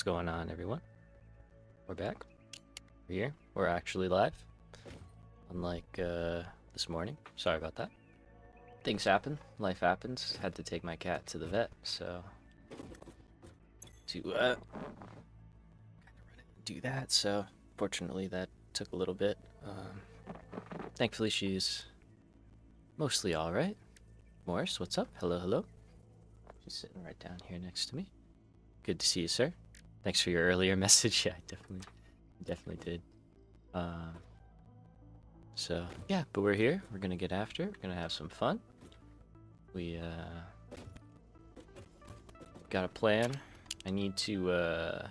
going on, everyone? We're back. We're here. We're actually live. Unlike this morning. Sorry about that. Things happen. Life happens. Had to take my cat to the vet, so to do that. So fortunately, that took a little bit. Thankfully, she's mostly all right. Morris, what's up? Hello, hello. She's sitting right down here next to me. Good to see you, sir. Thanks for your earlier message. Yeah, I definitely did. So yeah, but we're here. We're gonna get after it. We're gonna have some fun. We got a plan. I need to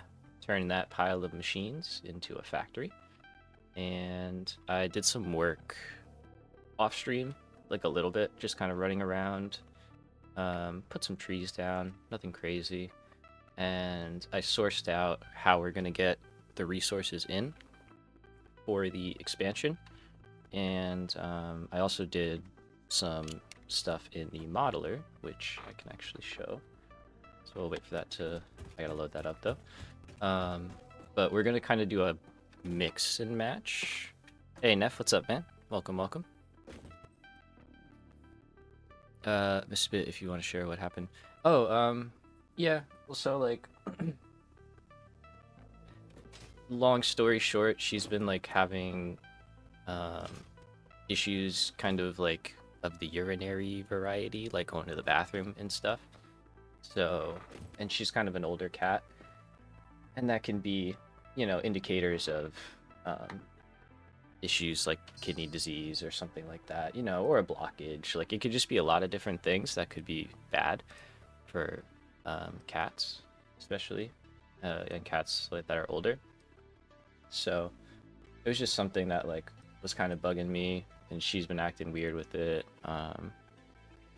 turn that pile of machines into a factory, and I did some work off stream, like a little bit, just kind of running around. Put some trees down, nothing crazy. And I sourced out how we're going to get the resources in for the expansion. And I also did some stuff in the modeler, which I can actually show. So we'll wait for that to... I gotta load that up, though. But we're going to kind of do a mix and match. Hey, Neff, what's up, man? Welcome, welcome. Miss Bit, if you want to share what happened. Oh, yeah, well, so, like, long story short, she's been, like, having, issues kind of, like, of the urinary variety, like, going to the bathroom and stuff. So, and she's kind of an older cat, and that can be, you know, indicators of, issues like kidney disease or something like that, you know, or a blockage. Like, it could just be a lot of different things that could be bad for cats, especially, and cats like, that are older. So it was just something that like was kind of bugging me, and she's been acting weird with it,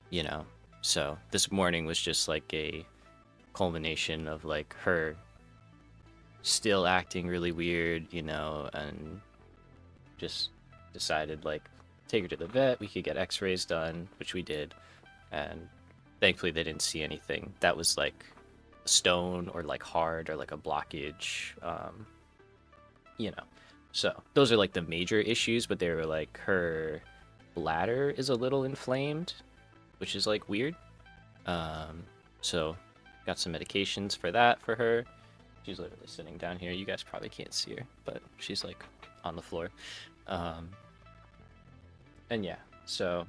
you know. So this morning was just like a culmination of like her still acting really weird, you know, and just decided like take her to the vet. We could get x-rays done, which we did, and thankfully they didn't see anything that was like a stone or like hard or like a blockage, you know. So those are like the major issues, but they were like her bladder is a little inflamed, which is like weird. So got some medications for that for her. She's literally sitting down here. You guys probably can't see her, but she's like on the floor. And yeah, so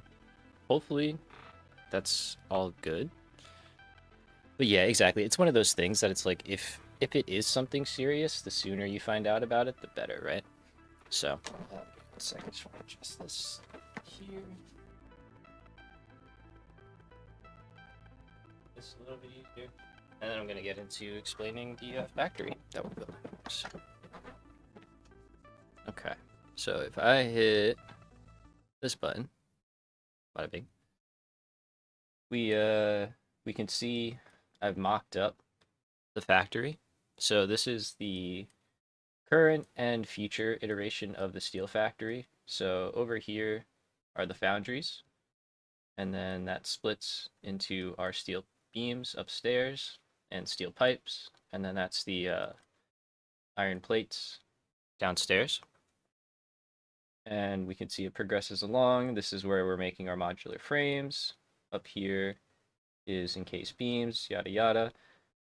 hopefully that's all good. But yeah, exactly. It's one of those things that it's like if it is something serious, the sooner you find out about it, the better, right? So, 1 second, I just want to adjust this here. This a little bit easier. And then I'm going to get into explaining the factory that we're building. So, okay, so if I hit this button, bada bing, we can see I've mocked up the factory. So this is the current and future iteration of the steel factory. So over here are the foundries, and then that splits into our steel beams upstairs and steel pipes, and then that's the iron plates downstairs. And we can see it progresses along. This is where we're making our modular frames. Up here is encased beams, yada yada.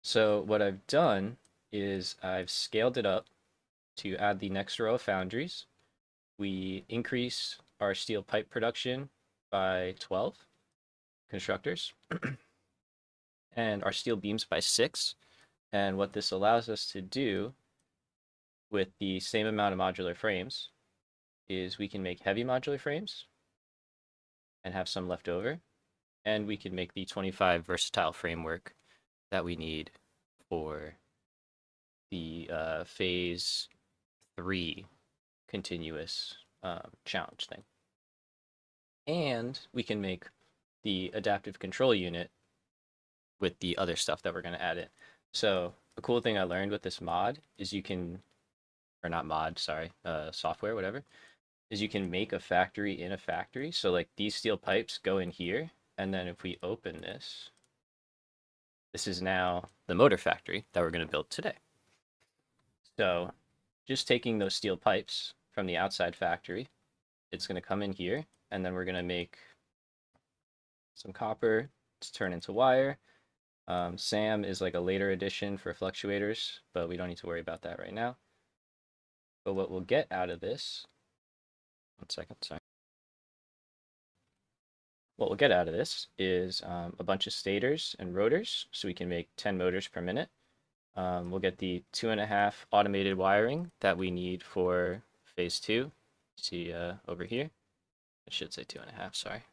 So what I've done is I've scaled it up to add the next row of foundries. We increase our steel pipe production by 12 constructors and our steel beams by 6. And what this allows us to do with the same amount of modular frames is we can make heavy modular frames and have some left over, and we can make the 25 versatile framework that we need for the phase 3 continuous challenge thing. And we can make the adaptive control unit with the other stuff that we're going to add in. So the cool thing I learned with this mod is you can, or not mod, sorry, software, whatever, is you can make a factory in a factory. So like these steel pipes go in here, and then if we open this, this is now the motor factory that we're going to build today. So just taking those steel pipes from the outside factory, it's going to come in here, and then we're going to make some copper to turn into wire. SAM is like a later addition for fluctuators, but we don't need to worry about that right now. But what we'll get out of this, one second, sorry. What we'll get out of this is a bunch of stators and rotors, so we can make 10 motors per minute. We'll get the 2.5 automated wiring that we need for phase 2. See over here, it should say 2.5, sorry.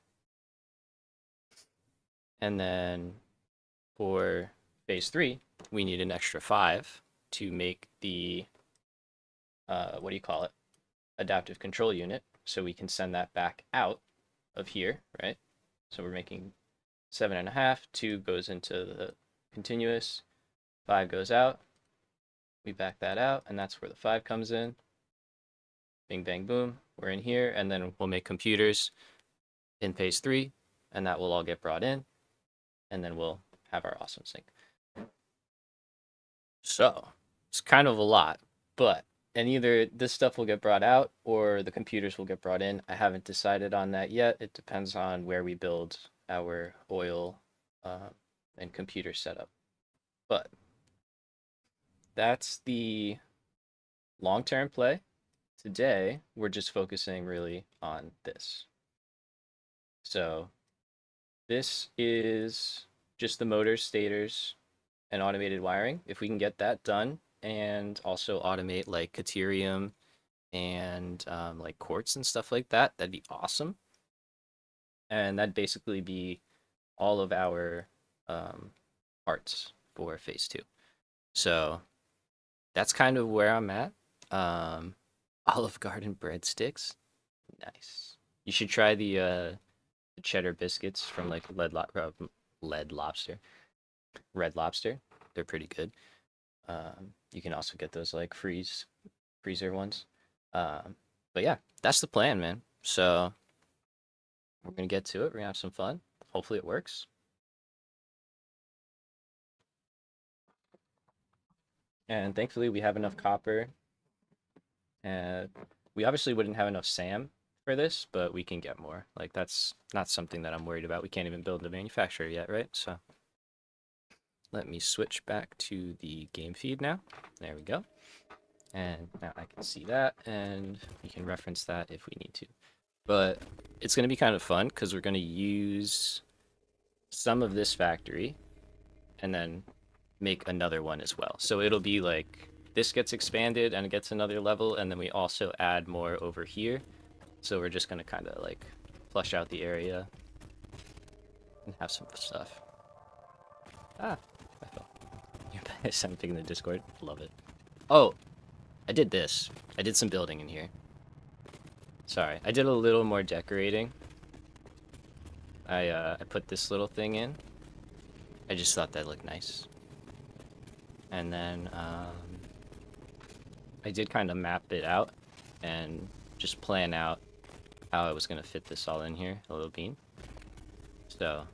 And then for phase 3, we need an extra 5 to make the, what do you call it, adaptive control unit, so we can send that back out of here, right? So we're making 7.5, 2 goes into the continuous, 5 goes out, we back that out, and that's where the 5 comes in. Bing, bang, boom, we're in here, and then we'll make computers in phase 3, and that will all get brought in, and then we'll have our awesome sync. So, it's kind of a lot, but, and either this stuff will get brought out, or the computers will get brought in. I haven't decided on that yet. It depends on where we build our oil and computer setup. But that's the long-term play. Today, we're just focusing really on this. So this is just the motors, stators, and automated wiring. If we can get that done and also automate like Caterium and like Quartz and stuff like that, that'd be awesome. And that'd basically be all of our parts for phase 2. So that's kind of where I'm at. Olive Garden breadsticks, nice. You should try the cheddar biscuits from like Red Lobster. They're pretty good. You can also get those like freezer ones. But yeah, that's the plan, man. So we're gonna get to it. We're gonna have some fun. Hopefully it works. And thankfully we have enough copper. And we obviously wouldn't have enough SAM for this, but we can get more. Like that's not something that I'm worried about. We can't even build a manufacturer yet, right? So let me switch back to the game feed now. There we go. And now I can see that, and we can reference that if we need to. But it's going to be kind of fun because we're going to use some of this factory and then make another one as well. So it'll be like this gets expanded and it gets another level, and then we also add more over here. So we're just going to kind of like flush out the area and have some stuff. Ah, I fell. You guys something in the Discord. Love it. Oh, I did this. I did some building in here. Sorry, I did a little more decorating. I put this little thing in. I just thought that looked nice. And then I did kind of map it out and just plan out how I was going to fit this all in here, a little bean. So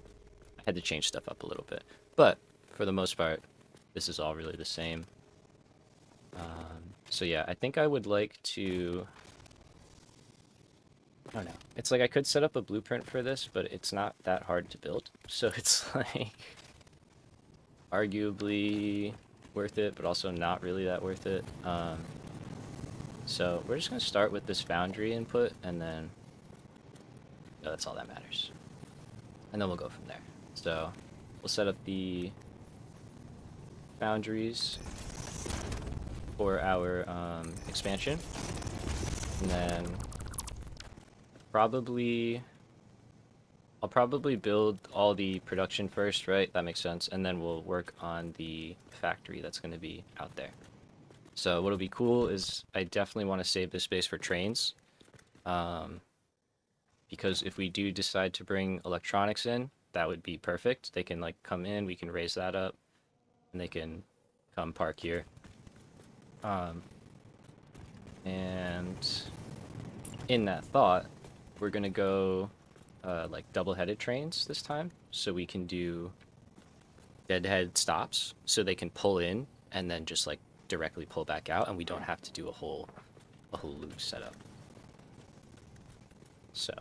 I had to change stuff up a little bit. But for the most part, this is all really the same. So yeah, I think I would like to... I don't know. It's like I could set up a blueprint for this, but it's not that hard to build. So it's like arguably worth it, but also not really that worth it. So we're just going to start with this foundry input, and then that's all that matters. And then we'll go from there. So we'll set up the foundries for our expansion, and then I'll probably build all the production first, right? That makes sense. And then we'll work on the factory that's going to be out there. So what'll be cool is I definitely want to save this space for trains. Because if we do decide to bring electronics in, that would be perfect. They can like come in, we can raise that up, and they can come park here. And in that thought, we're gonna go like double-headed trains this time, so we can do deadhead stops, so they can pull in and then just like directly pull back out, and we don't have to do a whole loop setup. So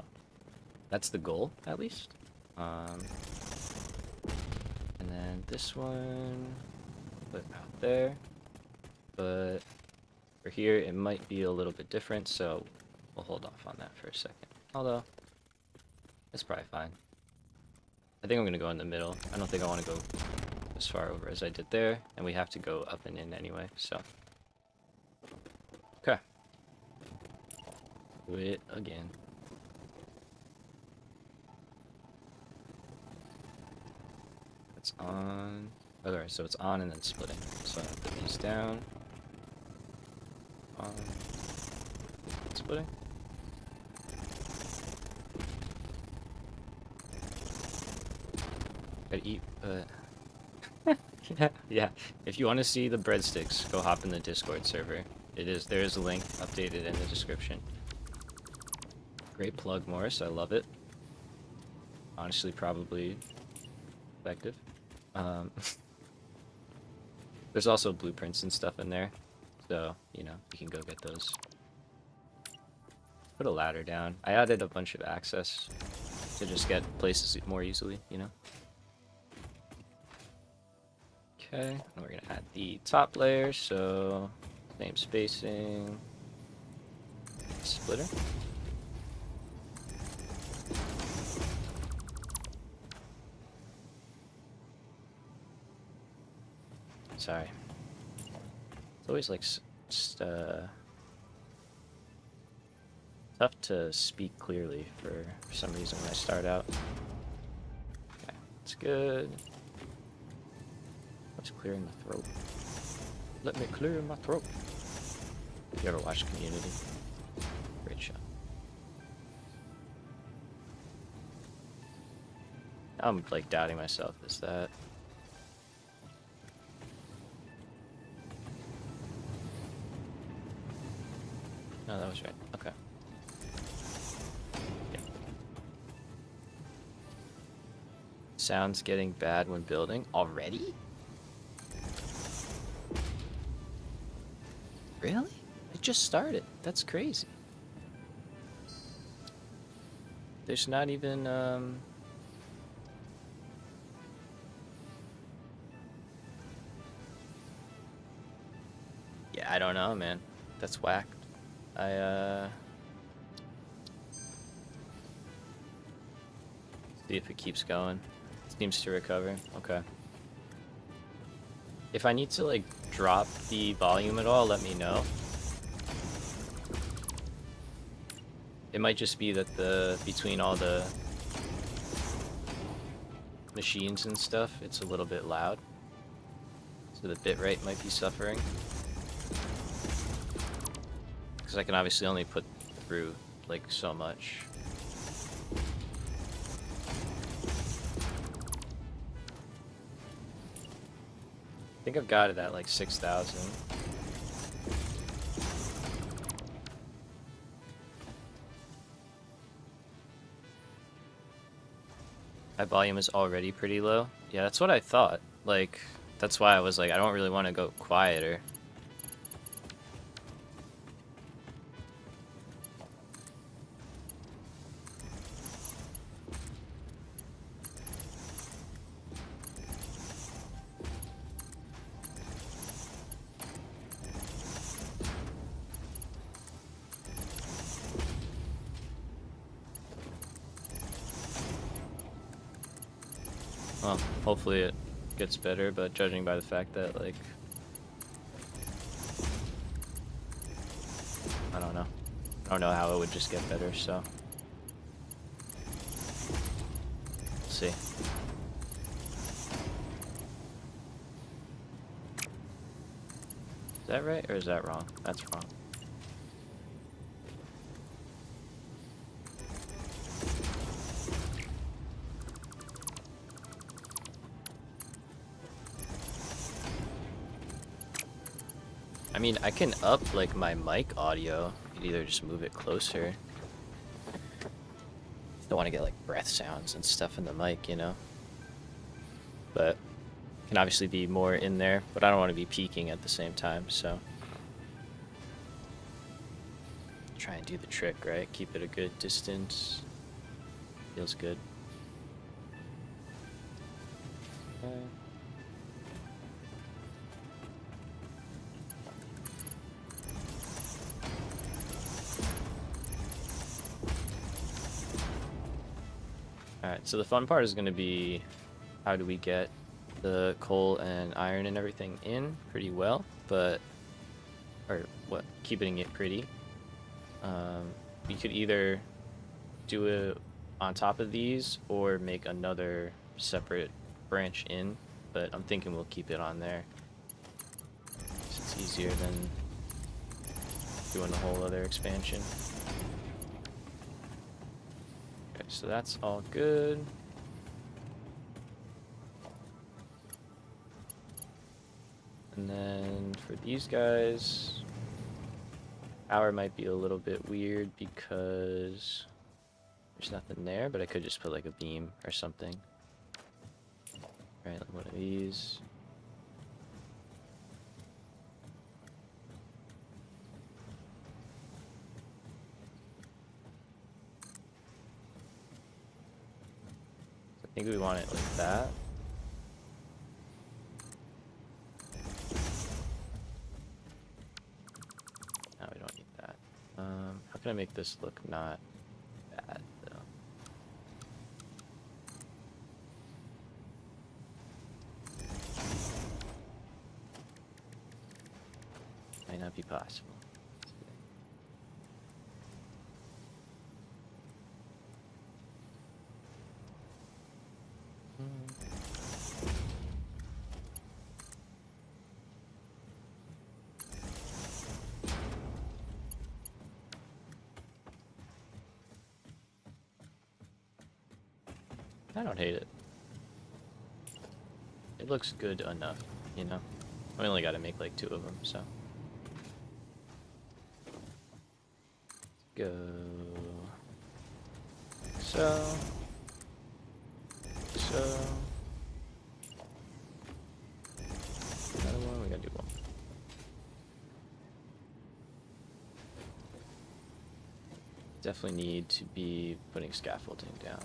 that's the goal, at least. And then this one, put out there. But for here, it might be a little bit different, so we'll hold off on that for a second. Although, it's probably fine. I think I'm going to go in the middle. I don't think I want to go as far over as I did there, and we have to go up and in anyway, so. Okay. Do it again. It's on. Alright, so it's on and then splitting. So I put these down. On. Splitting. Gotta eat, but yeah. If you want to see the breadsticks, go hop in the Discord server. There is a link updated in the description. Great plug, Morris. I love it. Honestly, probably effective. There's also blueprints and stuff in there, so you can go get those. Put a ladder down. I added a bunch of access to just get places more easily, Okay, and we're gonna add the top layer, so same spacing. Splitter. Sorry. It's always like tough to speak clearly for some reason when I start out. Okay, that's good. Let's clear my throat. Let me clear my throat. If you ever watched Community, great show. I'm like doubting myself. Is that? No, that was right. Okay. Yeah. Sounds getting bad when building already? Really? It just started. That's crazy. There's not even yeah, I don't know, man. That's whack. See if it keeps going. It seems to recover. Okay. If I need to like drop the volume at all, let me know. It might just be that between all the machines and stuff, it's a little bit loud. So the bitrate might be suffering. Because I can obviously only put through like so much. I think I've got it at like 6,000. My volume is already pretty low. Yeah, that's what I thought. Like, that's why I was like, I don't really want to go quieter. Well, hopefully it gets better, but judging by the fact that, like, I don't know. I don't know how it would just get better, so. We'll see. Is that right, or is that wrong? That's wrong. I mean, I can up, like, my mic audio. You could either just move it closer. Don't want to get, like, breath sounds and stuff in the mic, you know? But Can obviously be more in there, but I don't want to be peeking at the same time, so try and do the trick, right? Keep it a good distance. Feels good. Okay. Alright, so the fun part is going to be how do we get the coal and iron and everything in pretty well, but, or what, keeping it pretty. We could either do it on top of these or make another separate branch in, but I'm thinking we'll keep it on there. It's easier than doing a whole other expansion. Okay, so that's all good. And then for these guys, power might be a little bit weird because there's nothing there, but I could just put like a beam or something. Right, like one of these. I think we want it like that. No, we don't need that. How can I make this look not bad, though? Might not be possible. I don't hate it. It looks good enough, you know? We only gotta make like 2 of them, so. Go. So. Another one, we gotta do one. Definitely need to be putting scaffolding down.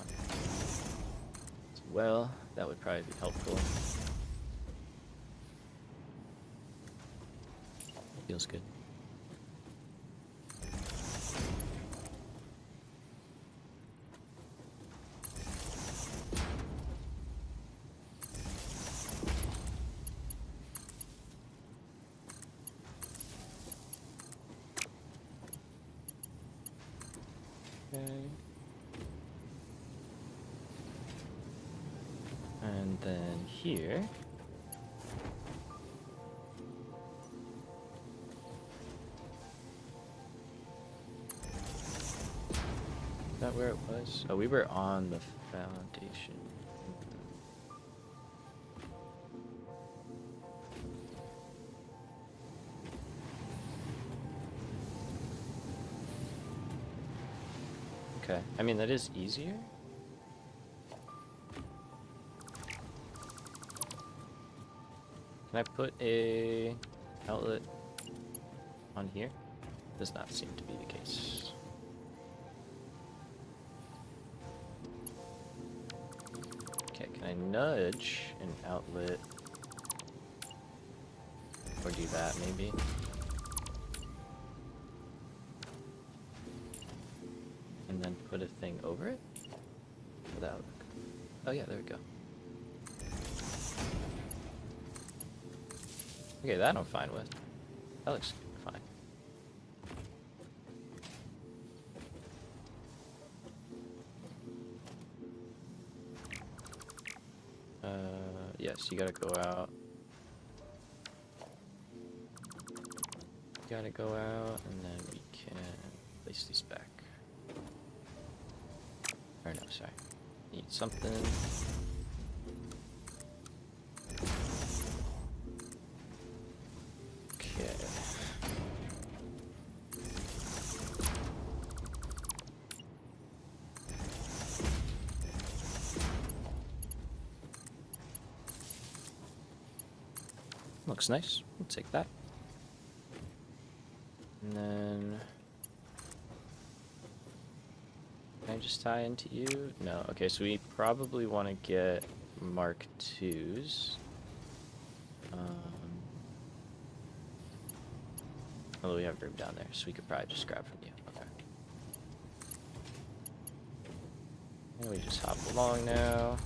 Well, that would probably be helpful. Feels good. Okay. And then here. Is that where it was? Oh, we were on the foundation. Okay, I mean that is easier. Can I put a outlet on here? Does not seem to be the case. Okay, can I nudge an outlet? Or do that maybe? And then put a thing over it? Without. Oh yeah, there we go. Okay, that I'm fine with. That looks fine. Yes, you gotta go out. You gotta go out, and then we can place these back. Or no, sorry. Need something. Okay. looks nice. We'll take that. And then... Can I just tie into you? No. Okay, so we probably want to get Mark IIs. Although we have room down there, so we could probably just grab from you. Okay. And we just hop along now.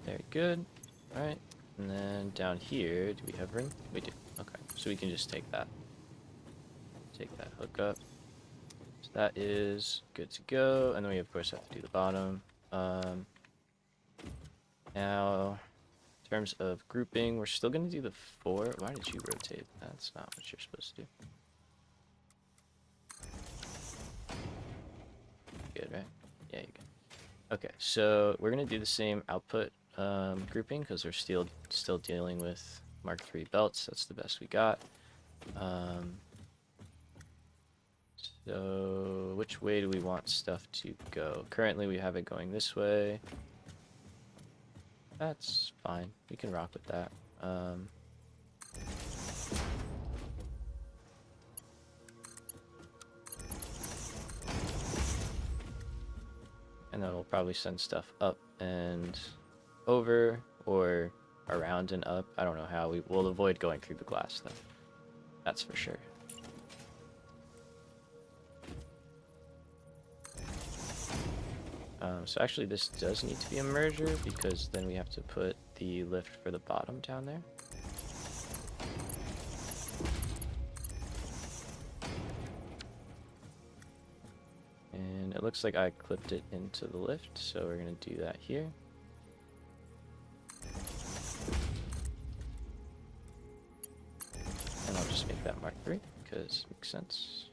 Very good. Alright. And then down here, do we have room? We do. Okay. So we can just take that. Take that hook up. So that is good to go. And then we of course have to do the bottom. Now, in terms of grouping, we're still going to do the 4. Why did you rotate? That's not what you're supposed to do. Good, right? Yeah, you can. Okay, so we're going to do the same output grouping because we're still dealing with Mark III belts. That's the best we got. So which way do we want stuff to go? Currently we have it going this way. That's fine. We can rock with that. And then we'll probably send stuff up and over or around and up. I don't know how. We will avoid going through the glass though. That's for sure. So actually this does need to be a merger because then we have to put the lift for the bottom down there. And it looks like I clipped it into the lift, so we're going to do that here. And I'll just make that Mark III because it makes sense.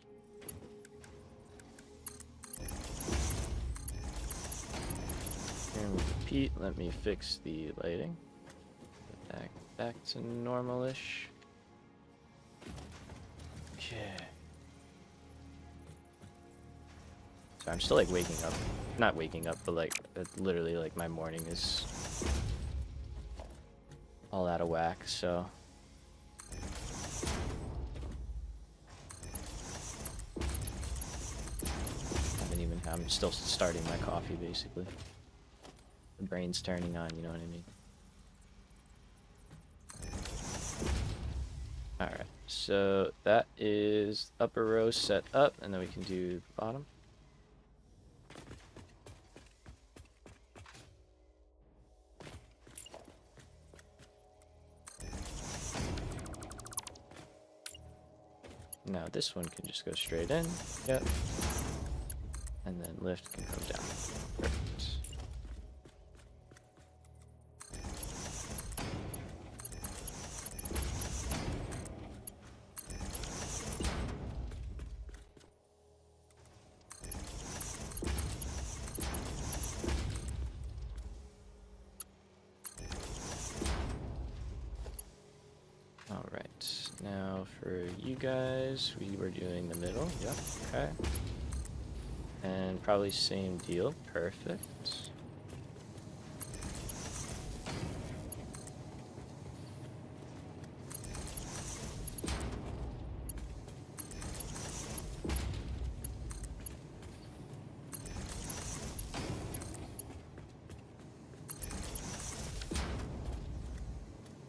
And repeat, let me fix the lighting. Back to normal-ish. Okay. So I'm still like waking up. Not waking up, but like literally like my morning is all out of whack, so. I'm still starting my coffee basically. The brain's turning on, you know what I mean? Alright, so that is upper row set up, and then we can do the bottom. Now this one can just go straight in. Yep. And then lift can come down. Perfect. Alright, now for you guys, we were doing the middle. Yep, okay. And probably same deal. Perfect.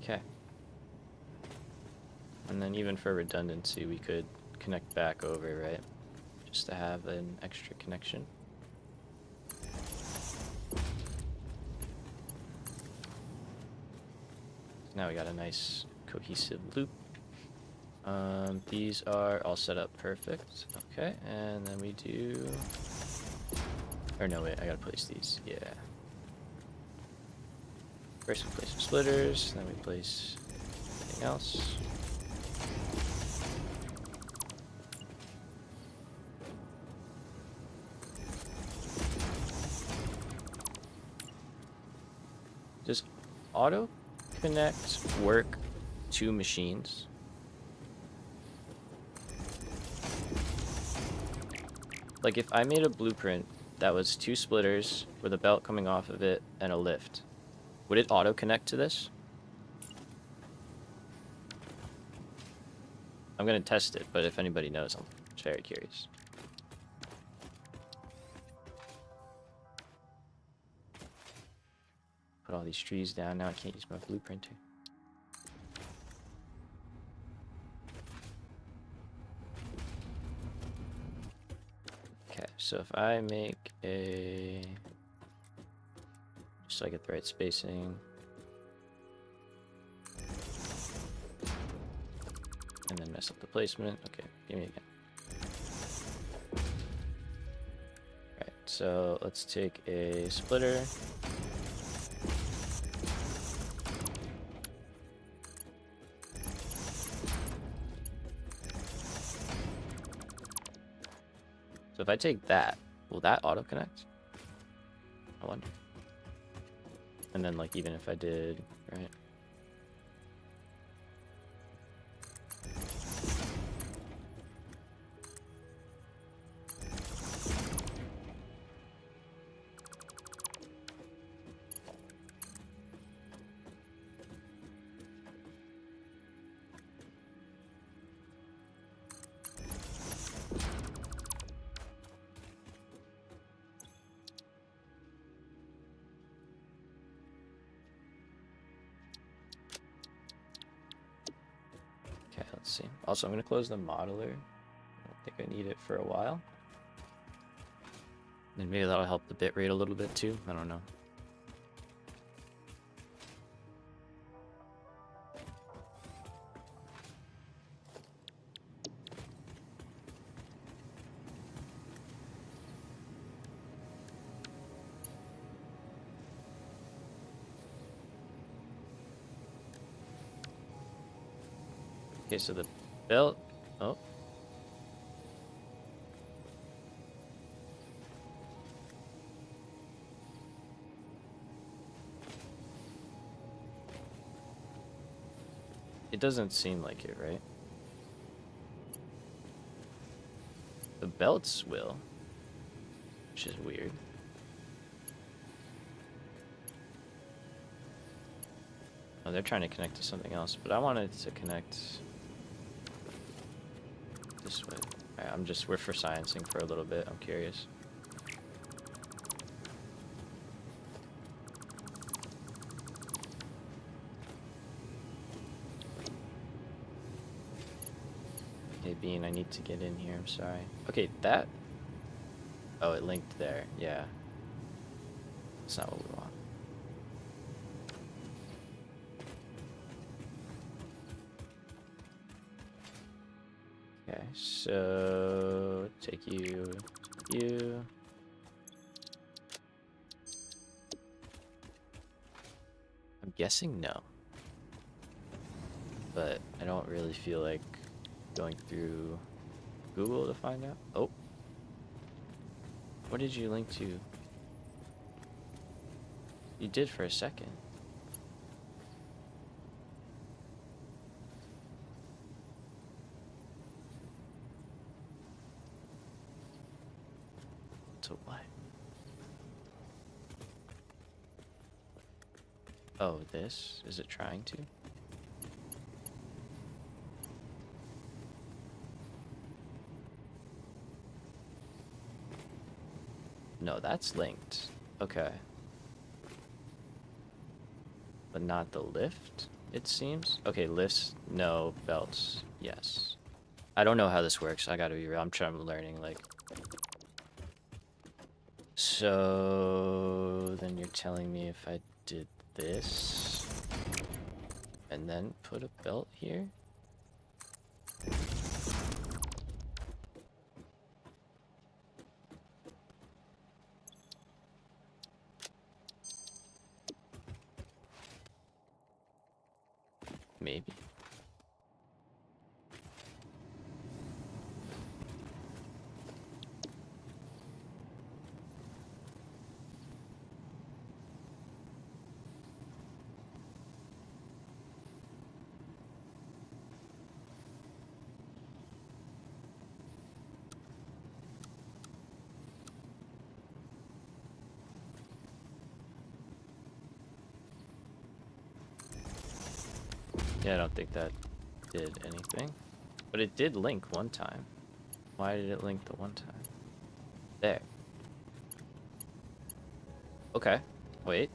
Okay. And then even for redundancy, we could connect back over, right? Just to have an extra connection. Now we got a nice cohesive loop. These are all set up perfect. Okay, and then we do... Or no, wait, I gotta place these. Yeah. First we place some splitters, then we place anything else. Does auto connect work to machines? Like if I made a blueprint that was 2 splitters with a belt coming off of it and a lift, would it auto connect to this? I'm gonna test it, but if anybody knows, I'm very curious. Put all these trees down. Now I can't use my blueprinter. Okay, so if I make a... just so I get the right spacing. And then mess up the placement. Okay, give me again. Alright, so let's take a splitter. So if I take that, will that auto connect? I wonder. And then like even if I did, right? Okay, let's see. Also, I'm going to close the modeler. I don't think I need it for a while. And maybe that'll help the bitrate a little bit too. I don't know. Okay, so the belt... oh. It doesn't seem like it, right? The belts will. Which is weird. Oh, they're trying to connect to something else, but I wanted to connect... this way. Alright, we're for sciencing for a little bit. I'm curious. Hey, Bean, I need to get in here. I'm sorry. Okay, that... oh, it linked there. Yeah. That's not what we want. Okay, so take you. I'm guessing no. But I don't really feel like going through Google to find out. Oh. What did you link to? You did for a second. To what? Oh, this? Is it trying to? No, that's linked. Okay. But not the lift, it seems? Okay, lifts, no. Belts, yes. I don't know how this works. I gotta be real. I'm learning, like... so... then you're telling me if I did this... and then put a belt here? Maybe. Yeah, I don't think that did anything. But it did link one time. Why did it link the one time? There. Okay. Wait.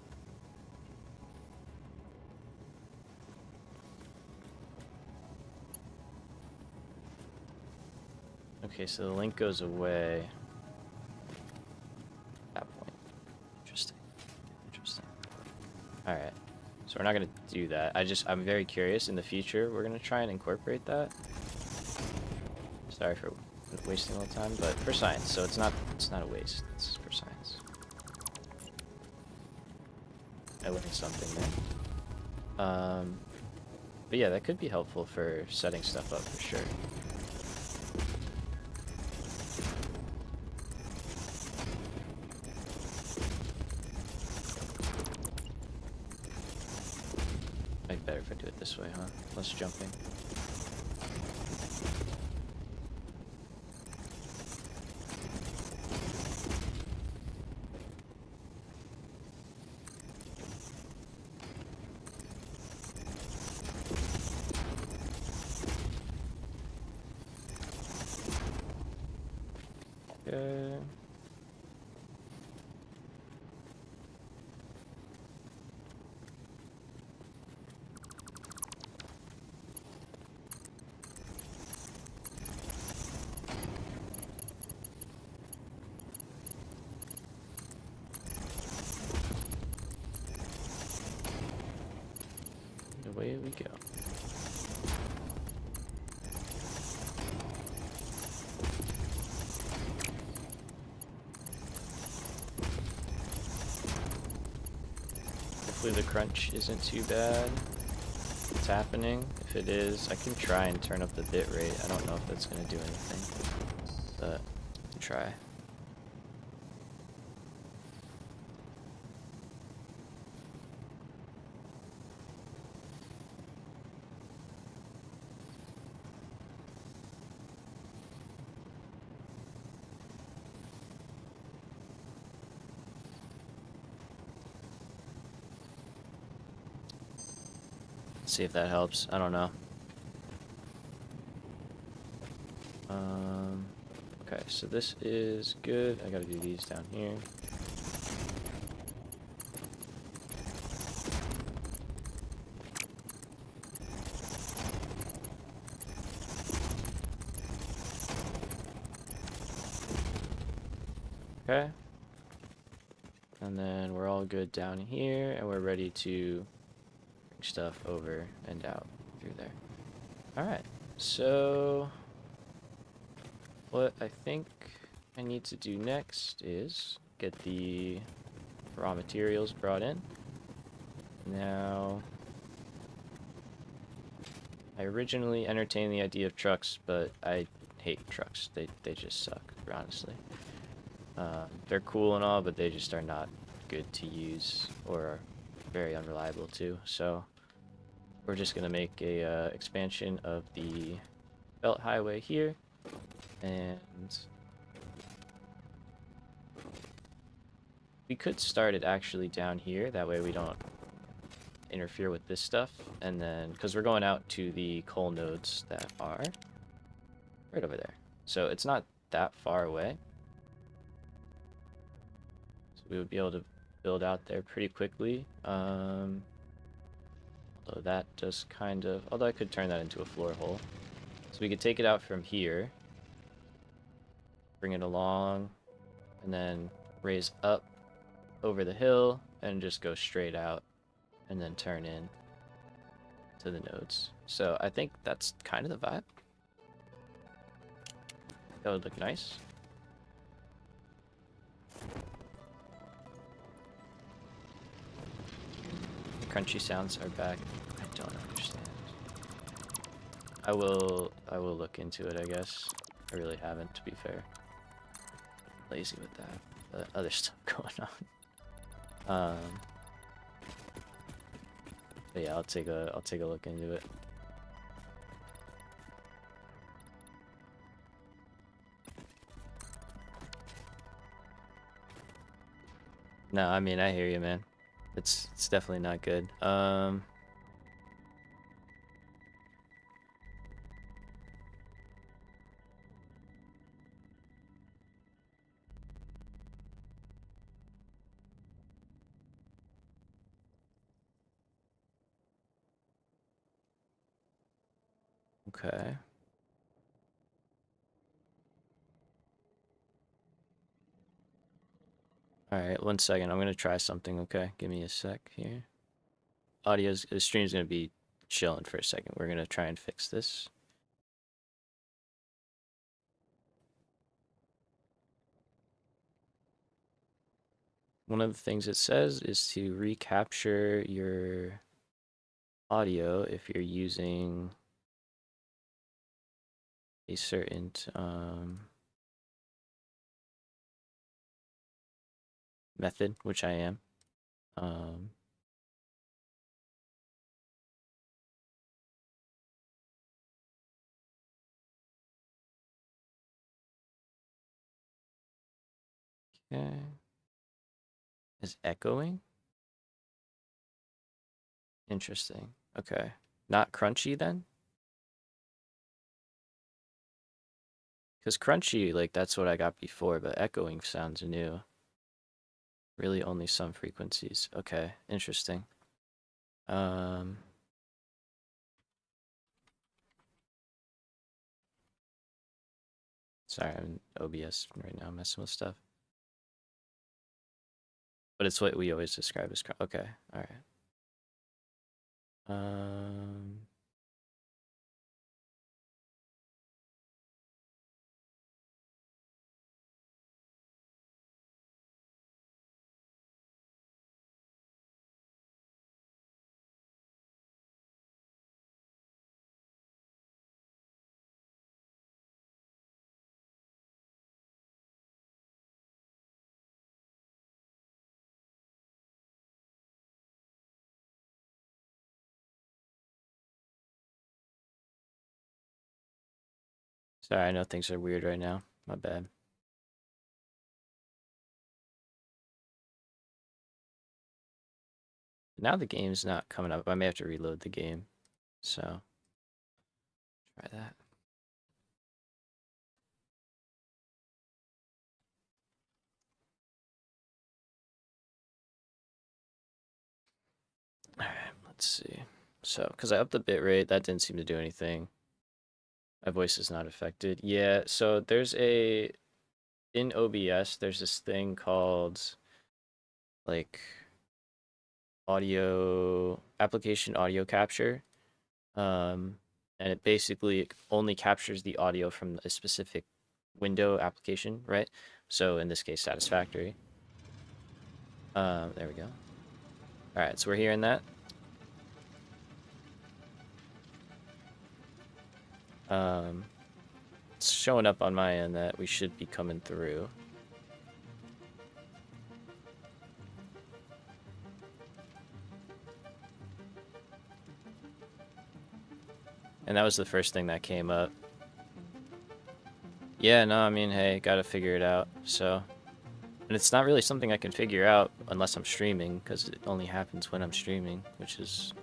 Okay, so the link goes away at that point. Interesting. Interesting. Alright. So we're not gonna do that. I'm very curious. In the future, we're gonna try and incorporate that. Sorry for wasting a little time, but for science, so it's not a waste. It's for science. I learned something there. But yeah, that could be helpful for setting stuff up for sure. Might be better if I do it this way, huh? Less jumping. Okay. Away we go. Hopefully the crunch isn't too bad. It's happening. If it is, I can try and turn up the bit rate. I don't know if that's going to do anything, but I can try. See if that helps. I don't know. Okay, so this is good. I gotta do these down here. Okay. And then we're all good down here, and we're ready to bring stuff over and out through there. Alright, so what I think I need to do next is get the raw materials brought in. Now, I originally entertained the idea of trucks, but I hate trucks. They just suck, honestly. They're cool and all, but they just are not good to use, or are very unreliable too. So we're just gonna make a expansion of the belt highway here, and we could start it actually down here. That way we don't interfere with this stuff, and then because we're going out to the coal nodes that are right over there, so it's not that far away. We would be able to build out there pretty quickly. Although that does kind of... Although I could turn that into a floor hole. So we could take it out from here. Bring it along. And then raise up over the hill. And just go straight out. And then turn in to the nodes. So I think that's kind of the vibe. That would look nice. Crunchy sounds are back. I don't understand. I will look into it, I guess. I really haven't, to be fair. Lazy with that. But other stuff going on. But yeah, I'll take a look into it. No, I mean, I hear you, man. It's definitely not good. Okay. All right, 1 second. I'm gonna try something. Okay, give me a sec here. The stream's gonna be chilling for a second. We're gonna try and fix this. One of the things it says is to recapture your audio if you're using a certain method, which I am. Okay. Is echoing? Interesting. Okay. Not crunchy then? Because crunchy, like, that's what I got before, but echoing sounds new. Really only some frequencies. Okay, interesting. Sorry, I'm in OBS right now messing with stuff. But it's what we always describe as okay, all right. Sorry, I know things are weird right now. My bad. Now the game's not coming up. I may have to reload the game. So, try that. All right, let's see. So, because I upped the bitrate, that didn't seem to do anything. My voice is not affected. Yeah, so in OBS, there's this thing called, like, application audio capture. And it basically only captures the audio from a specific window application, right? So in this case, Satisfactory. There we go. All right, so we're hearing that. It's showing up on my end that we should be coming through. And that was the first thing that came up. Yeah, no, I mean, hey, gotta figure it out. So, and it's not really something I can figure out unless I'm streaming, because it only happens when I'm streaming, which is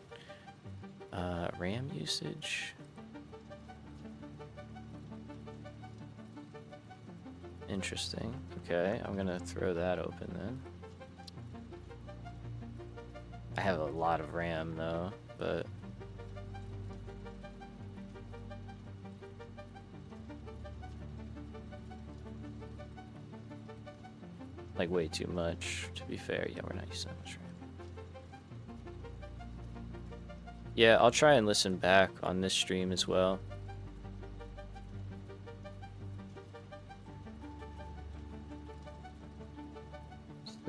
RAM usage. Interesting. Okay, I'm gonna throw that open then. I have a lot of RAM though, but like way too much, to be fair. Yeah, we're not using that much RAM. Yeah, I'll try and listen back on this stream as well.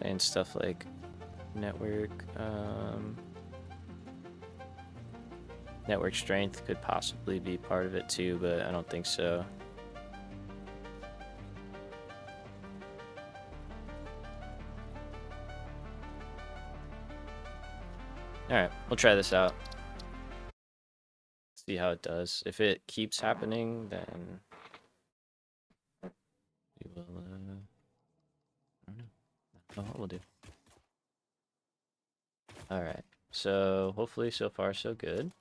And stuff like network strength could possibly be part of it too, but I don't think so. Alright, we'll try this out. See how it does. If it keeps happening, then we will, I don't know. I don't know what we'll do. Alright, so hopefully so far so good.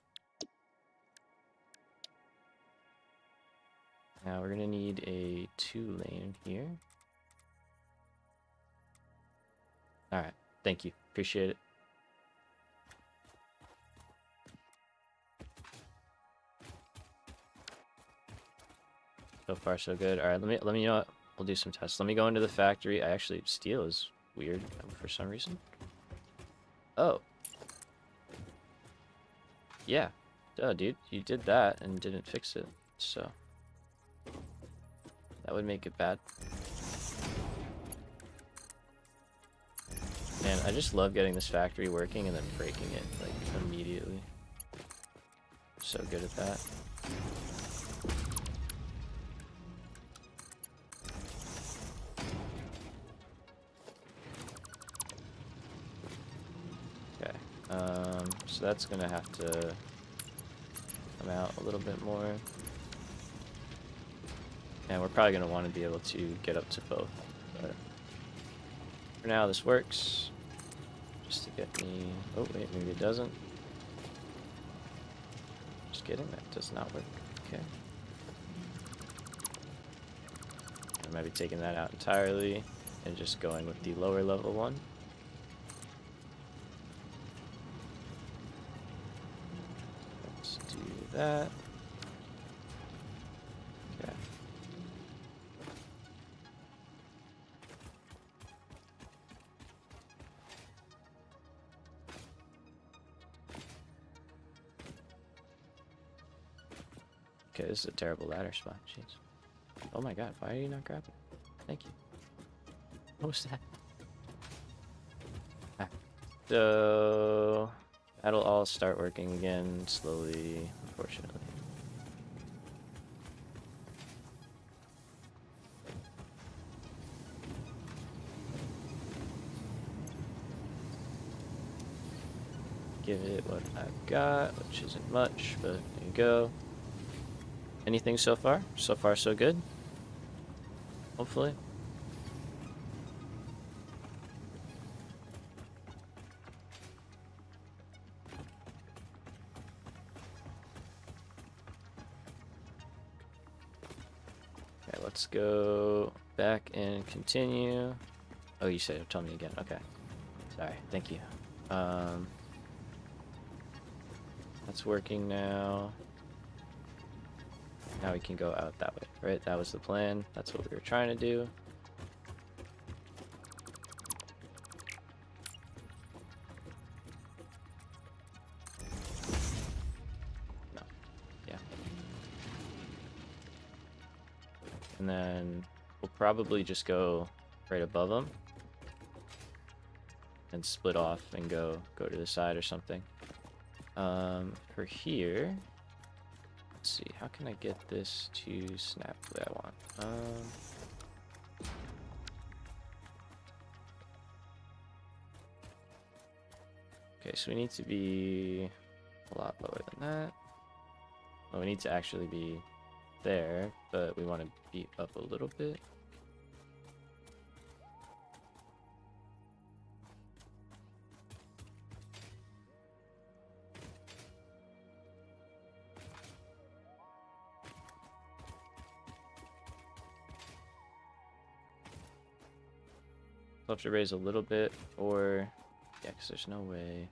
Now we're gonna need a 2-lane here. Alright, thank you. Appreciate it. So far, so good. All right, let me you know what? We'll do some tests. Let me go into the factory. Steel is weird for some reason. Oh. Yeah. Duh, dude. You did that and didn't fix it. So that would make it bad. Man, I just love getting this factory working and then breaking it like immediately. So good at that. Okay. So that's gonna have to come out a little bit more. And we're probably gonna want to be able to get up to both. But for now, this works. Just to get me... Oh, wait, maybe it doesn't. Just kidding, that does not work. Okay. I might be taking that out entirely and just going with the lower level one. Let's do that. Okay. Okay, this is a terrible ladder spot. Jeez. Oh my god, why are you not grabbing? Thank you. What was that? Ah. So that'll all start working again slowly, unfortunately. Give it what I've got, which isn't much, but there you go. Anything so far? So far, so good. Hopefully. Okay, let's go back and continue. Oh, you said tell me again. Okay. Sorry. Thank you. That's working now. Now we can go out that way, right? That was the plan. That's what we were trying to do. No. Yeah. And then we'll probably just go right above them and split off and go to the side or something. For here, let's see, how can I get this to snap the way I want? Okay, so we need to be a lot lower than that. Well, we need to actually be there, but we want to be up a little bit. I'll have to raise a little bit, or yeah, because there's no way.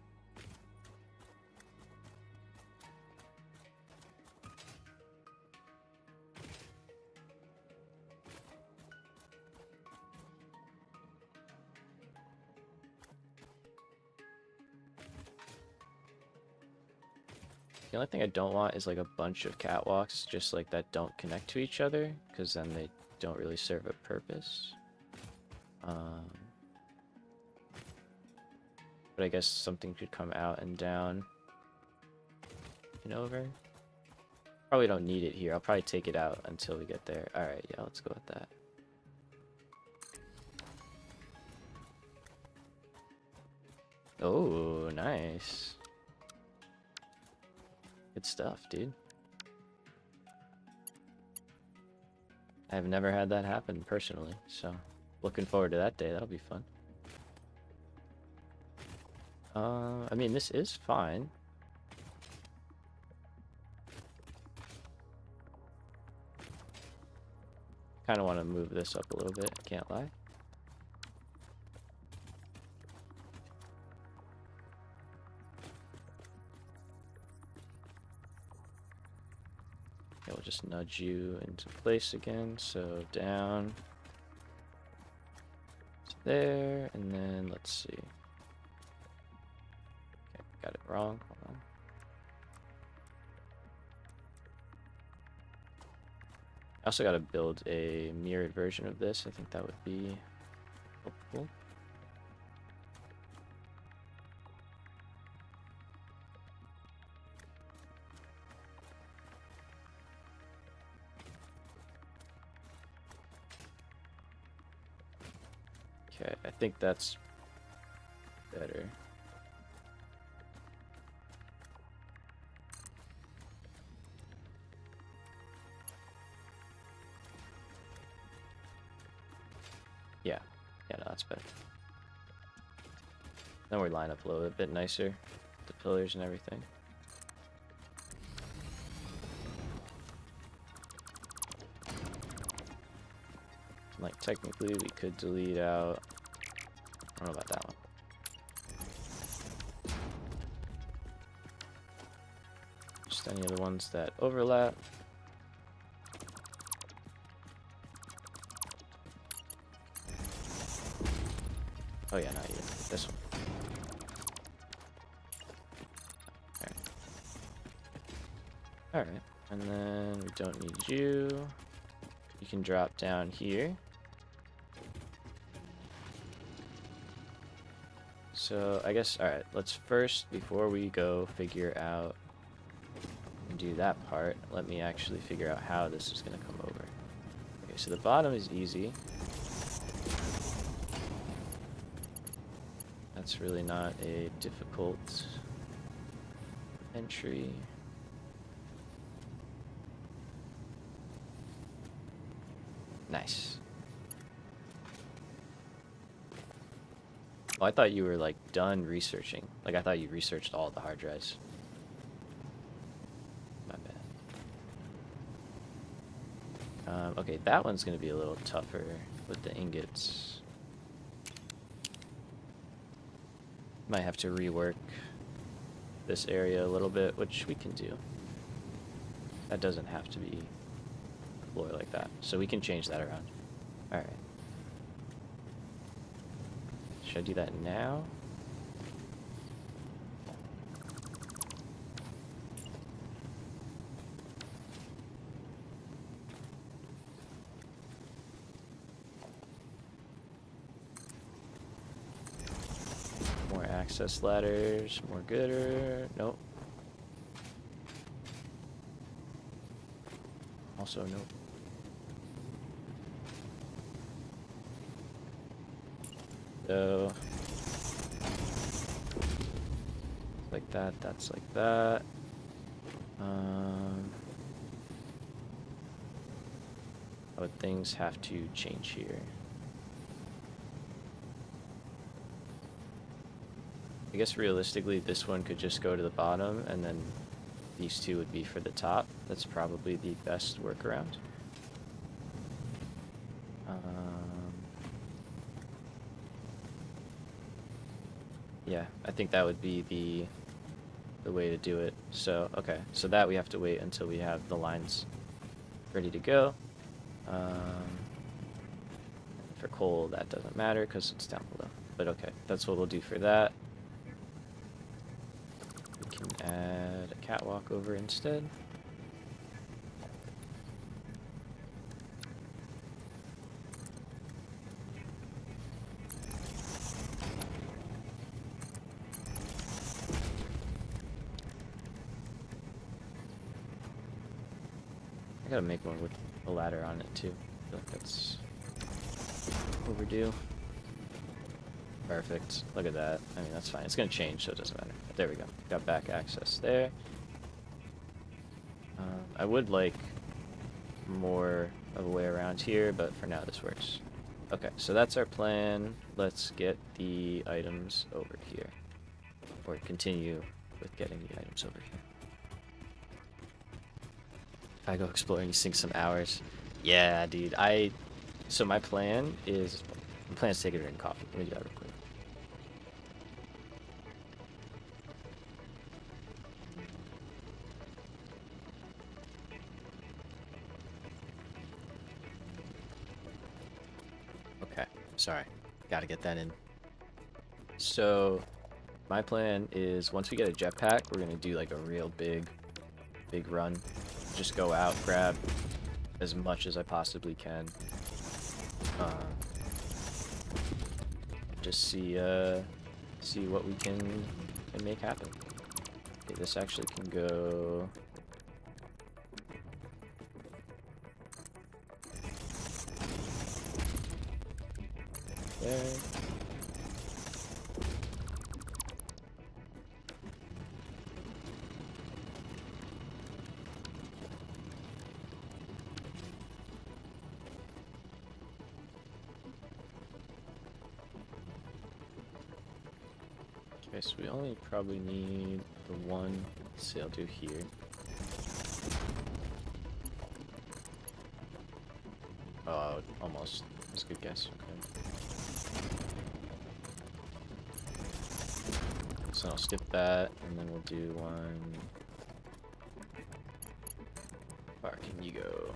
The only thing I don't want is like a bunch of catwalks just like that don't connect to each other, because then they don't really serve a purpose. But I guess something could come out and down and over. Probably don't need it here. I'll probably take it out until we get there. Alright, yeah, let's go with that. Oh, nice. Good stuff, dude. I've never had that happen personally, so looking forward to that day. That'll be fun. I mean, this is fine. Kind of want to move this up a little bit, can't lie. we'll just nudge you into place again. So down to there, and then let's see. Okay, got it wrong. Hold on. I also got to build a mirrored version of this. I think that would be helpful. Okay, I think that's better. Yeah, no, that's better. Then we line up a little bit nicer, the pillars and everything. Like, technically, we could delete out... I don't know about that one. Just any of the ones that overlap. Oh yeah, not you. This one. Alright. And then we don't need you. You can drop down here. So I guess, alright, let's first, before we go figure out and do that part, let me actually figure out how this is going to come over. Okay, so the bottom is easy. That's really not a difficult entry. Nice. Oh, I thought you were like done researching. Like I thought you researched all the hard drives. My bad. Okay, that one's gonna be a little tougher with the ingots. Might have to rework this area a little bit, which we can do. That doesn't have to be a floor like that, so we can change that around. Alright. Should I do that now? More access ladders, more gooder. Nope. Also, nope. So, like that, that's like that. How would things have to change here? I guess realistically this one could just go to the bottom and then these two would be for the top. That's probably the best workaround. Yeah, I think that would be the way to do it. So, okay, so that we have to wait until we have the lines ready to go. For coal, that doesn't matter because it's down below. But okay, that's what we'll do for that. We can add a catwalk over instead. I gotta make one with a ladder on it too. I feel like that's overdue. Perfect. Look at that. I mean, that's fine. It's gonna change, so it doesn't matter. There we go. Got back access there. I would like more of a way around here, but for now this works. Okay, so that's our plan. Let's get the items over here. Or continue with getting the items over here. If I go exploring these things some hours. Yeah, dude. So my plan is... My plan is to take a drink of coffee. Let me do that real quick. Sorry, gotta get that in. So my plan is once we get a jetpack, we're gonna do like a real big run. Just go out, grab as much as I possibly can. Just see what we can make happen. Okay, this actually can go. There. Okay, so we only probably need the one. Let's see, I'll do here. Oh, almost. That's a good guess. Okay. So I'll skip that, and then we'll do one. Where can you go?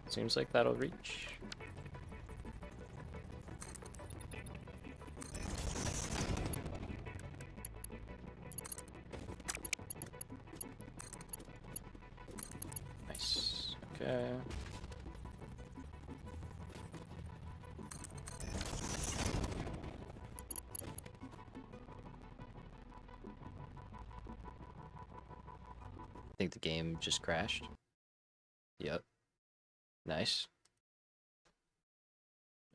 Seems like that'll reach. Nice. Okay. I think the game just crashed. Yep. Nice.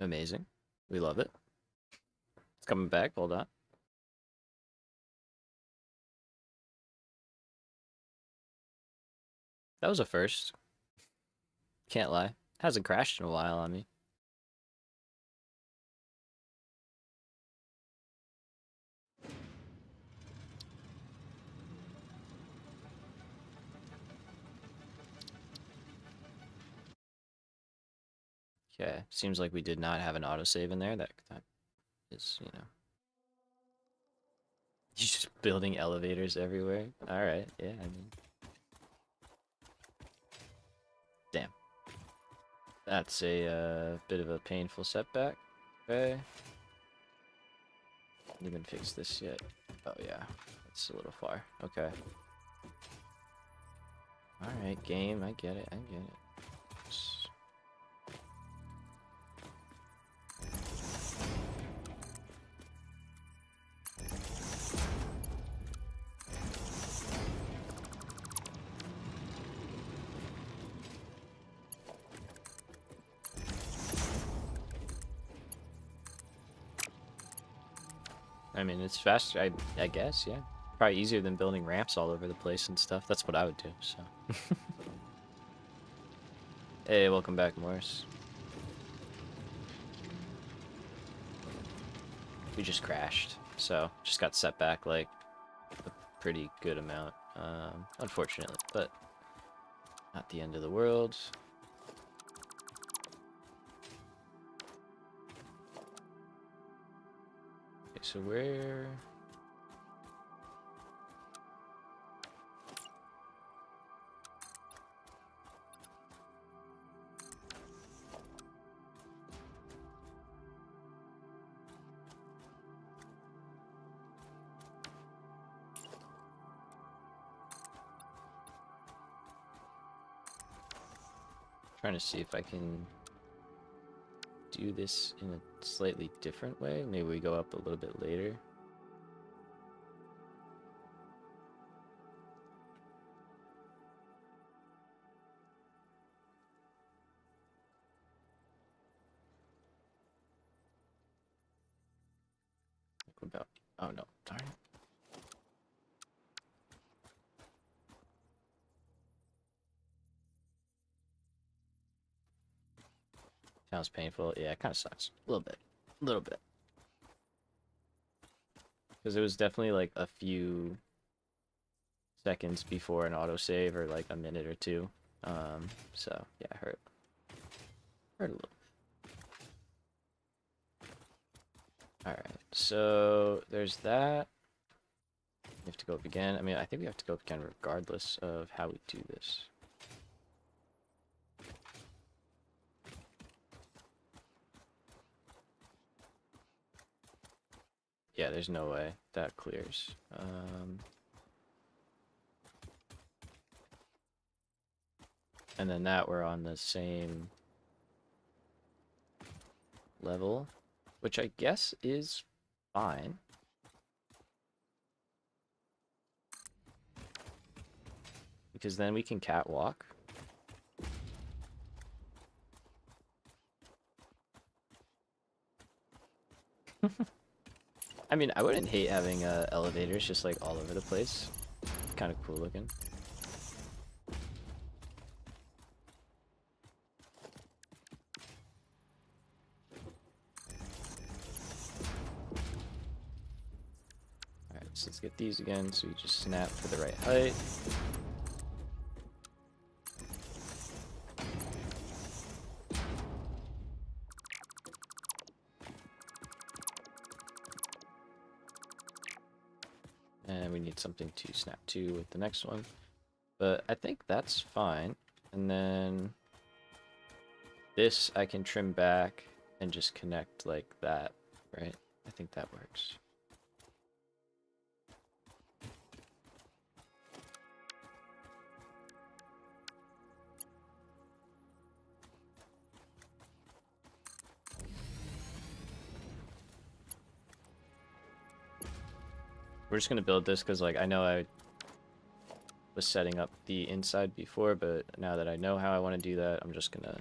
Amazing. We love it. It's coming back. Hold on. That was a first. Can't lie. Hasn't crashed in a while on me. Okay, seems like we did not have an autosave in there. That is, you know. You're just building elevators everywhere. Alright, yeah, I mean. Damn. That's a bit of a painful setback. Okay. Haven't even fixed this yet. Oh yeah, that's a little far. Okay. Alright, game, I get it, I get it. I mean, it's faster, I guess, yeah. Probably easier than building ramps all over the place and stuff. That's what I would do, so. Hey, welcome back, Morris. We just crashed, so just got set back like a pretty good amount, unfortunately, but not the end of the world. Okay, so where... Trying to see if I can do this in a slightly different way. Maybe we go up a little bit later. What about... Oh no, darn it. Sounds painful. Yeah, it kind of sucks. A little bit. A little bit. Because it was definitely like a few seconds before an autosave, or like a minute or two. So, yeah, it hurt. Hurt a little. Alright, so there's that. We have to go up again. I mean, I think we have to go up again regardless of how we do this. Yeah, there's no way that clears. And then that we're on the same level, which I guess is fine. Because then we can catwalk. I mean, I wouldn't hate having elevators just like all over the place. Kind of cool looking. Alright, so let's get these again so we just snap for the right height. And we need something to snap to with the next one. But I think that's fine. And then this I can trim back and just connect like that, right? I think that works. We're just gonna build this because, like, I know I was setting up the inside before, but now that I know how I want to do that, I'm just gonna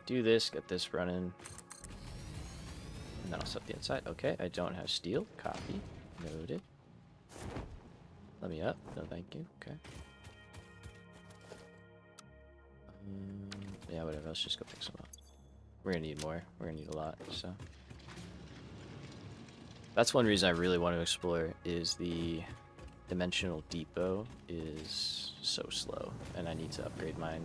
do this, get this running, and then I'll set the inside. Okay, I don't have steel. Copy. Noted. Let me up. No, thank you. Okay. Yeah, whatever. Let's just go pick some up. We're gonna need more. We're gonna need a lot, so. That's one reason I really want to explore, is the dimensional depot is so slow, and I need to upgrade mine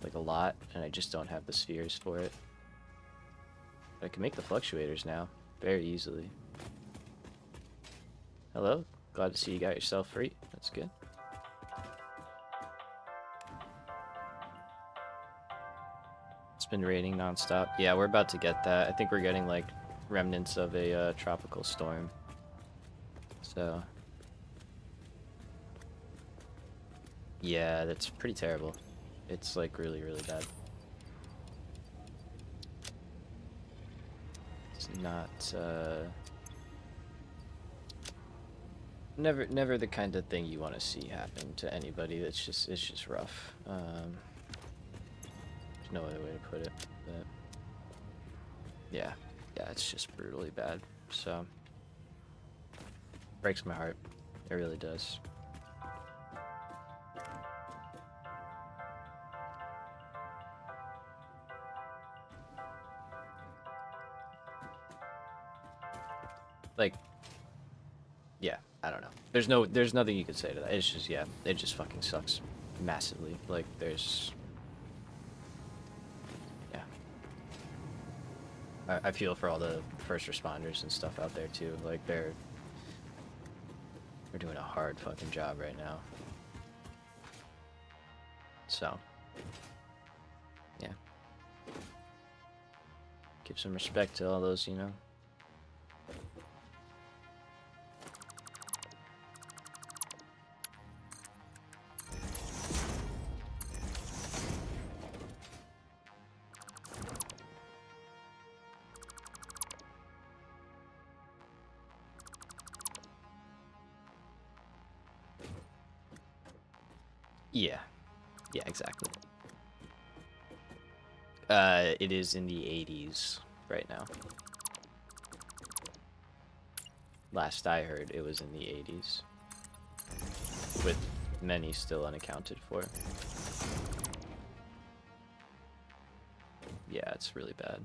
like a lot, and I just don't have the spheres for it. But I can make the fluctuators now very easily. Hello, glad to see you got yourself free. That's good. It's been raining nonstop. Yeah, we're about to get that. I think we're getting like remnants of a tropical storm. So yeah, that's pretty terrible. It's like really, really bad. It's not never the kind of thing you want to see happen to anybody. It's just rough. There's no other way to put it, but yeah, it's just brutally bad. So breaks my heart. It really does. Like, yeah, I don't know. There's nothing you could say to that. It's just, yeah, it just fucking sucks massively. Like, there's, yeah. I feel for all the first responders and stuff out there too. Like, they're doing a hard fucking job right now. So, yeah. Give some respect to all those, you know. Yeah. Yeah, exactly. It is in the 80s right now. Last I heard, it was in the 80s. With many still unaccounted for. Yeah, it's really bad.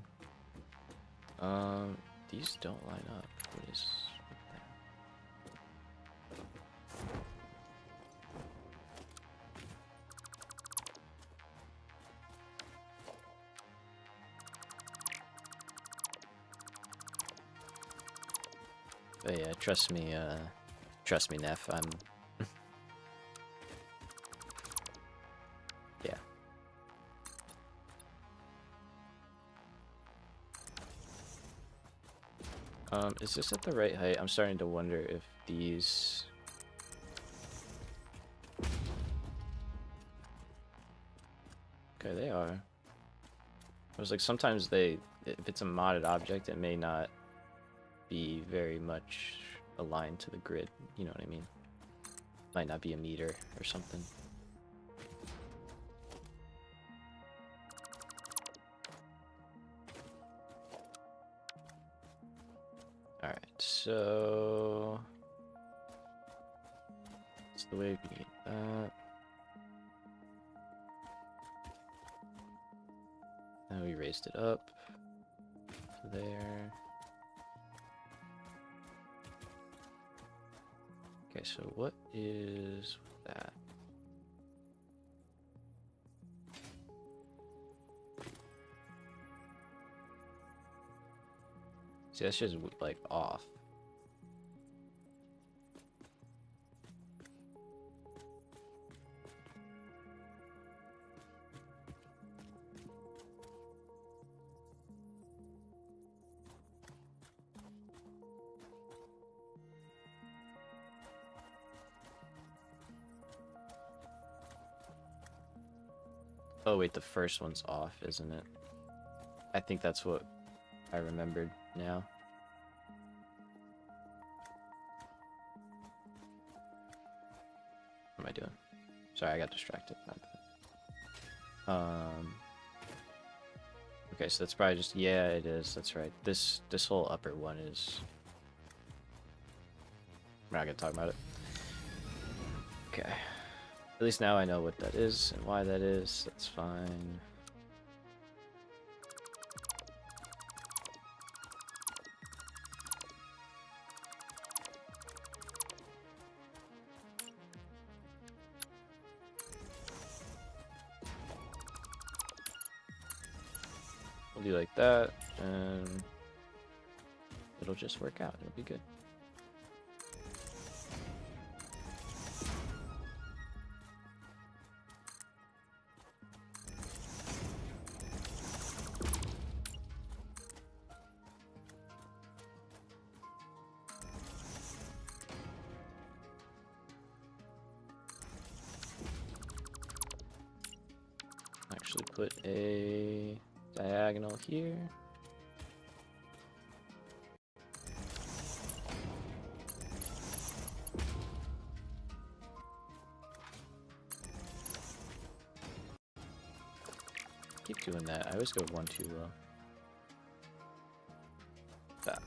These don't line up. What is But yeah, trust me, Neff, I'm... yeah. Is this at the right height? I'm starting to wonder if these... Okay, they are. I was like, sometimes they, if it's a modded object, it may not be very much aligned to the grid. You know what I mean? Might not be a meter or something. Alright, so... that's the way we get that. And we raised it up to there. Okay, so what is that? See, that's just like off. Oh wait, the first one's off, isn't it? I think that's what I remembered now. What am I doing? Sorry, I got distracted. Okay, so that's probably just, yeah, it is. That's right. This whole upper one is... we're not gonna talk about it. Okay. At least now I know what that is and why that is. That's fine. We'll do like that, and it'll just work out. It'll be good. Actually put a diagonal here. Keep doing that. I always go one too low. That.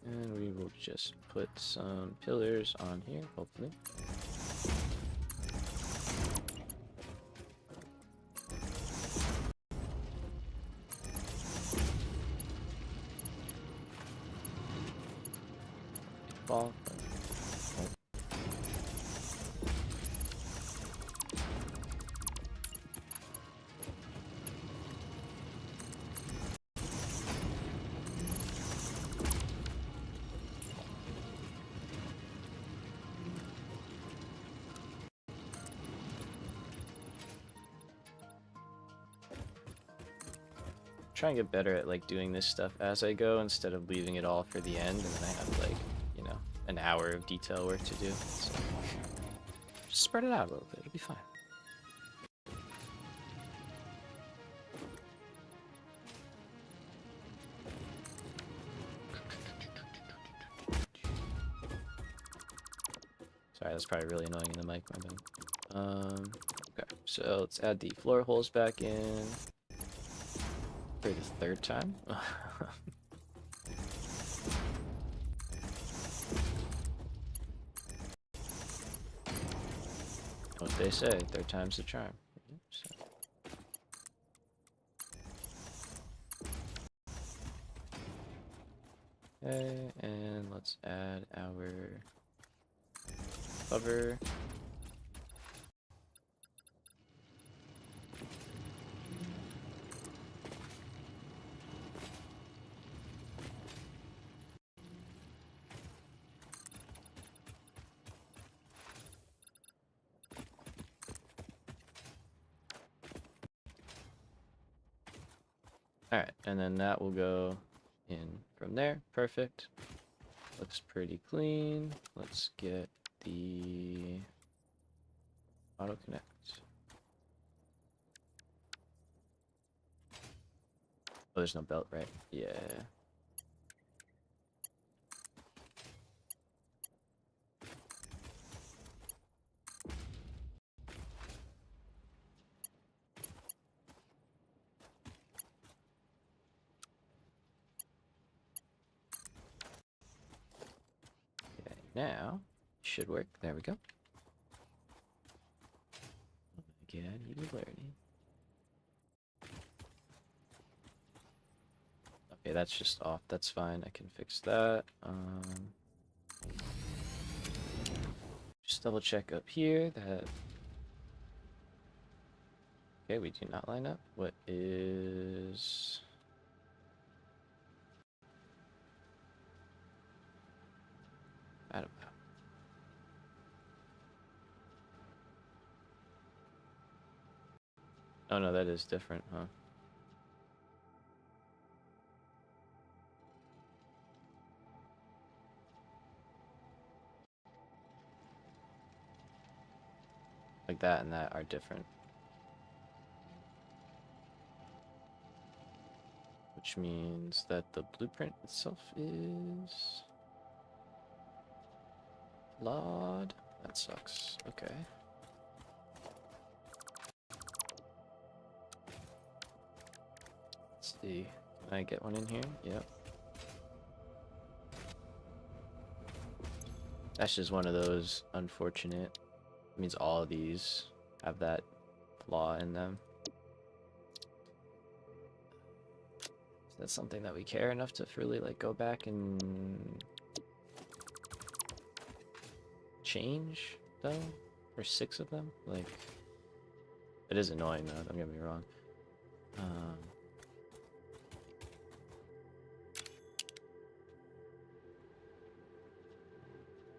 And we will just put some pillars on here, hopefully. Ball. Try and get better at like doing this stuff as I go instead of leaving it all for the end, and then I have like, you know, an hour of detail work to do. So just spread it out a little bit, it'll be fine. Sorry, that's probably really annoying in the mic, my bad. Okay, so let's add the floor holes back in. For the third time? What they say, third time's the charm. So. Okay, and let's add our Cover. Alright, and then that will go in from there. Perfect. Looks pretty clean. Let's get the auto connect. Oh, there's no belt, right? Yeah. Okay, now should work. There we go. Again, you learning. Okay, that's just off. That's fine. I can fix that. Just double check up here that. Okay, we do not line up. What is? I don't know. Oh no, that is different, huh? Like that and that are different. Which means that the blueprint itself is flawed. That sucks. Okay. Let's see. Can I get one in here? Yep. That's just one of those unfortunate. It means all of these have that flaw in them. Is that something that we care enough to really like go back and change though? For 6 of them? Like, it is annoying though, don't get me wrong.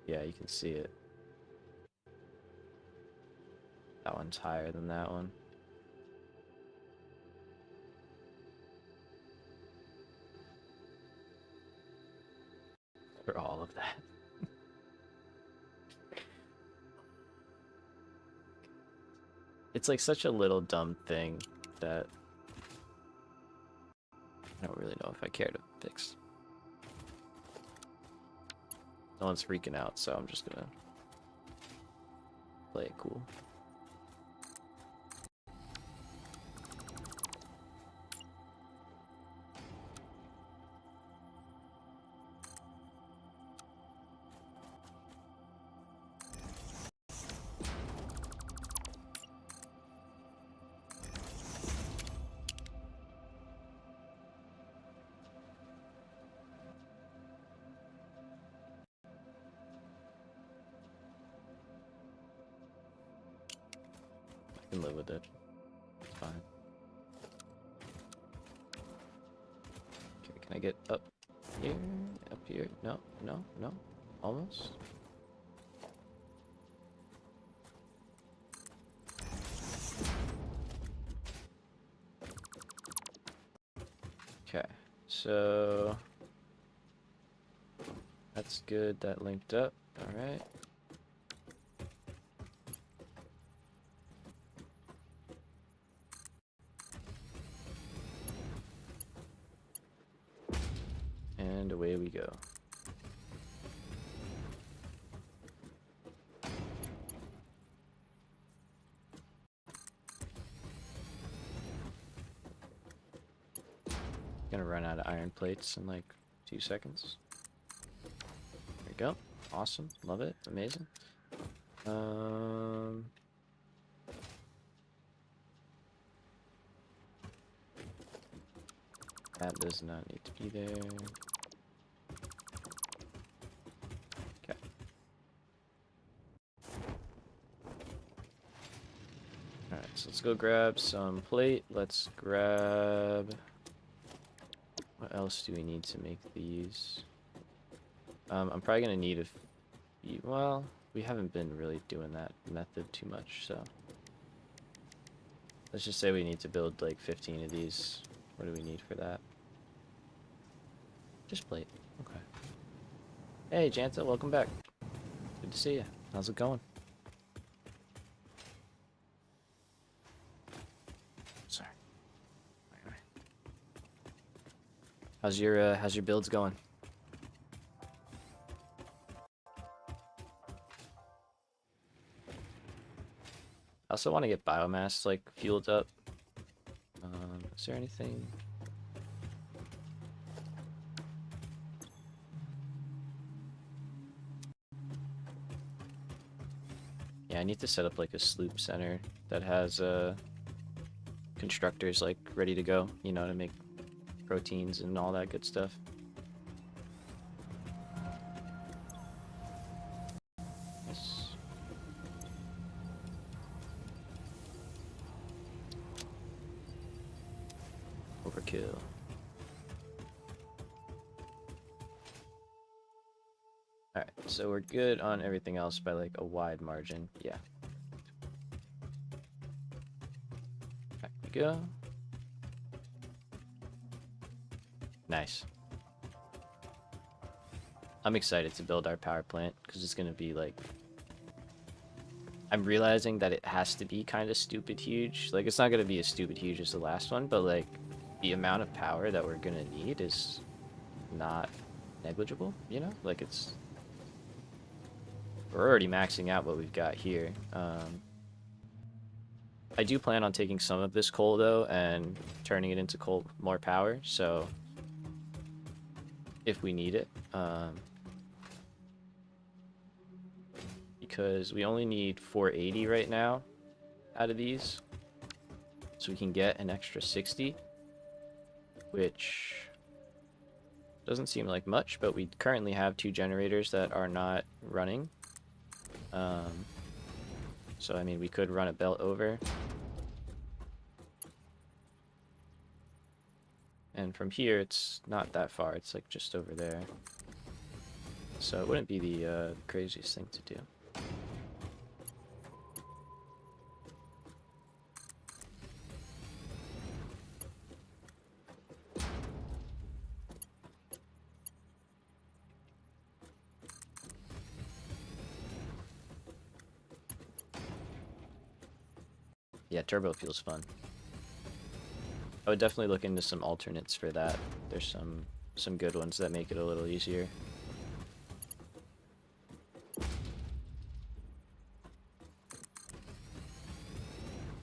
Yeah, you can see it. That one's higher than that one. For all of that. It's like such a little dumb thing that I don't really know if I care to fix. No one's freaking out, so I'm just gonna play it cool. I can live with it. It's fine. Okay, can I get up here? Up here? No, no, no. Almost. Okay, so that's good. That linked up. All right. And away we go. Gonna run out of iron plates in like 2 seconds. There we go. Awesome. Love it. Amazing. That does not need to be there. Okay. so let's go grab some plate. Let's grab... What else do we need to make these? I'm probably gonna need a few... Well, we haven't been really doing that method too much, so... Let's just say we need to build like 15 of these. What do we need for that? Just plate. Okay. Hey, Janta, welcome back. Good to see you. How's it going? Sorry. All right. How's your builds going? I also want to get biomass like fueled up. Is there anything? Yeah, I need to set up like a sloop center that has constructors like ready to go, you know, to make proteins and all that good stuff. Yes. Overkill. Alright, so we're good on everything else by like a wide margin. Yeah. Back we go. Nice. I'm excited to build our power plant because it's gonna be like... I'm realizing that it has to be kind of stupid huge. Like, it's not gonna be as stupid huge as the last one, but like, the amount of power that we're gonna need is not negligible, you know? Like, it's... We're already maxing out what we've got here. I do plan on taking some of this coal, though, and turning it into coal more power, so... If we need it. Because we only need 480 right now out of these. So we can get an extra 60. Which... doesn't seem like much, but we currently have 2 generators that are not running. So, I mean, we could run a belt over. And from here, it's not that far. It's, like, just over there. So it wouldn't be the craziest thing to do. Yeah, turbo fuel's fun. I would definitely look into some alternates for that. There's some good ones that make it a little easier.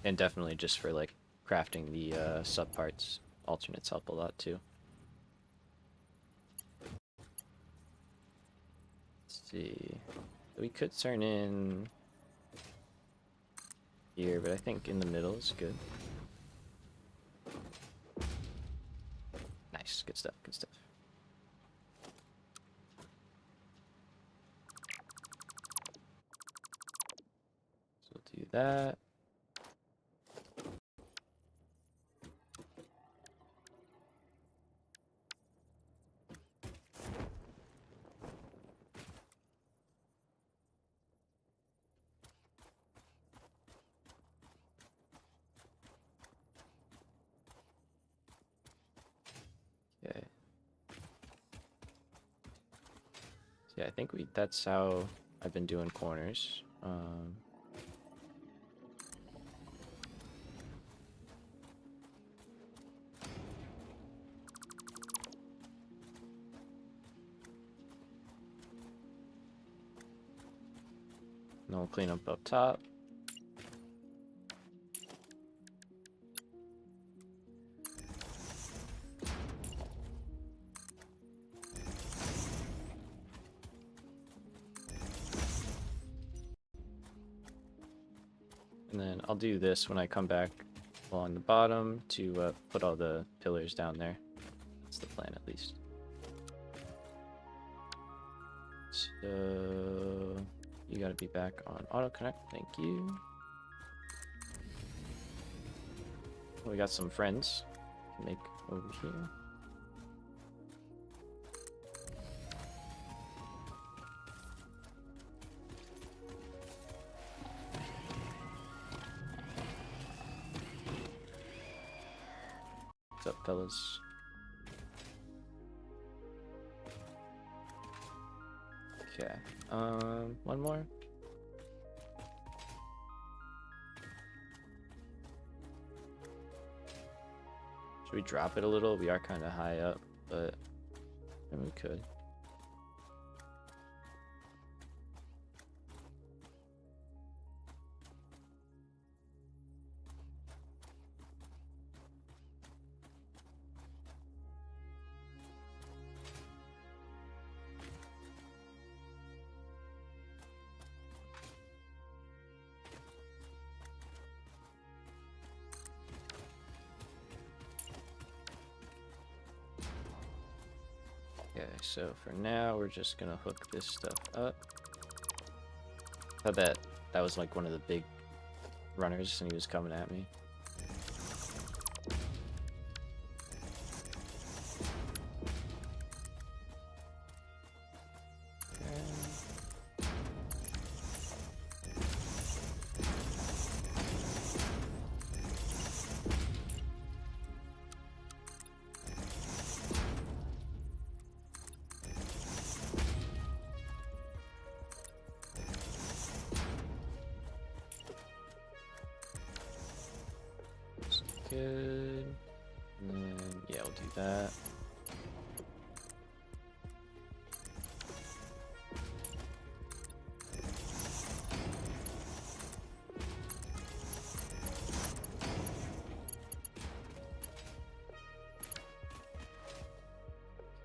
And definitely just for like crafting the subparts, alternates help a lot too. Let's see. We could turn in here, but I think in the middle is good. Nice, good stuff, good stuff. So we'll do that. Okay. Yeah, I think that's how I've been doing corners. And we'll clean up top. And then I'll do this when I come back along the bottom to put all the pillars down there. That's the plan, at least. So you gotta be back on auto connect. Thank you. We got some friends. Make over here. What's up, fellas? Okay. One more. Should we drop it a little? We are kind of high up, but we could. Okay, so for now, we're just gonna hook this stuff up. I thought that was like one of the big runners and he was coming at me. Good. And then, yeah, we'll do that.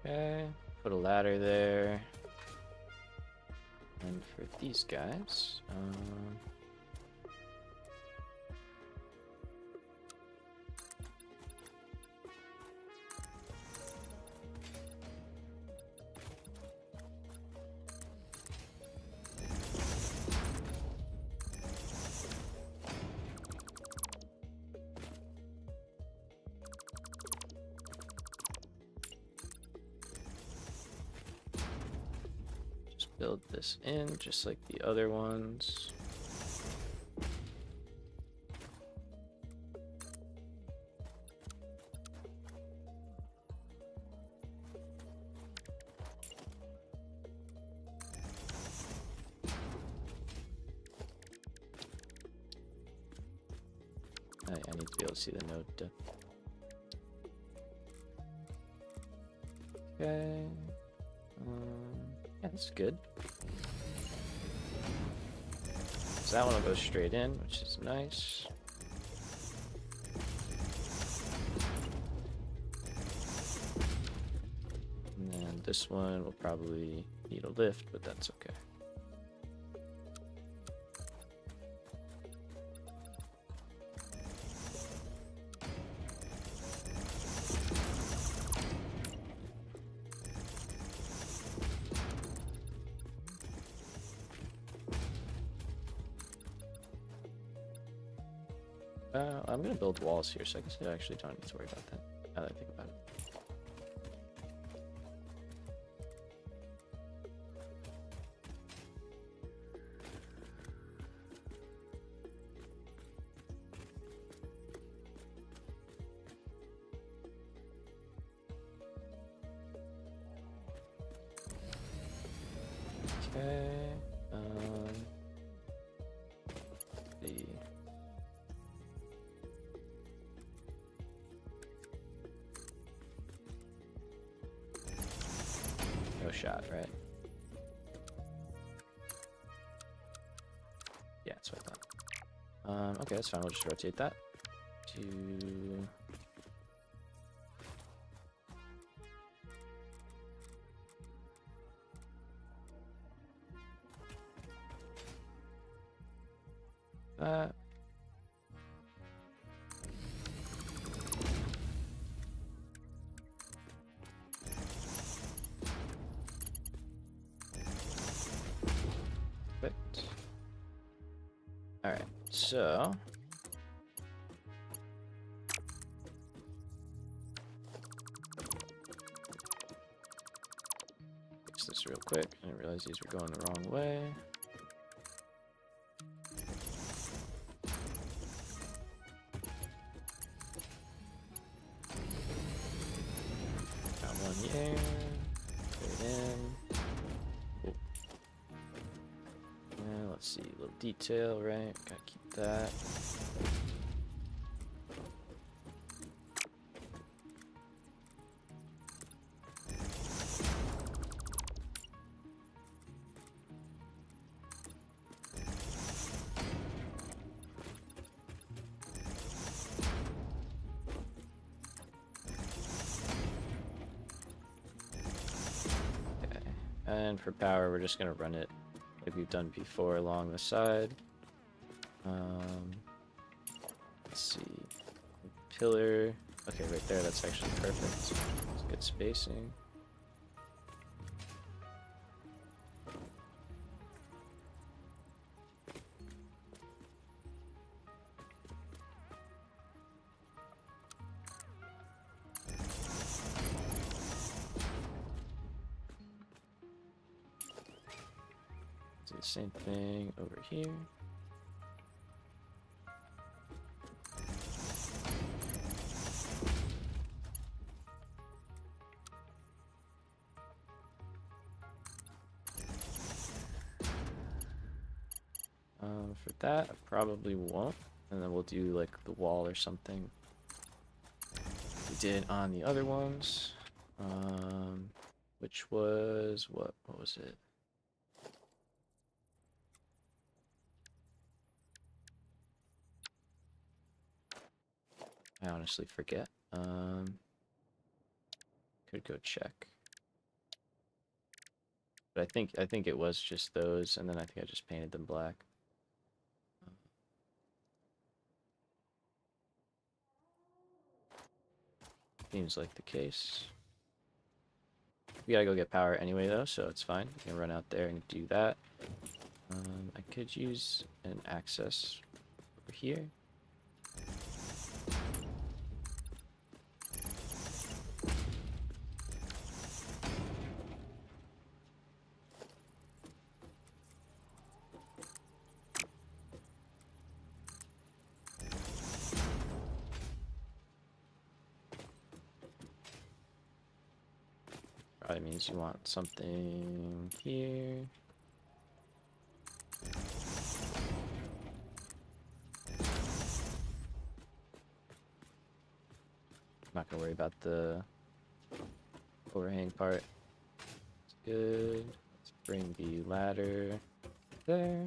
Okay, put a ladder there. And for these guys, build this in just like the other ones. I need to be able to see the node depth. Okay. Yeah, that's good. So that one will go straight in, which is nice. And then this one will probably need a lift, but that's okay. I'm gonna build walls here, so I guess I actually don't need to worry about that, now that I think about it. Okay, no shot, right? Yeah, that's what I thought. Okay, that's fine. We'll just rotate that to that. Perfect. All right, so this real quick. I didn't realize these were going the wrong way. Got one here. Put it in. Cool. And let's see, a little detail, right? Gotta keep that. And for power, we're just gonna run it like we've done before along the side. Let's see, pillar. Okay, right there, that's actually perfect. It's good spacing. Do the same thing over here. For that, I probably won't, and then we'll do like the wall or something we did on the other ones, which was what was it? I honestly forget. Could go check. But I think it was just those, and then I think I just painted them black. Seems like the case. We gotta go get power anyway though, so it's fine. We can run out there and do that. I could use an access over here. Probably means you want something here. I'm not gonna worry about the overhang part. It's good. Let's bring the ladder there.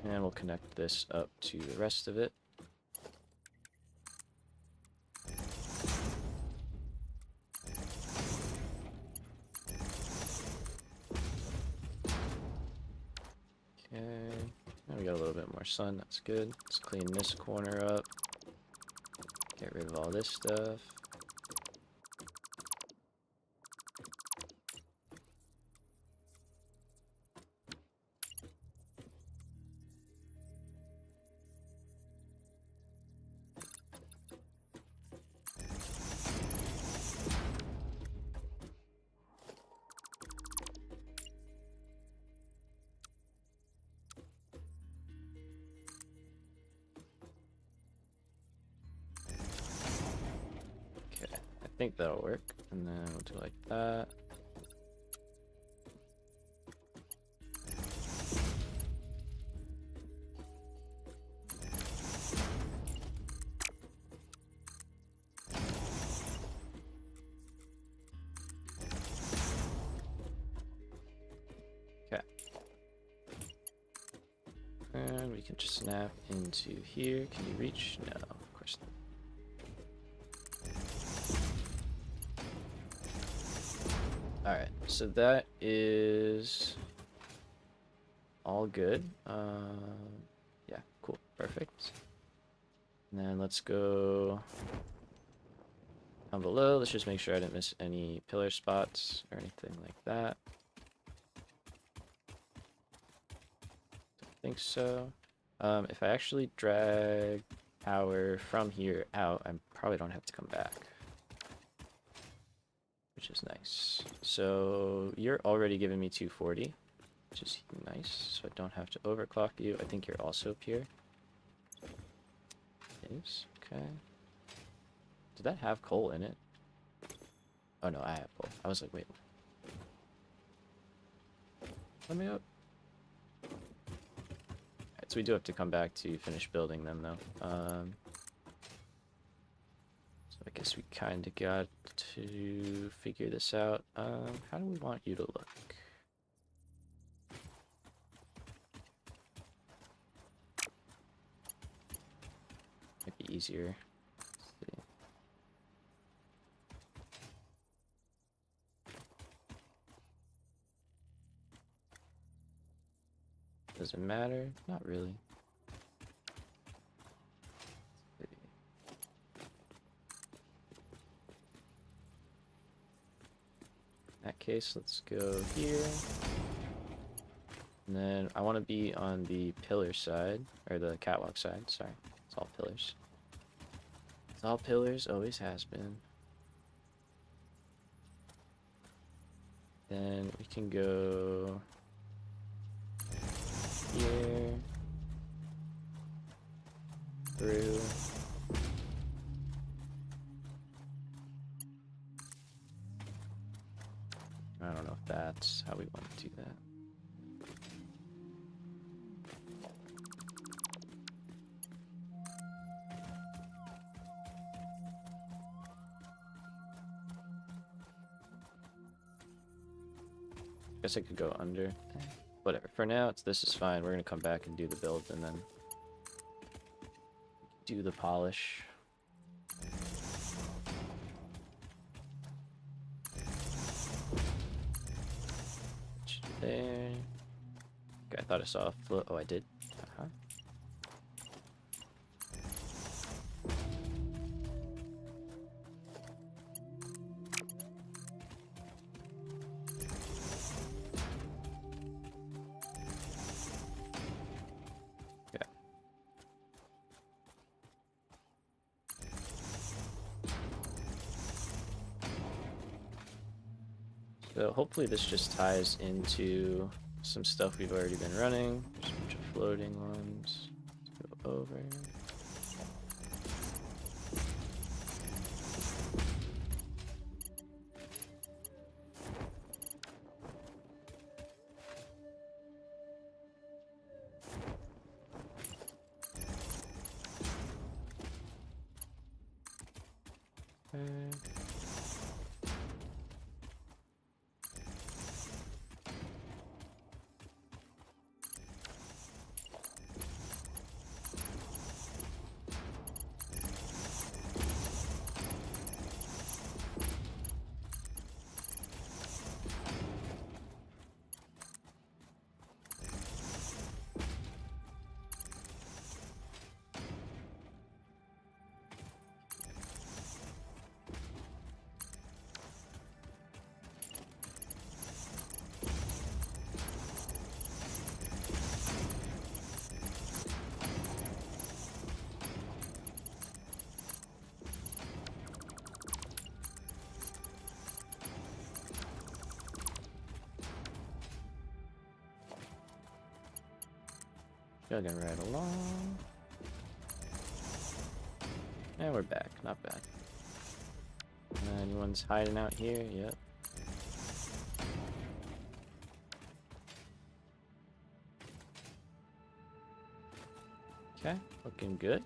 And we'll connect this up to the rest of it. Now we got a little bit more sun, that's good. Let's clean this corner up. Get rid of all this stuff. I think that'll work, and then we'll do like that. Okay. And we can just snap into here. Can you reach? No, of course not. Alright, so that is all good. Yeah, cool, perfect. And then let's go down below. Let's just make sure I didn't miss any pillar spots or anything like that. Don't think so. If I actually drag power from here out, I probably don't have to come back. which is nice. So you're already giving me 240, which is nice. So I don't have to overclock you. I think you're also pure. Is okay. Did that have coal in it? Oh no, I have coal. I was like, wait. Let me up. Alright, so we do have to come back to finish building them though. So I guess we kind of got to figure this out. How do we want you to look? Might be easier. Let's see. Does it matter? Not really. Let's see. In that case, let's go here. And then I want to be on the pillar side, or the catwalk side, sorry. It's all pillars. It's all pillars, always has been. Then we can go here, through. I don't know if that's how we want to do that. Guess I could go under. Whatever. For now, this is fine. We're gonna come back and do the build and then do the polish. There. Okay, I thought I saw a float. Oh, I did. Uh-huh. Yeah. So hopefully this just ties into some stuff we've already been running. There's a bunch of floating ones. Let's go over. Chugging right along. And we're back. Not bad. Anyone's hiding out here? Yep. Okay, looking good.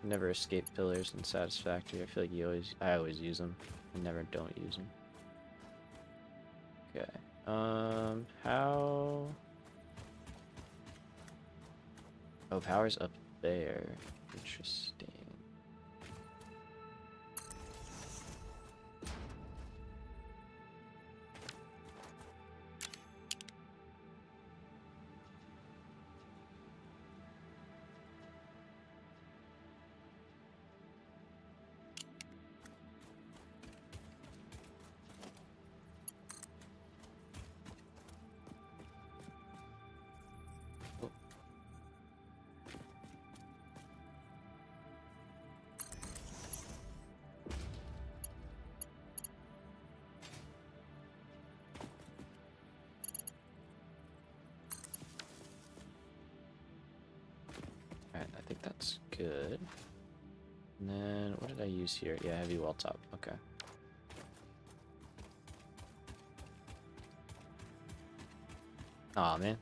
Never escape pillars in Satisfactory. I feel like I always use them. I never don't use them. Okay. How? Oh, power's up there. Interesting. What did I use here? Yeah, heavy wall top. Okay. Aw, man.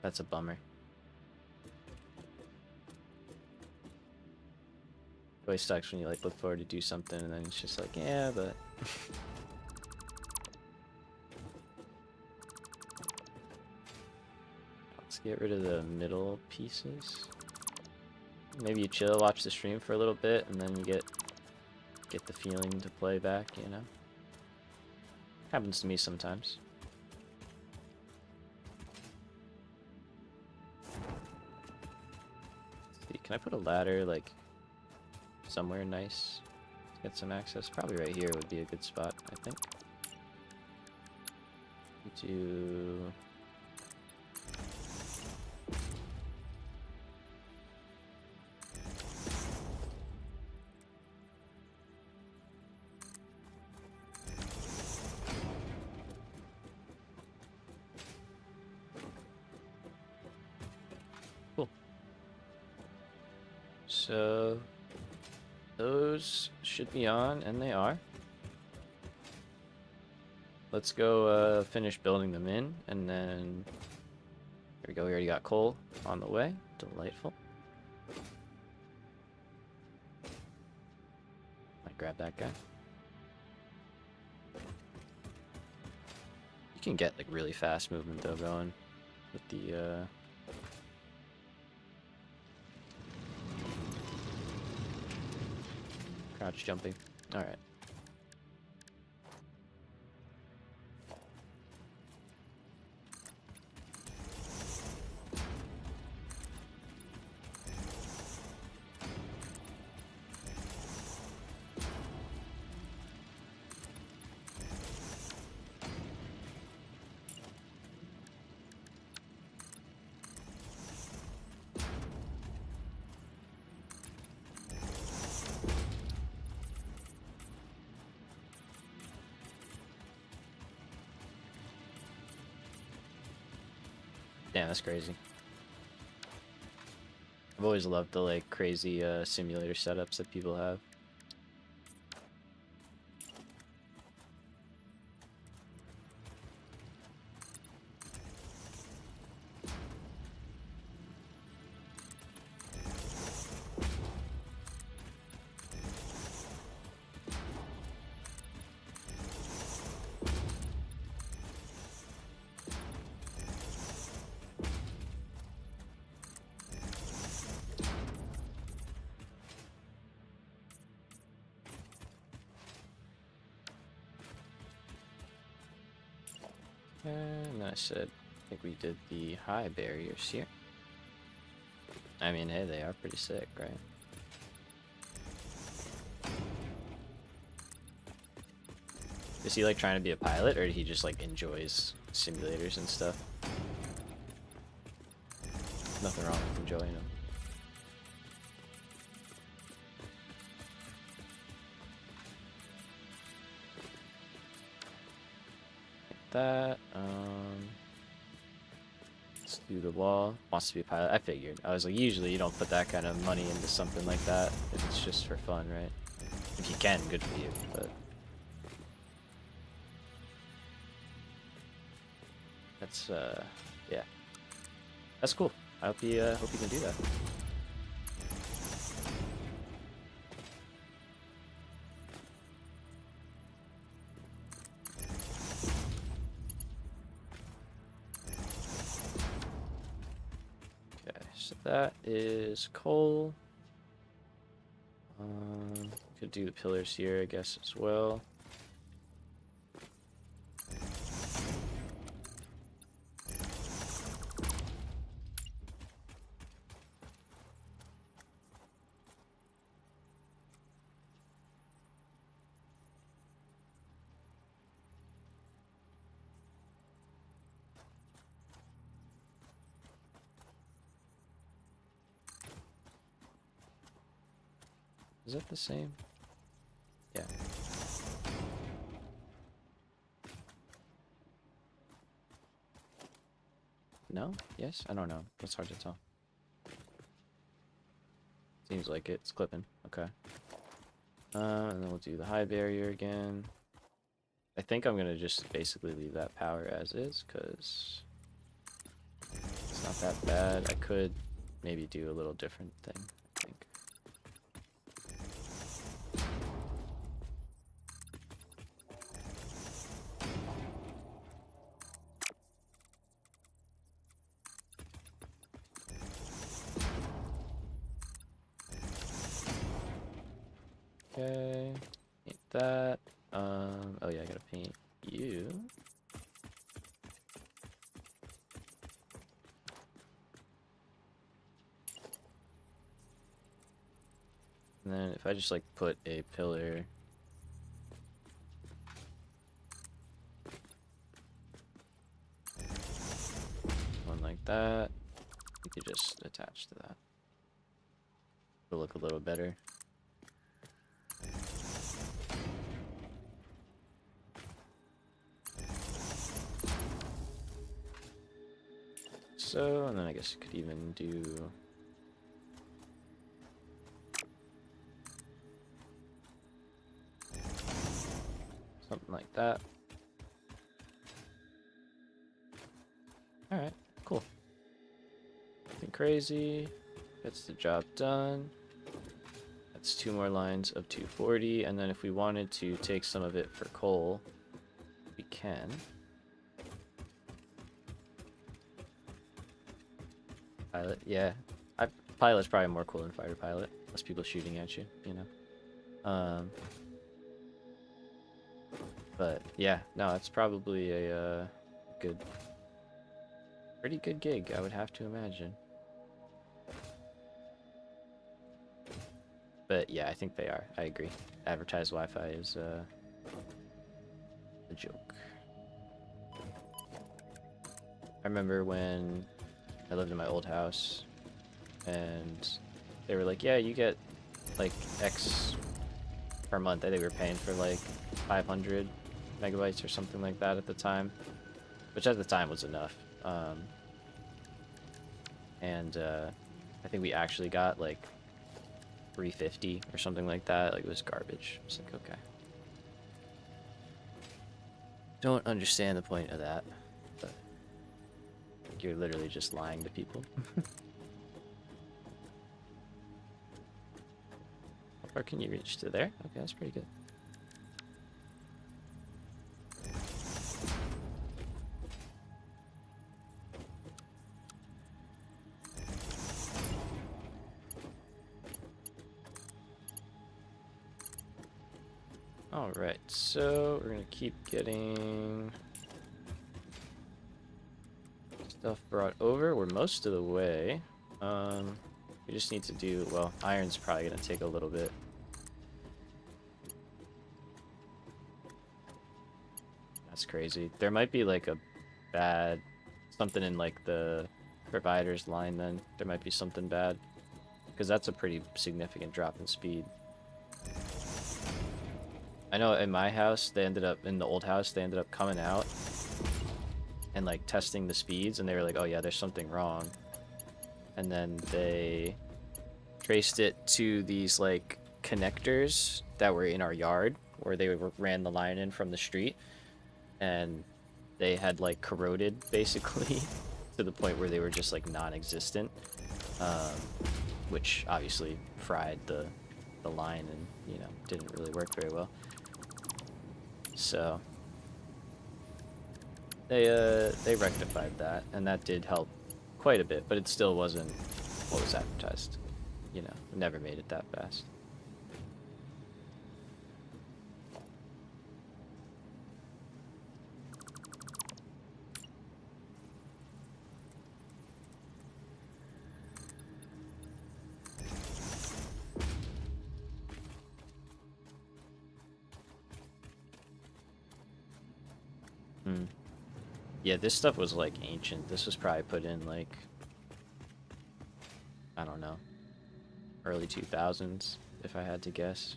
That's a bummer. It always sucks when you like look forward to do something and then it's just like, yeah, but let's get rid of the middle pieces. Maybe you chill, watch the stream for a little bit, and then you get the feeling to play back, you know? Happens to me sometimes. Let's see, can I put a ladder, like, somewhere nice to get some access? Probably right here would be a good spot, I think. Do... Cool. So those should be on, and they are. Let's go finish building them in, and then here we go. We already got coal on the way. Delightful. Might grab that guy. You can get like really fast movement though going with the crouch jumping. All right. Damn, that's crazy. I've always loved the like crazy simulator setups that people have. And I said, I think we did the high barriers here. I mean, hey, they are pretty sick, right? Is he like trying to be a pilot, or he just like enjoys simulators and stuff? Nothing wrong with enjoying them. That let's do the wall. Wants to be a pilot. I figured. I was like, usually you don't put that kind of money into something like that if it's just for fun, right? If you can, good for you, but that's yeah, that's cool. I hope you can do that. So that is coal. Could do the pillars here, I guess, as well. Is that the same? Yeah. No? No? Yes? I don't know. It's hard to tell. Seems like it's clipping. Okay. And then we'll do the high barrier again. I think I'm gonna just basically leave that power as is, because it's not that bad. I could maybe do a little different thing, I think. Okay, paint that. Oh yeah, I gotta paint you. And then if I just like put a pillar one like that, you could just attach to that. It'll look a little better. So, and then I guess you could even do something like that. Alright, cool. Nothing crazy. Gets the job done. That's 2 more lines of 240, and then if we wanted to take some of it for coal, we can. Pilot, yeah. Pilot's probably more cool than fighter pilot. Less people shooting at you, you know. But yeah, no, it's probably a pretty good gig, I would have to imagine. But yeah, I think they are. I agree. Advertised Wi-Fi is a joke. I remember when I lived in my old house, and they were like, yeah, you get like X per month. I think we were paying for like 500 megabytes or something like that at the time, which at the time was enough. I think we actually got like 350 or something like that. Like, it was garbage. It's like, okay. Don't understand the point of that, but you're literally just lying to people. How far can you reach? To there? Okay, that's pretty good. Alright, so we're gonna keep getting stuff brought over. We're most of the way. We just need to do, well, iron's probably gonna take a little bit. That's crazy. There might be like a bad, something in like the provider's line then. There might be something bad, because that's a pretty significant drop in speed. I know in my house, in the old house, they ended up coming out and like testing the speeds, and they were like, oh yeah, there's something wrong. And then they traced it to these like connectors that were in our yard, where they ran the line in from the street, and they had like corroded basically to the point where they were just like non-existent, which obviously fried the line and, you know, didn't really work very well. So they rectified that, and that did help quite a bit, but it still wasn't what was advertised. You know, it never made it that fast. Yeah, this stuff was like ancient. This was probably put in like, I don't know, early 2000s, if I had to guess.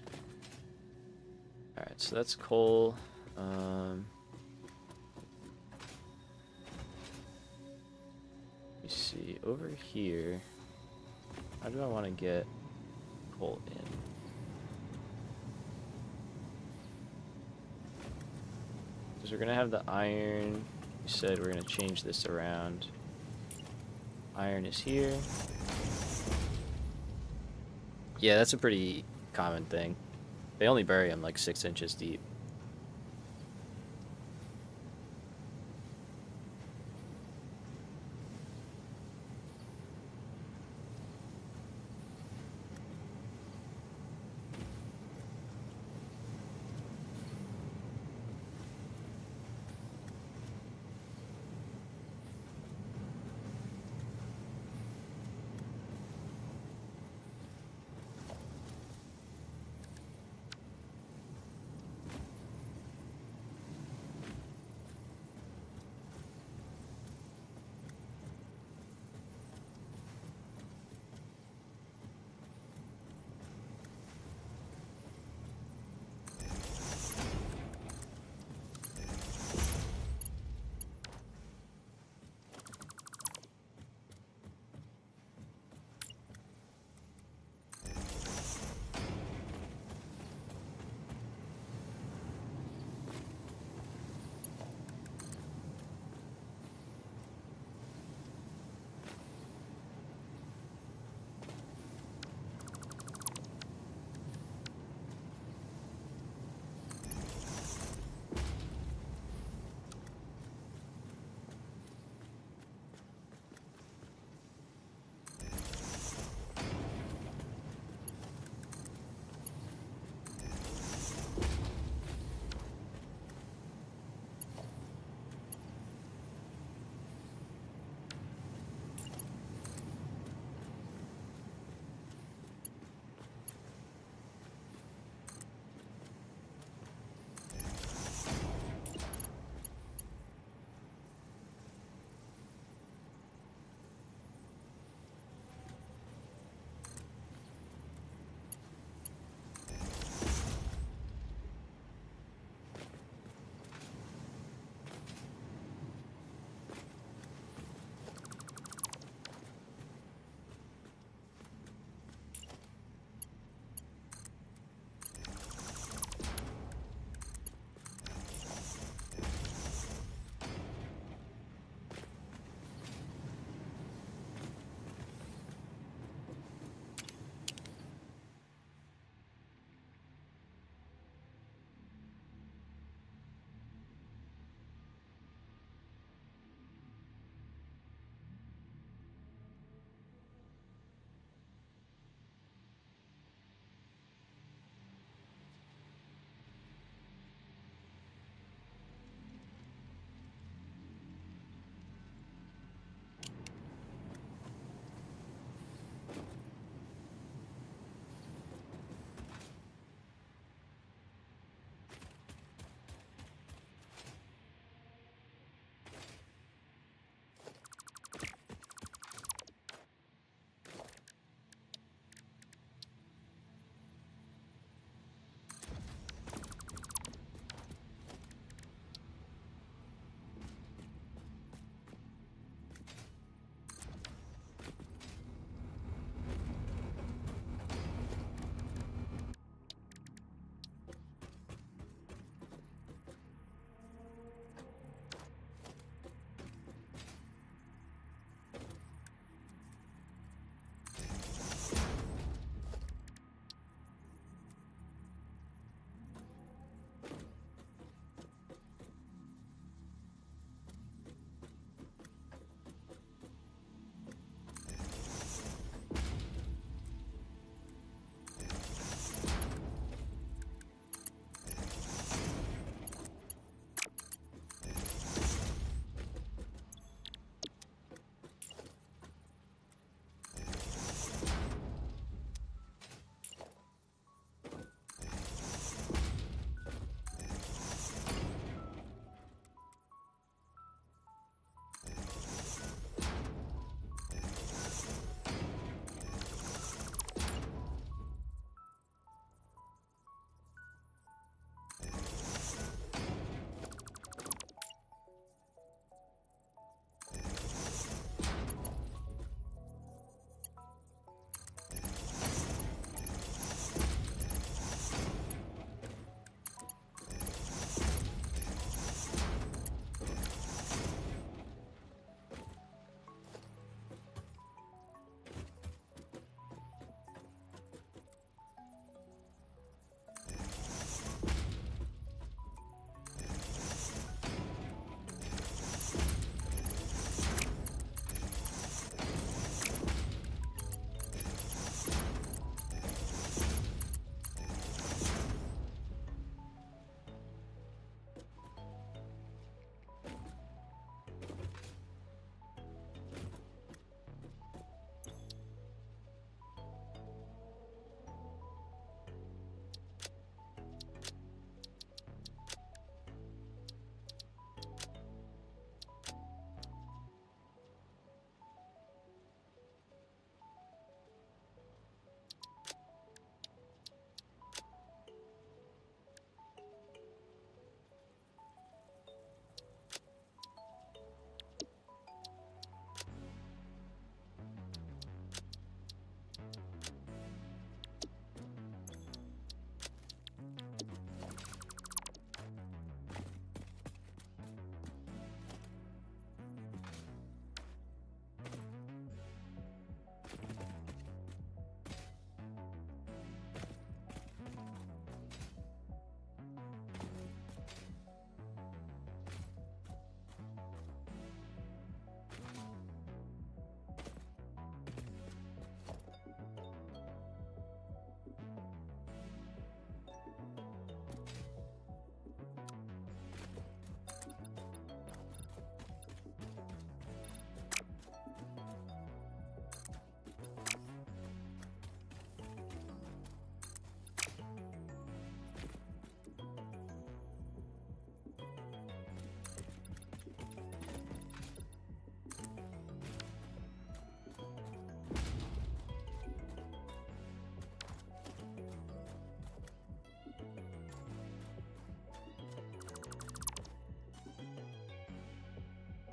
Alright, so that's coal. over here, how do I want to get coal in? Because we're going to have the iron. We said we're going to change this around. Iron is here. Yeah, that's a pretty common thing. They only bury them like 6 inches deep.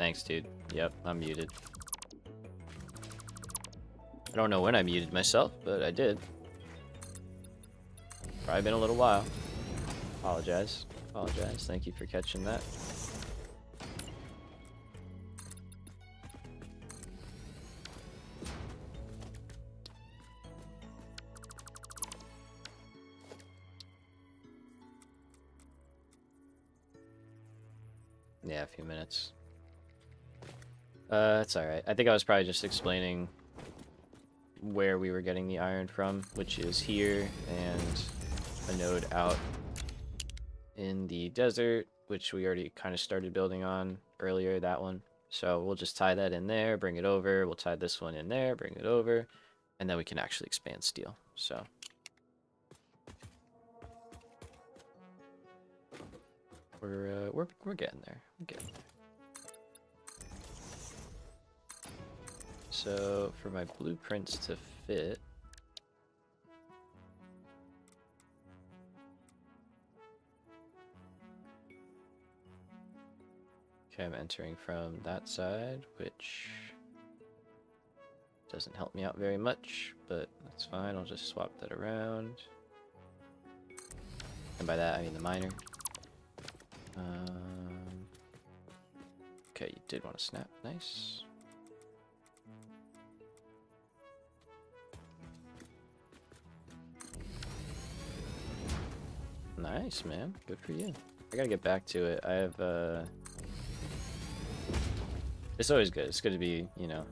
Thanks, dude. Yep, I'm muted. I don't know when I muted myself, but I did. Probably been a little while. Apologize. Apologize. Thank you for catching that. Yeah, a few minutes. It's alright. I think I was probably just explaining where we were getting the iron from, which is here, and a node out in the desert, which we already kind of started building on earlier, that one. So we'll just tie that in there, bring it over, we'll tie this one in there, bring it over, and then we can actually expand steel. So we're getting there. We're getting there. So for my blueprints to fit, okay, I'm entering from that side, which doesn't help me out very much, but that's fine. I'll just swap that around. And by that, I mean the miner. Okay, you did want to snap. Nice. Nice, man. Good for you. I gotta get back to it. I have, It's always good. It's good to be, you know,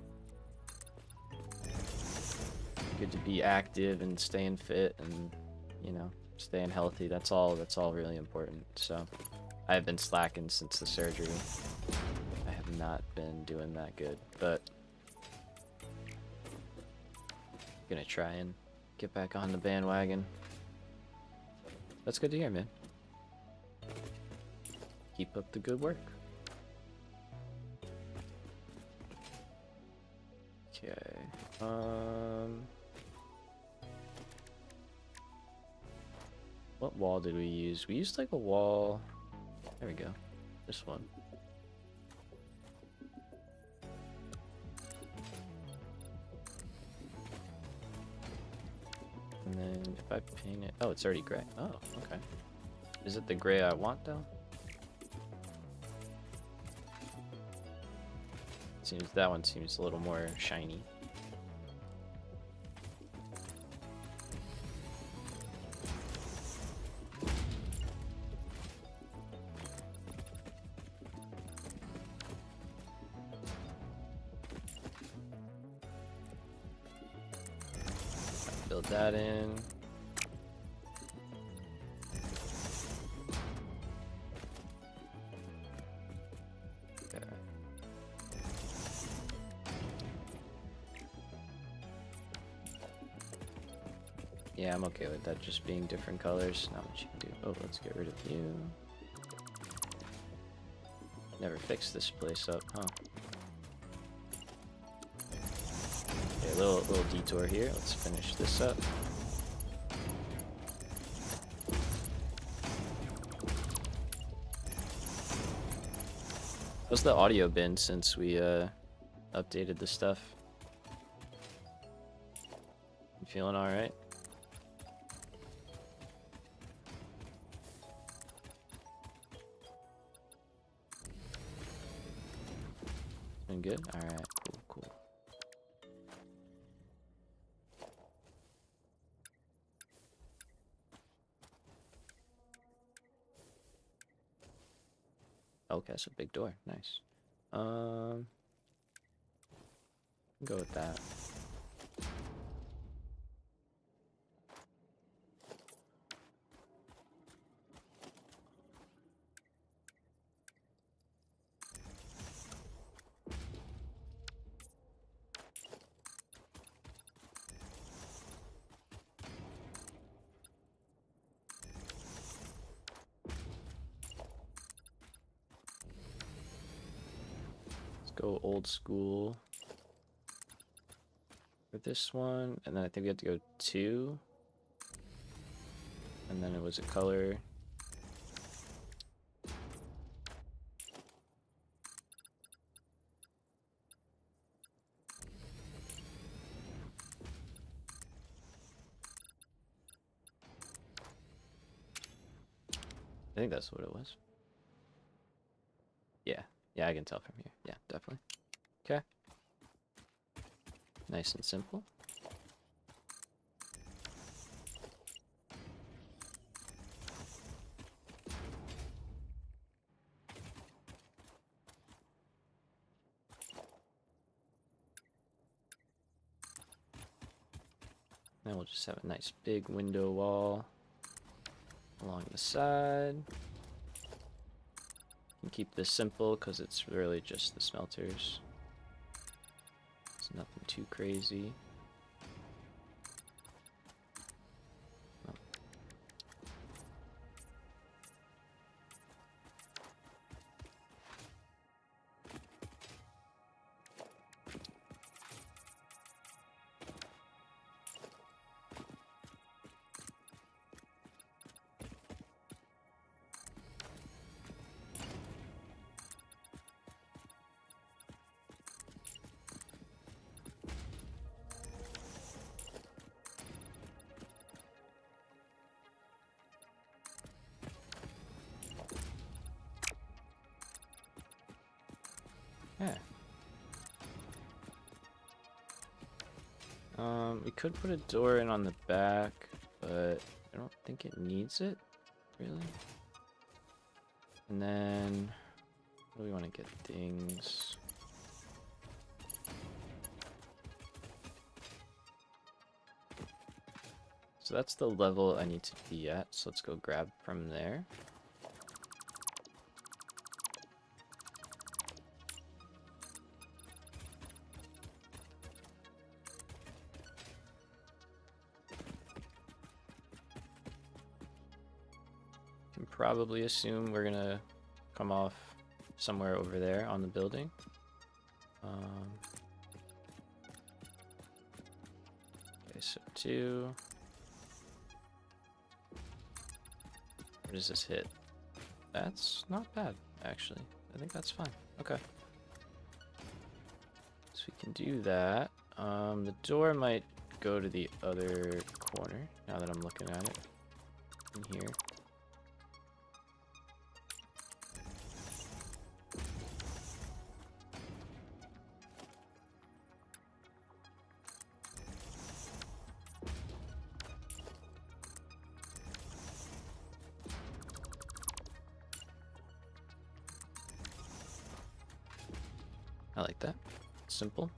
good to be active and staying fit and, you know, staying healthy. That's all really important. So, I have been slacking since the surgery. I have not been doing that good, but I'm gonna try and get back on the bandwagon. That's good to hear, man. Keep up the good work. Okay. What wall did we use? We used like a wall. There we go. This one. And then if I paint it, oh, it's already gray. Oh, okay. Is it the gray I want though? Seems that one seems a little more shiny. Build that in. Okay. Yeah, I'm okay with that just being different colors. Not much you can do. Oh, let's get rid of you. Never fixed this place up, huh? Okay, little detour here. Let's finish this up. How's the audio been since we updated the stuff? You feeling all right? Been good? All right, cool. Okay, so big door. Nice. Go with that. Go old school for this one, and then I think we have to go 2, and then it was a color. think that's what it was. Yeah, yeah, I can tell from here. Yeah, definitely. Okay. Nice and simple. Then we'll just have a nice big window wall along the side. You can keep this simple because it's really just the smelters. It's nothing too crazy. Oh. Yeah. We could put a door in on the back, but I don't think it needs it, really. And then, what do we want to get things? So that's the level I need to be at, so let's go grab from there. Can probably assume we're gonna come off somewhere over there on the building. Okay, so 2. Where does this hit? That's not bad, actually. I think that's fine. Okay. So we can do that. The door might go to the other corner, now that I'm looking at it. In here. I like that. Simple.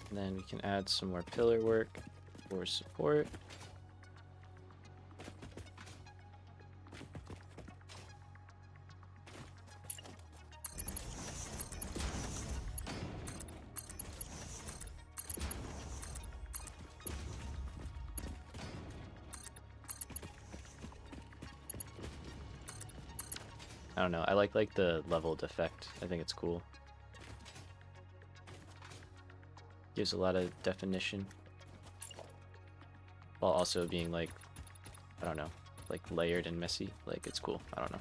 And then we can add some more pillar work for support. I don't know, I like the leveled effect. I think it's cool. Gives a lot of definition. While also being like, I don't know, like layered and messy. Like, it's cool. I don't know.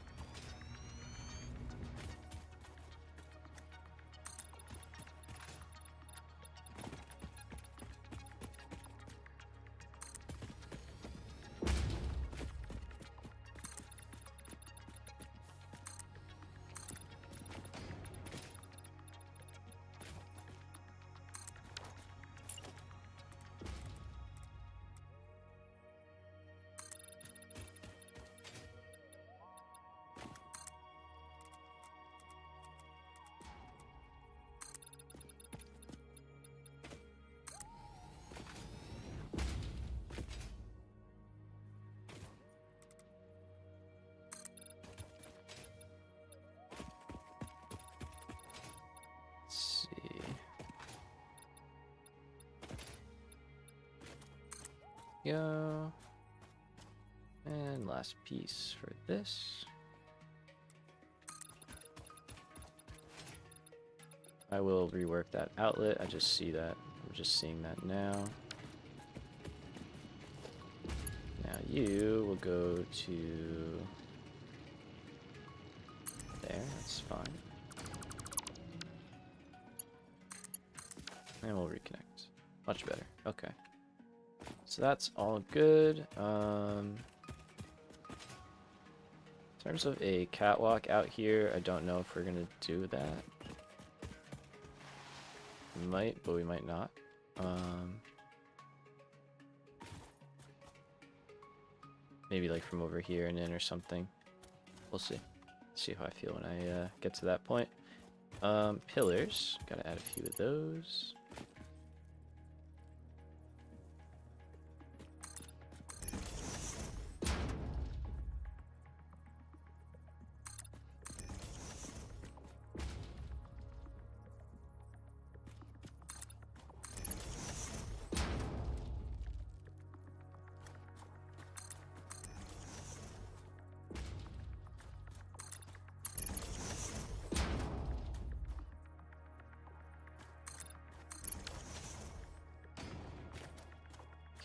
Go. And last piece for this. I will rework that outlet. I just see that. I'm just seeing that now. Now you will go to there. That's fine. And we'll reconnect. Much better. Okay. So that's all good. In terms of a catwalk out here, I don't know if we're gonna do that. We might, but we might not. Maybe like from over here and in or something. We'll see. See how I feel when I get to that point. Pillars. Gotta add a few of those.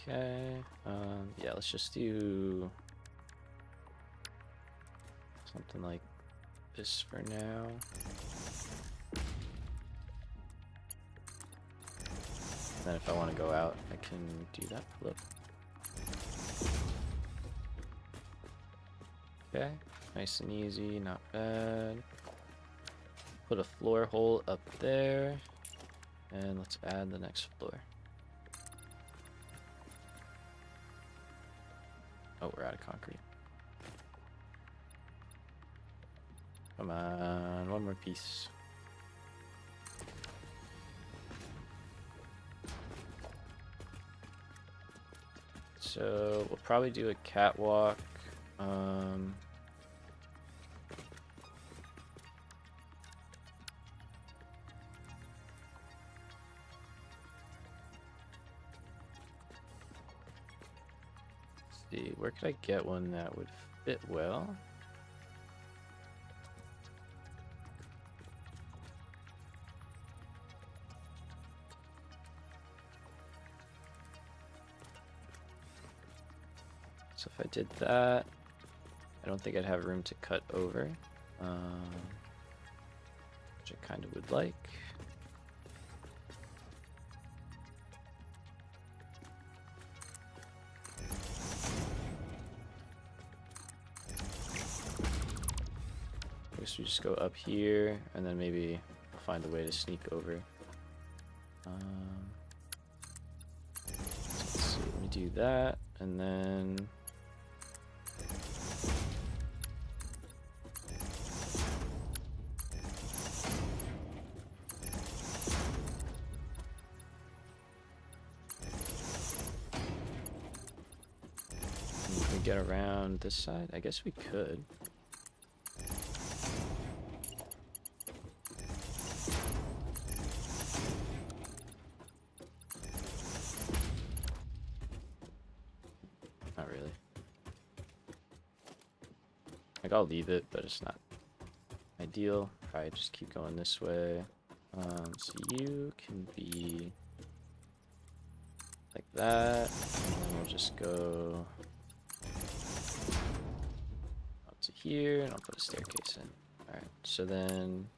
Okay, yeah, let's just do something like this for now. Then if I want to go out, I can do that flip. Okay, nice and easy, not bad. Put a floor hole up there, and let's add the next floor. Oh, we're out of concrete. Come on, one more piece. So we'll probably do a catwalk. See, where could I get one that would fit well? So if I did that, I don't think I'd have room to cut over, which I kind of would like. I guess we just go up here, and then maybe we'll find a way to sneak over. Let's see, let me do that, and then we get around this side. I guess we could. Not really. Like, I'll leave it, but it's not ideal. Probably just keep going this way. So you can be like that, and then we'll just go up to here, and I'll put a staircase in. Alright, so then,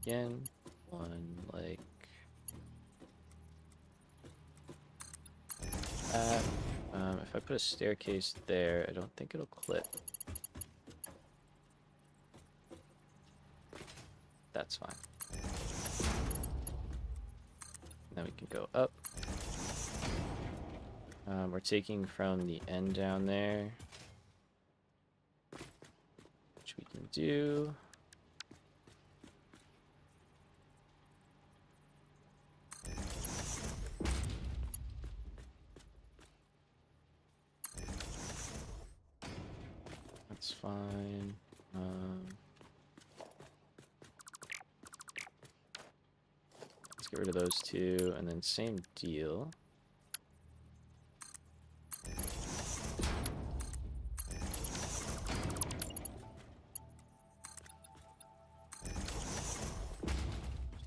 again, one like that. If I put a staircase there, I don't think it'll clip. That's fine. Then we can go up. We're taking from the end down there, which we can do. That's fine. Let's get rid of those two, and then same deal.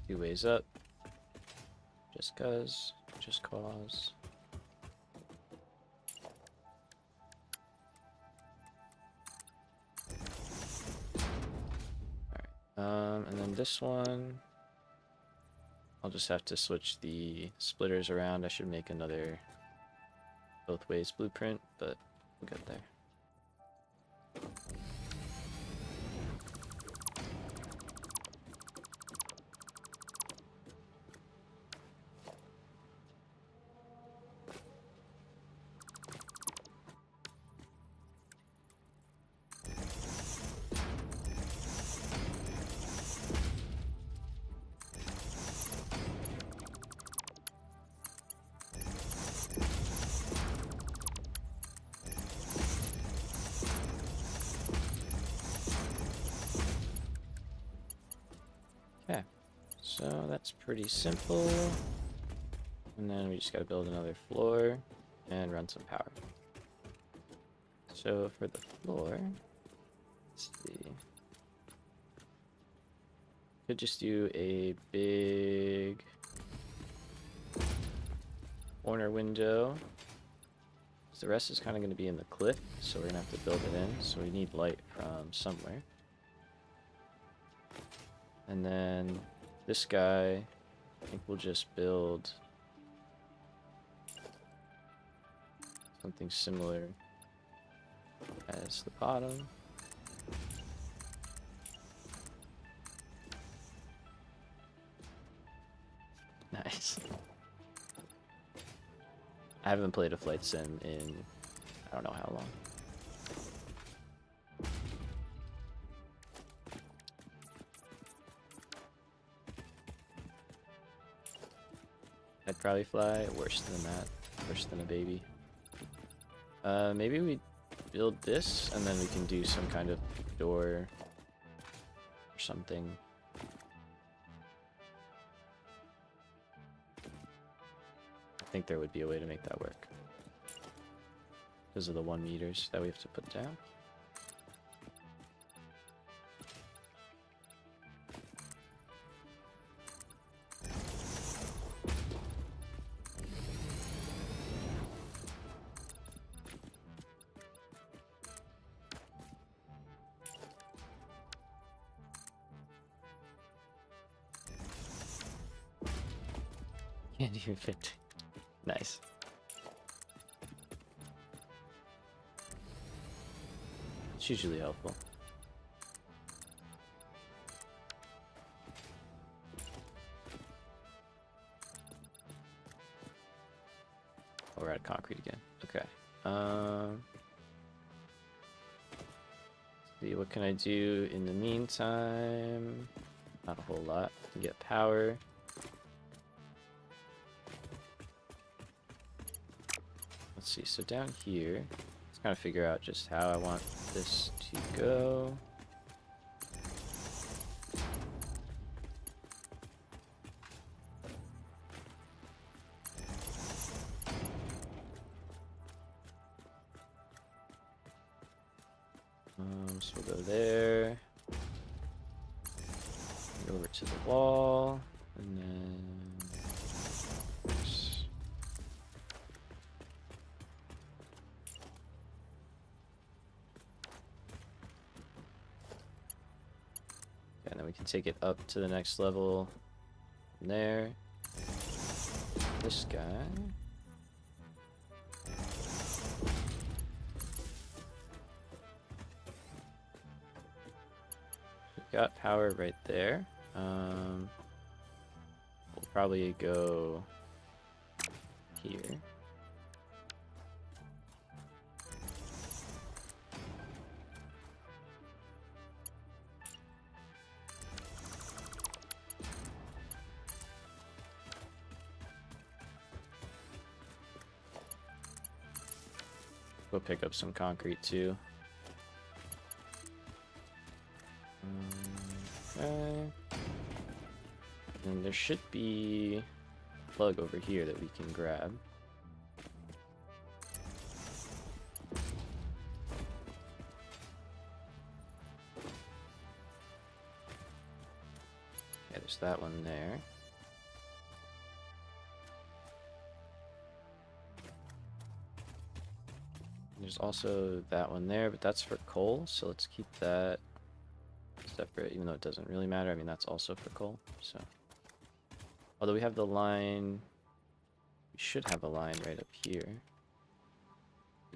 Two ways up. Just cause, just cause. Alright, and then this one, I'll just have to switch the splitters around. I should make another both ways blueprint, but we'll get there. Okay, so that's pretty simple. And then we just gotta build another floor and run some power. So for the floor, let's see. Could just do a big corner window. The rest is kind of going to be in the cliff, so we're going to have to build it in. So we need light from somewhere. And then this guy, I think we'll just build something similar as the bottom. Nice. I haven't played a flight sim in I don't know how long. I'd probably fly worse than that, worse than a baby. Maybe we build this and then we can do some kind of door or something. I think there would be a way to make that work because of the 1 meters that we have to put down. Can't even fit. Nice. It's usually helpful. Oh, we're out of concrete again. Okay. Let's see, what can I do in the meantime? Not a whole lot. I can get power. Let's see, so down here, let's kind of figure out just how I want this to go. So we'll go there, go over to the wall, and then and then we can take it up to the next level from there. This guy. We've got power right there. We'll probably go here. We'll pick up some concrete too. Okay. And there should be a plug over here that we can grab. Yeah, there's that one there. There's also that one there, but that's for coal, so let's keep that separate, even though it doesn't really matter. I mean, that's also for coal, so. Although we have the line, we should have a line right up here.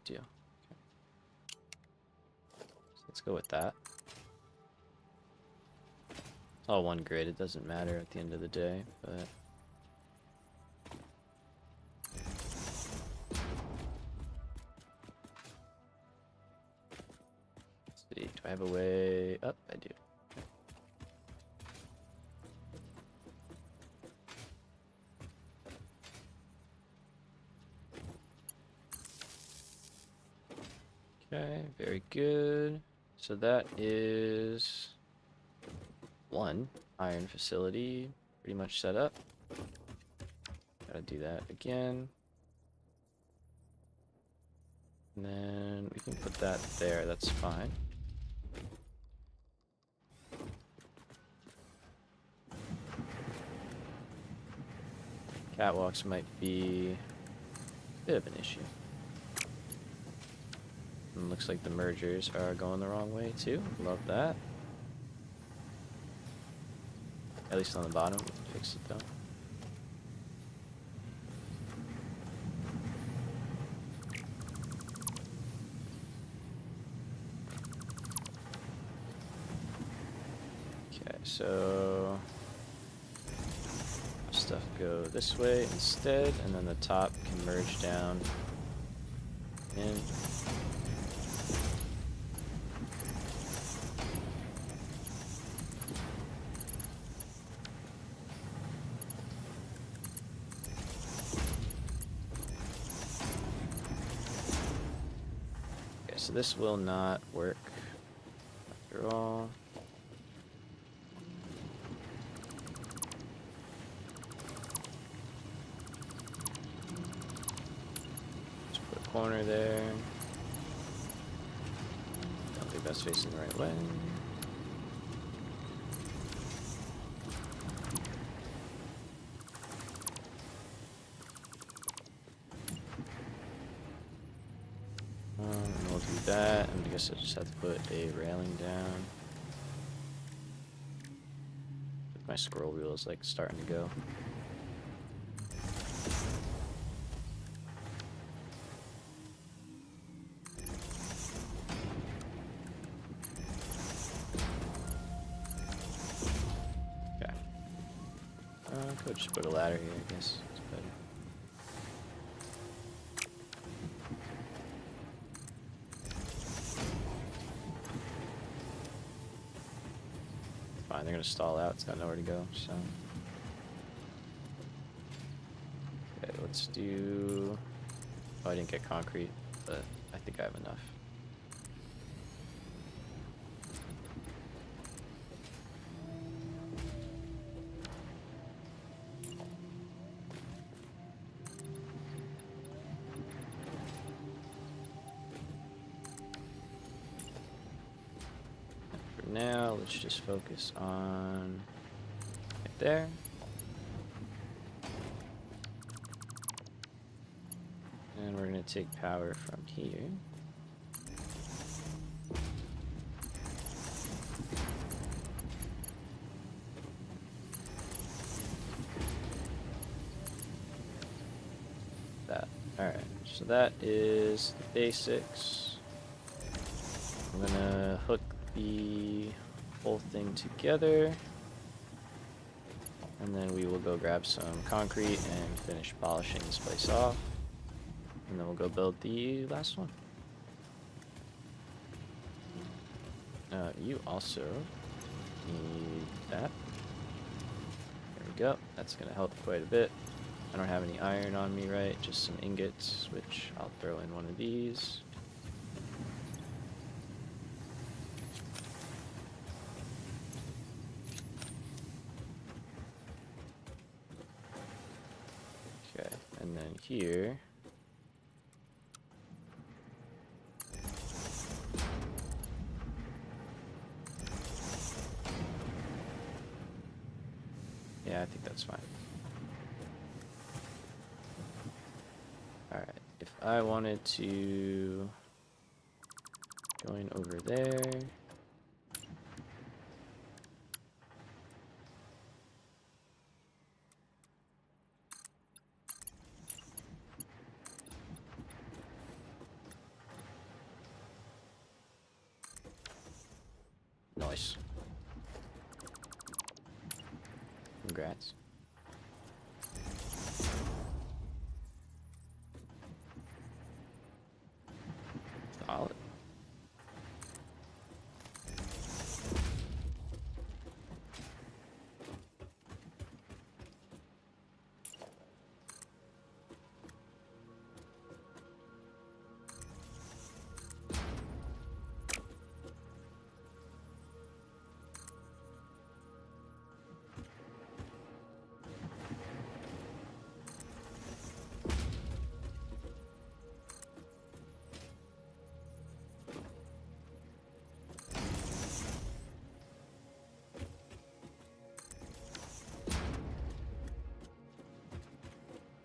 good deal. Okay. So let's go with that. It's all one grid, it doesn't matter at the end of the day, but... Let's see, do I have a way up? I do. Okay, very good. So that is one iron facility pretty much set up. Gotta do that again. And then we can put that there, that's fine. Catwalks might be a bit of an issue. And looks like the mergers are going the wrong way too. Love that. At least on the bottom, we can fix it though. Okay, so stuff go this way instead, and then the top can merge down in. So this will not work after all. Just put a corner there. Don't think that's facing the right way. And we'll do that, and I guess I just have to put a railing down. My scroll wheel is like starting to go. Okay. Could just put a ladder here, I guess. It's better. Fine, they're gonna stall out. It's got nowhere to go, so. Okay, let's do. Oh, I didn't get concrete, but I think I have enough. Now let's just focus on right there. And we're going to take power from here. That. Alright, so that is the basics. I'm going to hook the whole thing together, and then we will go grab some concrete and finish polishing this place off, and then we'll go build the last one. You also need that. There we go. That's gonna help quite a bit. I don't have any iron on me, right? Just some ingots, which I'll throw in one of these. And then here, yeah, I think that's fine. Alright, if I wanted to join over there, Nice. Congrats. Solid.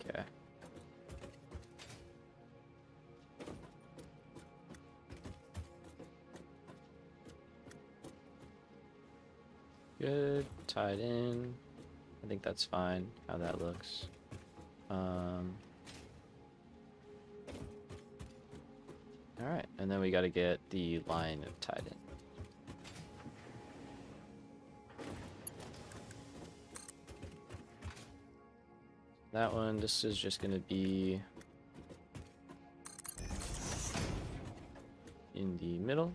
Okay. Good, tied in. I think that's fine, how that looks. Alright, and then we gotta get the line tied in. That one, this is just gonna be in the middle.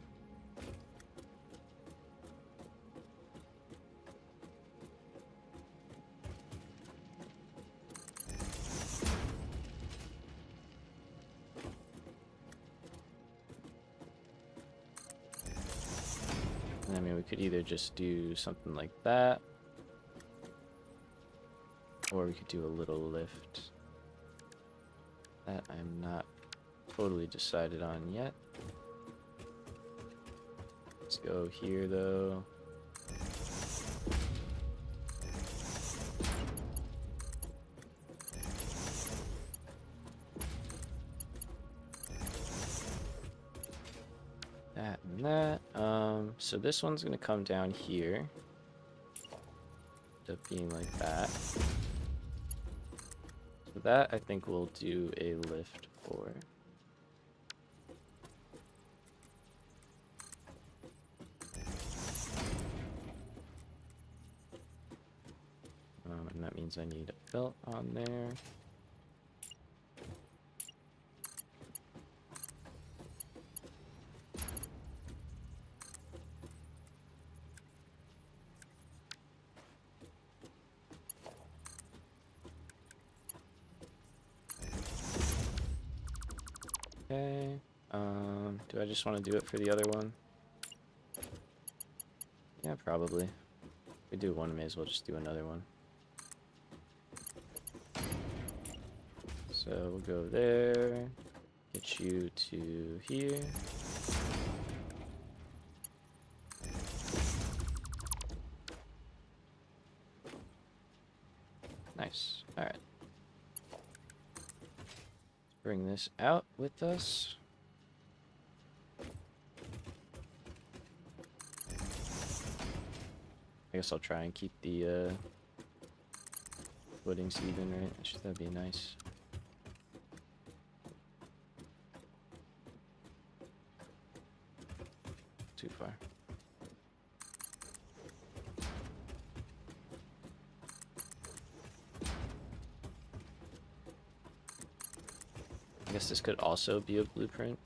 And I mean, we could either just do something like that, or we could do a little lift. That I'm not totally decided on yet. Let's go here though. That and that. So this one's gonna come down here. End up being like that. So that I think we'll do a lift for. And that means I need a belt on there. Okay, do I just want to do it for the other one? Yeah, probably. If we do one, may as well just do another one. So we'll go there, get you to here. Nice, alright. Bring this out with us. I guess I'll try and keep the footings even, right? That'd be nice. Too far. I guess this could also be a blueprint.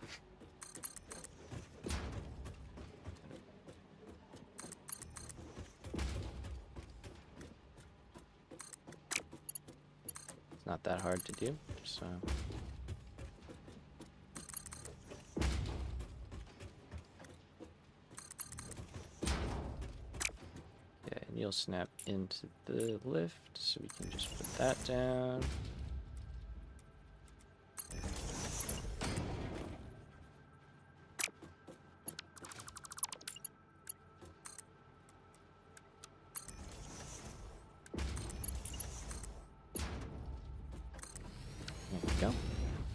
It's not that hard to do, so. Okay, and you'll snap into the lift, so we can just put that down.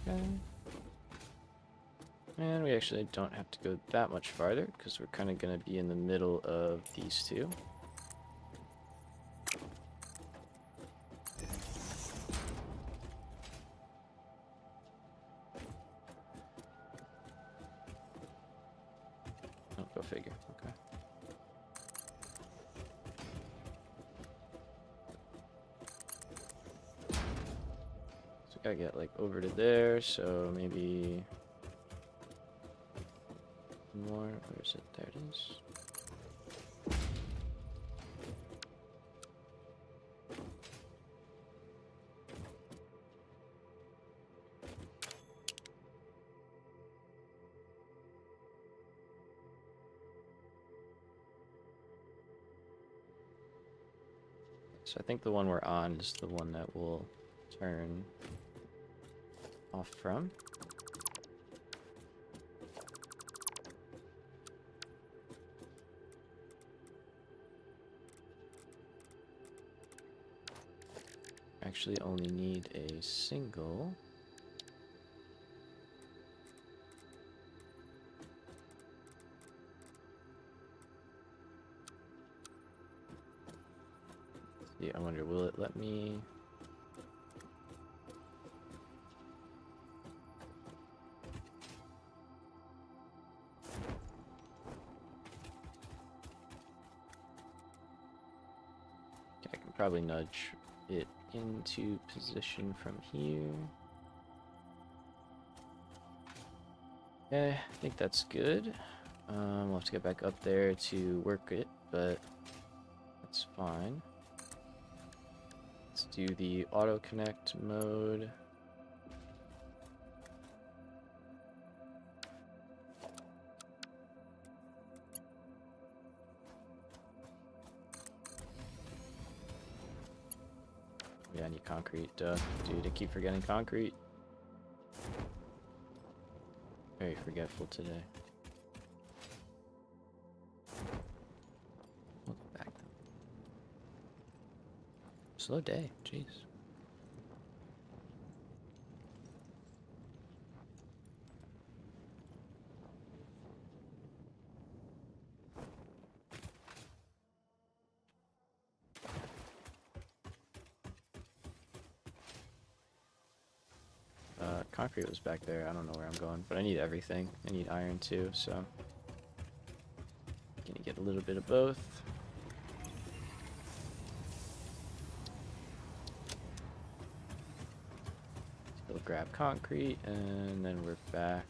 Okay. And we actually don't have to go that much farther because we're kind of going to be in the middle of these two. Oh, go figure. Okay. gotta get like over to there, so maybe more. Where is it? There it is. So I think the one we're on is the one that we'll turn off from. Actually only need a single. Yeah, I wonder, will it let me? I can probably nudge it into position from here. Okay, I think that's good. We'll have to get back up there to work it, but that's fine. Let's do the auto connect mode. Yeah, I need concrete. Dude, I keep forgetting concrete. Very forgetful today. Welcome back. Slow day, jeez. Concrete was back there. I don't know where I'm going, but I need everything. I need iron too, so gonna get a little bit of both. We'll grab concrete, and then we're back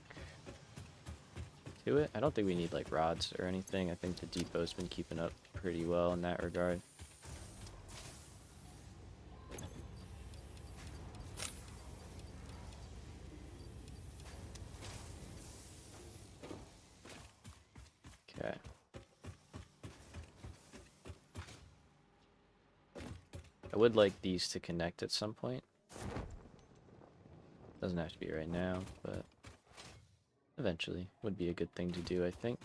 to it. I don't think we need like rods or anything. I think the depot's been keeping up pretty well in that regard. Okay. I would like these to connect at some point. Doesn't have to be right now, but eventually would be a good thing to do, I think.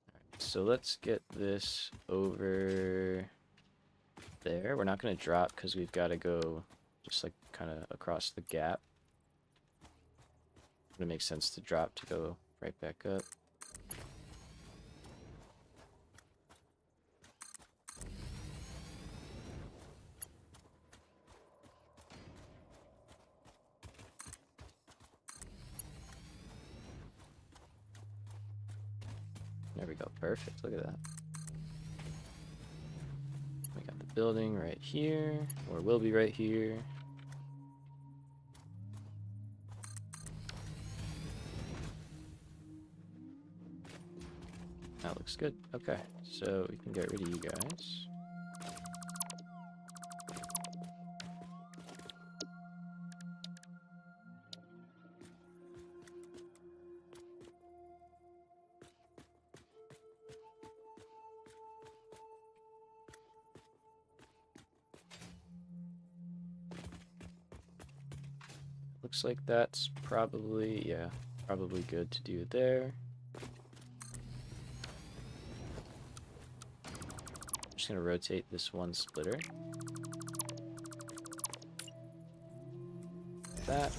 Alright, so let's get this over there. We're not going to drop because we've got to go just like kind of across the gap. It makes sense to drop to go right back up. There we go, perfect, look at that. We got the building right here, or will be right here. That looks good. Okay, so we can get rid of you guys. Looks like that's probably, yeah, probably good to do there. I'm just gonna rotate this one splitter. Like that.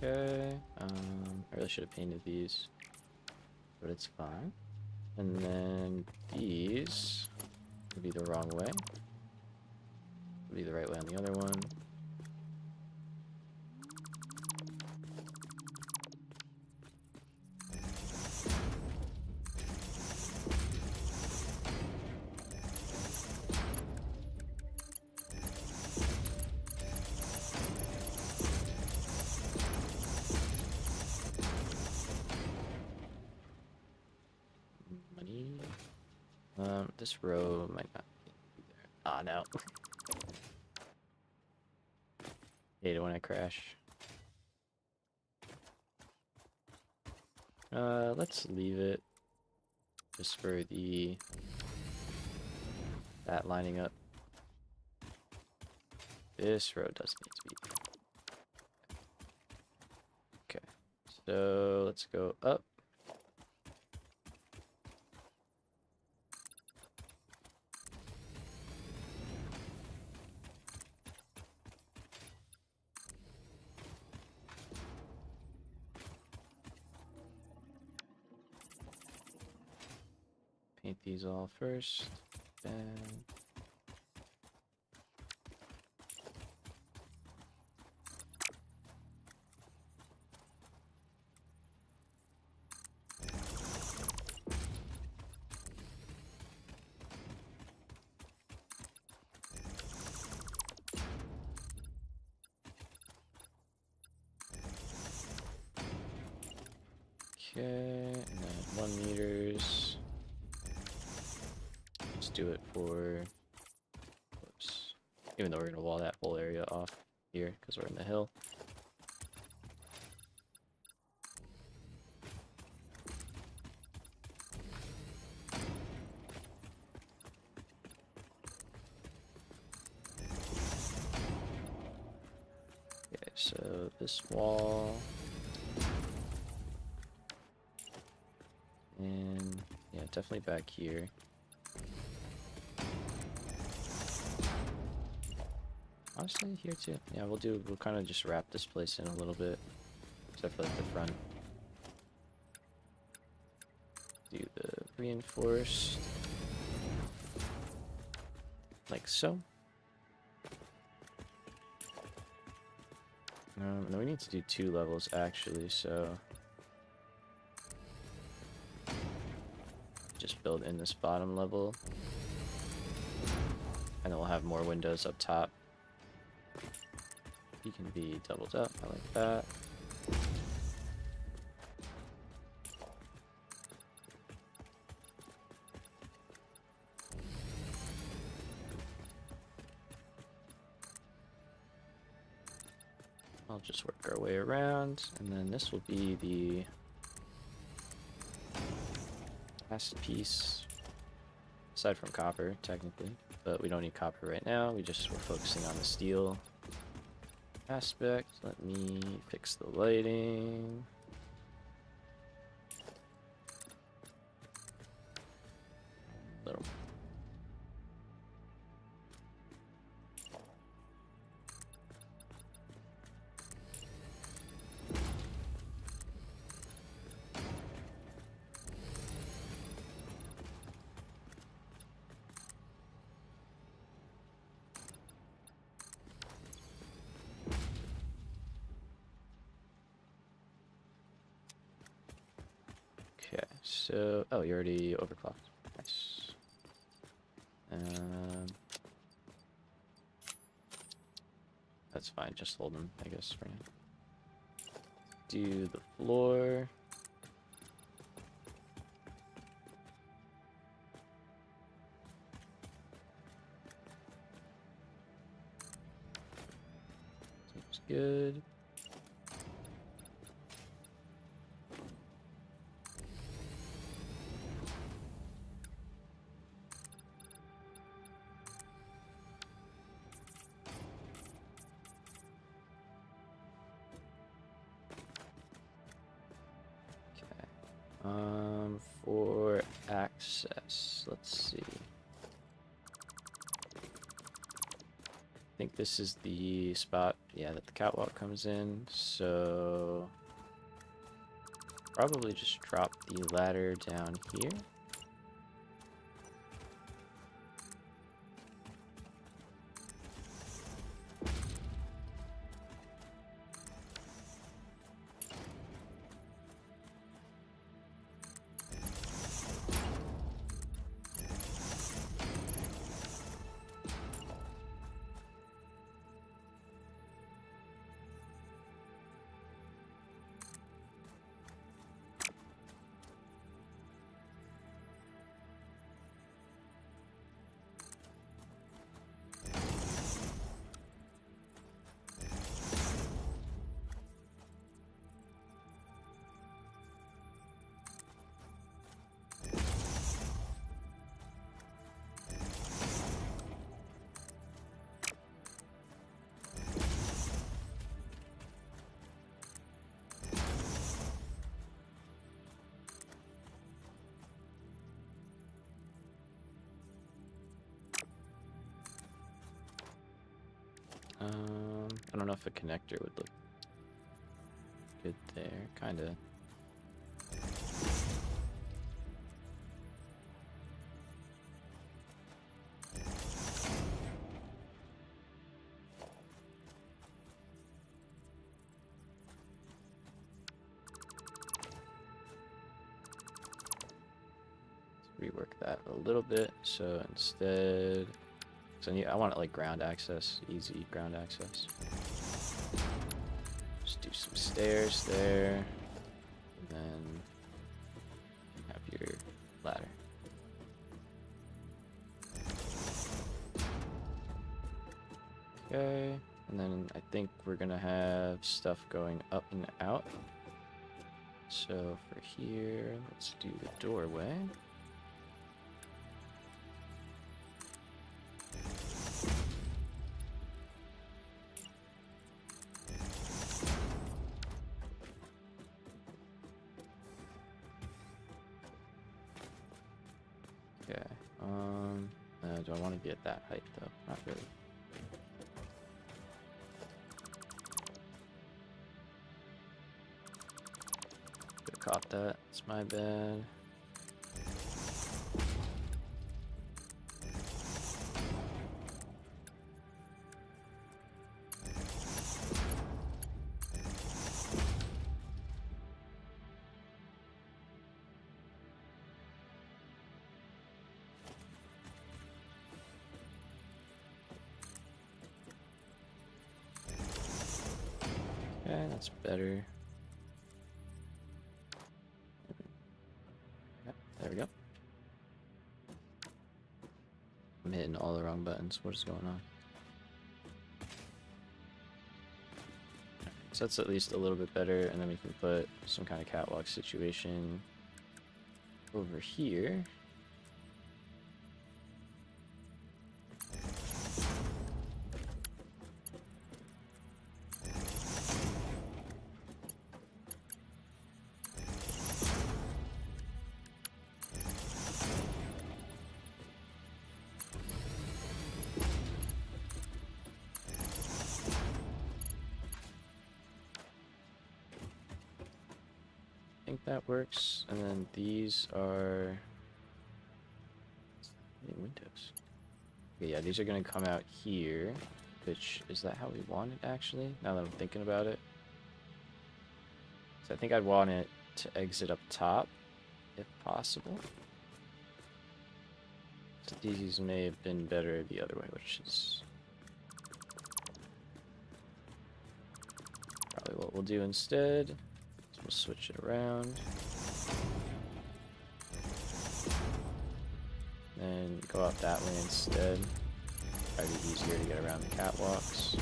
Okay. I really should have painted these, but it's fine. And then these would be the wrong way. Would be the right way on the other one. This row might not be there. Ah, no. Hate it when I crash. Let's leave it just for that lining up. This row does need to be. Okay, so let's go up. Paint these all first, then okay, and then 1 meters. Let's do it for, whoops, even though we're gonna wall that whole area off here because we're in the hill. Okay, so this wall, and yeah, definitely back here. Honestly, here too. Yeah, we'll kind of just wrap this place in a little bit, except for like the front. Do the reinforced, like so. And then we need to do 2 levels actually, so just build in this bottom level, and then we'll have more windows up top. He can be doubled up, I like that. I'll just work our way around, and then this will be the last piece, aside from copper, technically, but we don't need copper right now. We're focusing on the steel aspect. Let me fix the lighting. Little. Okay, so, oh, you already overclocked. Nice. That's fine, just hold them, I guess, for now. Do the floor. Seems good. For access, let's see. I think this is the spot, yeah, that the catwalk comes in, so probably just drop the ladder down here. if a connector would look good there, kind of. Rework that a little bit. So instead, I want it like ground access, easy ground access. Just do some stairs there, and then have your ladder. Okay, and then I think we're gonna have stuff going up and out. So for here, let's do the doorway. Okay, do I want to be at that height though? Not really. Could've caught that, it's my bad. Okay, that's better. Yep, there we go. I'm hitting all the wrong buttons. What is going on? So that's at least a little bit better, and then we can put some kind of catwalk situation over here. I think that works, and then these are windows. Okay, yeah, these are gonna come out here, which is that how we want it actually? Now that I'm thinking about it, so I think I'd want it to exit up top, if possible. So these may have been better the other way, which is probably what we'll do instead. We'll switch it around. Then go out that way instead. Probably easier to get around the catwalks.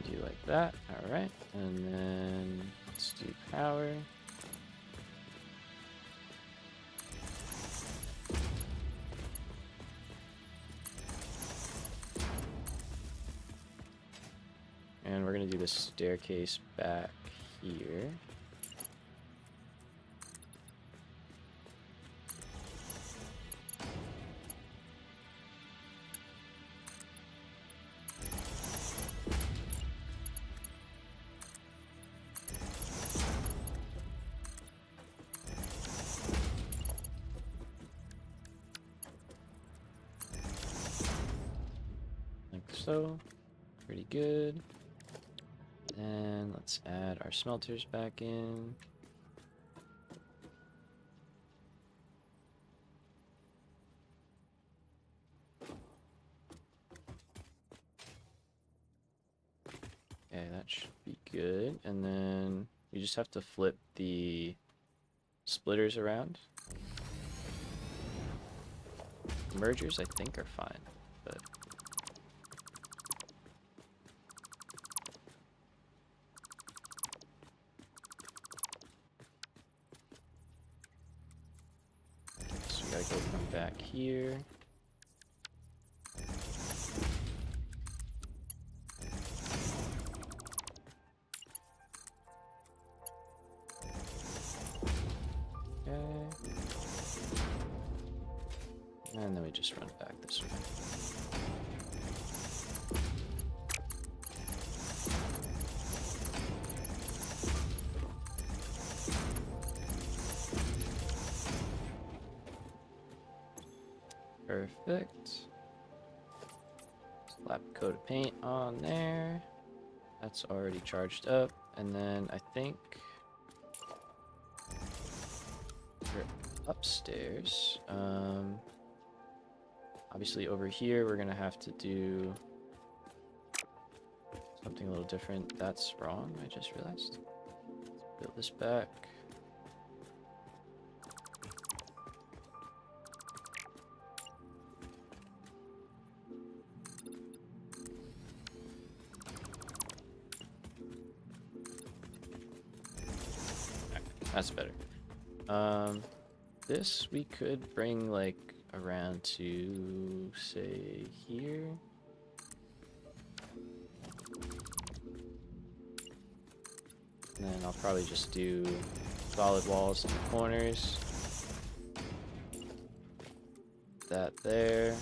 Do like that. Alright. And then let's do power. And we're going to do the staircase back here. Like so. Pretty good. And let's add our smelters back in. Okay, that should be good. And then you just have to flip the splitters around. Mergers, I think, are fine, but gotta go from back here. And then we just run back this way. Perfect. Slap a coat of paint on there. That's already charged up. And then I think we're upstairs. Obviously over here we're gonna have to do something a little different. That's wrong, I just realized. Let's build this back. That's better. This we could bring like around to say here. And then I'll probably just do solid walls in the corners. That there.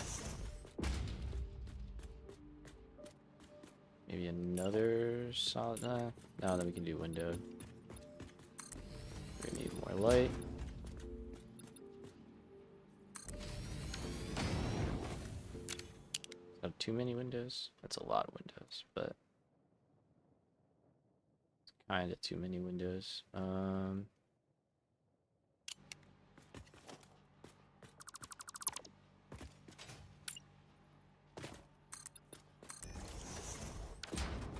Maybe another solid. No, then we can do window. We need more light. Not too many windows. That's a lot of windows, but it's kind of too many windows.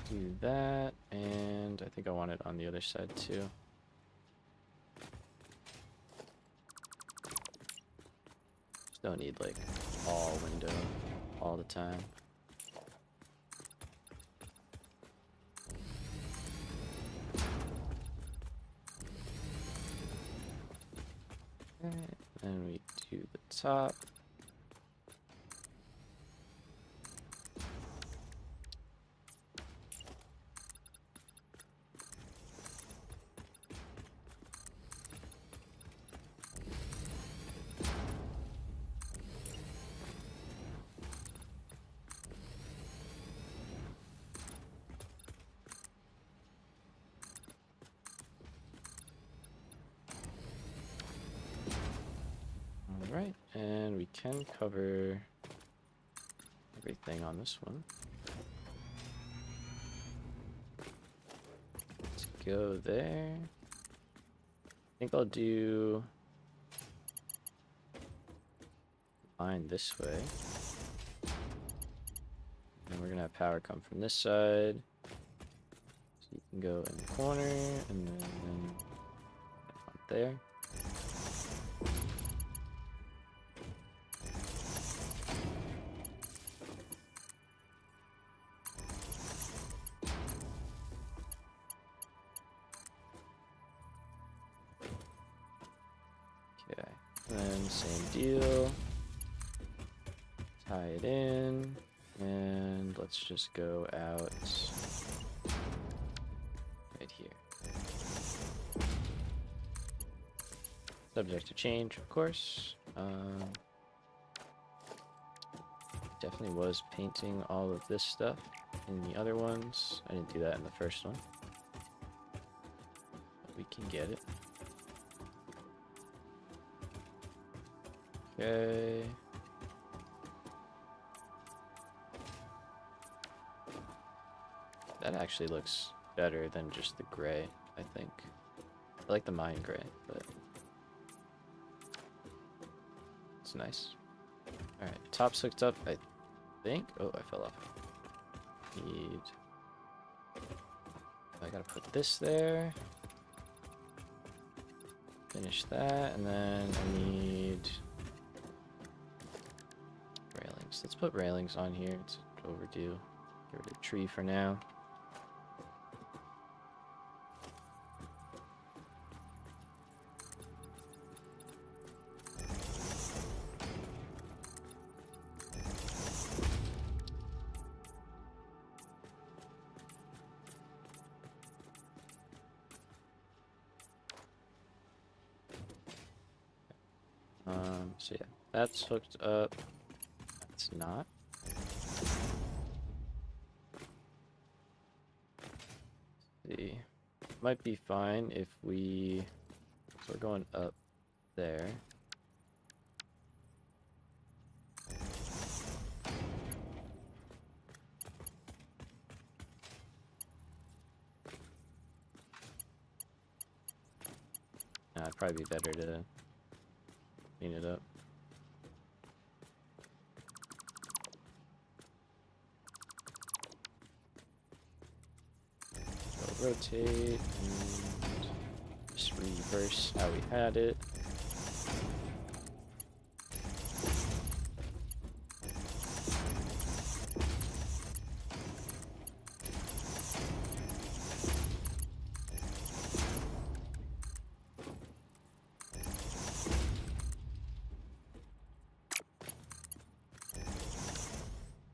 Do that, and I think I want it on the other side too. Just don't need like all window all the time. Okay, then we do the top. Alright, and we can cover everything on this one. Let's go there. I think I'll do line this way. And we're gonna have power come from this side. So you can go in the corner and then there. Okay, and then same deal. Tie it in, and let's just go out right here. Subject to change, of course. Definitely was painting all of this stuff in the other ones. I didn't do that in the first one, but we can get it. Okay. That actually looks better than just the gray, I think. I like the mine gray, but it's nice. Alright, top's hooked up, I think. Oh, I fell off. I gotta put this there. Finish that, and then I need railings. Let's put railings on here. It's overdue. Get rid of tree for now. So yeah, That's hooked up. That's not. Let's see. Might be fine if we... So we're going up there. It'd probably be better to clean it up. So rotate and just reverse how we had it.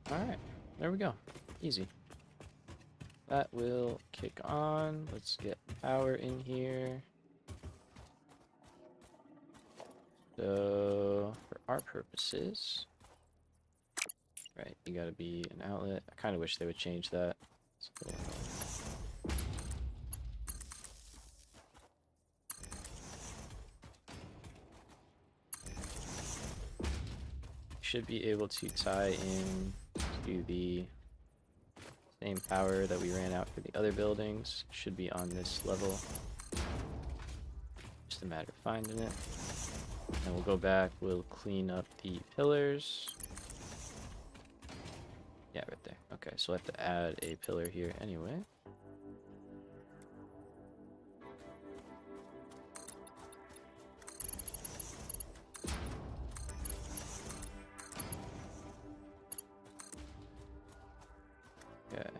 Alright, there we go. Easy. That will kick on. Let's get power in here. So, for our purposes, right, you gotta be an outlet. I kind of wish they would change that. It's a little annoying. Should be able to tie in to the same power that we ran out for the other buildings. Should be on this level. Just a matter of finding it. And we'll go back, we'll clean up the pillars. Yeah, right there. Okay, so we'll have to add a pillar here anyway. Okay.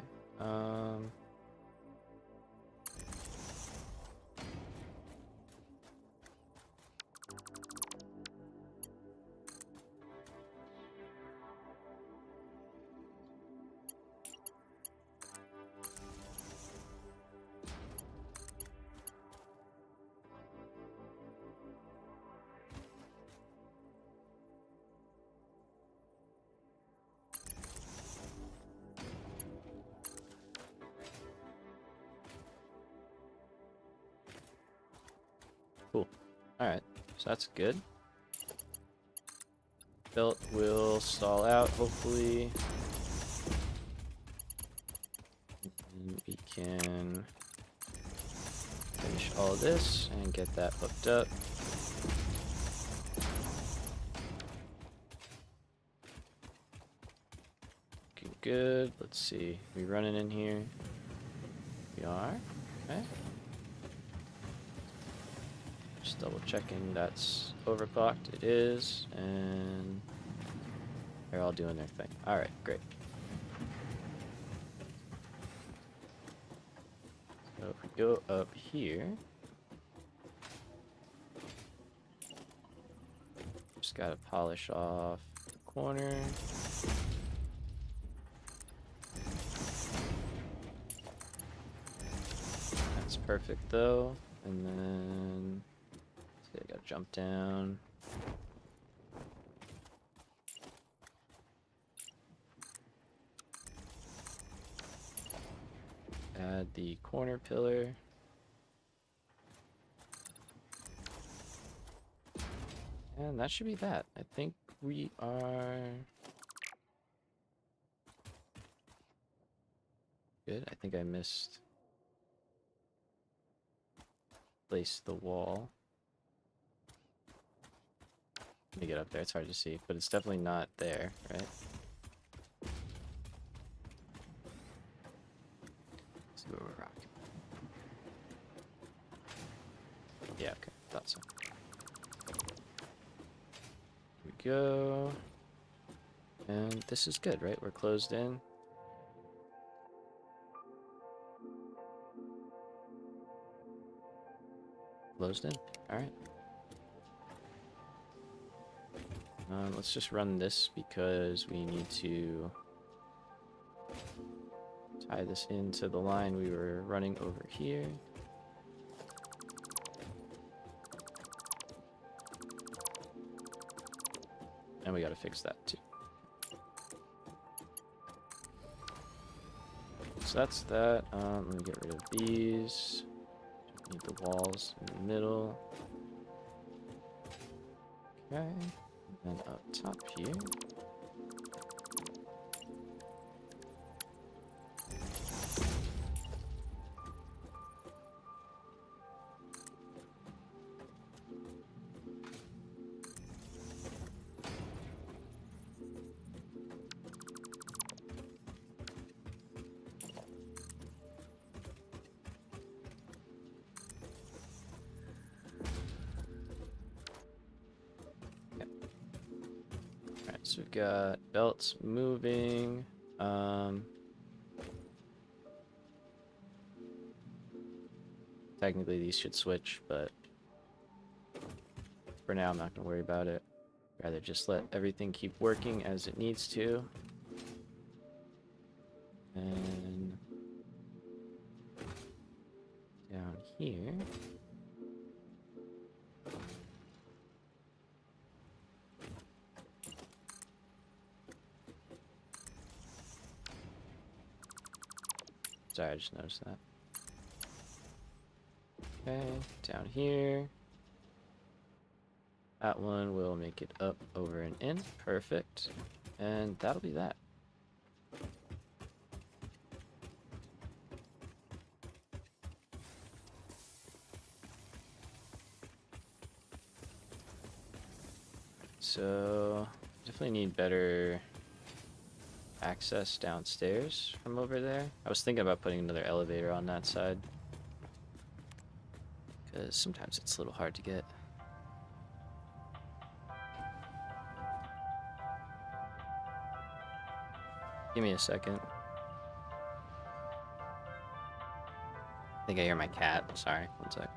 Cool. Alright, so that's good. Belt will stall out, hopefully. And we can finish all of this and get that hooked up. Looking good. Let's see. We running in here? We are. Okay. Just double checking that's overclocked. It is, and they're all doing their thing. Alright, great. So if we go up here, just gotta polish off the corner. That's perfect though. And then I gotta jump down. Add the corner pillar. And that should be that. I think we are good. I think I missed place the wall. Let me get up there. It's hard to see, but it's definitely not there, right? Let's see where we're rocking. Yeah, okay. Thought so. Here we go. And this is good, right? We're closed in. Closed in. Alright. Let's just run this because we need to tie this into the line we were running over here. and we gotta fix that too. So that's that. Let me get rid of these. Need the walls in the middle. Okay, and then up top here. So we've got belts moving. Technically these should switch, but for now I'm not going to worry about it. Rather just let everything keep working as it needs to. And down here. Sorry, I just noticed that. Okay, down here. That one will make it up, over, and in. Perfect. And that'll be that. So, definitely need better access downstairs from over there. I was thinking about putting another elevator on that side, because sometimes it's a little hard to get. Give me a second. I think I hear my cat. Sorry, one sec.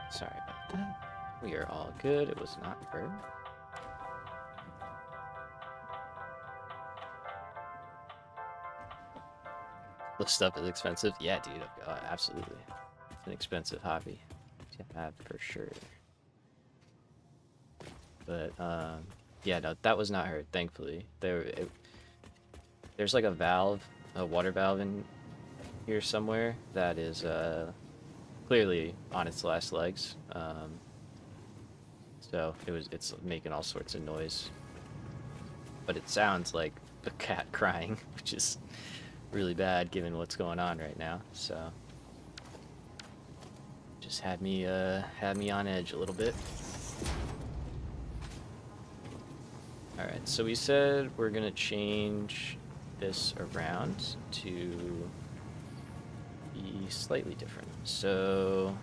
Sorry about that. We are all good. It was not heard. The stuff is expensive. Yeah, dude. Oh, absolutely. It's an expensive hobby to have for sure. But yeah, no, that was not heard. Thankfully, there's like a valve, a water valve in here somewhere that is clearly on its last legs. So it's making all sorts of noise, but it sounds like a cat crying, which is really bad given what's going on right now. So just had me on edge a little bit. All right, so we said we're gonna change this around to be slightly different. So,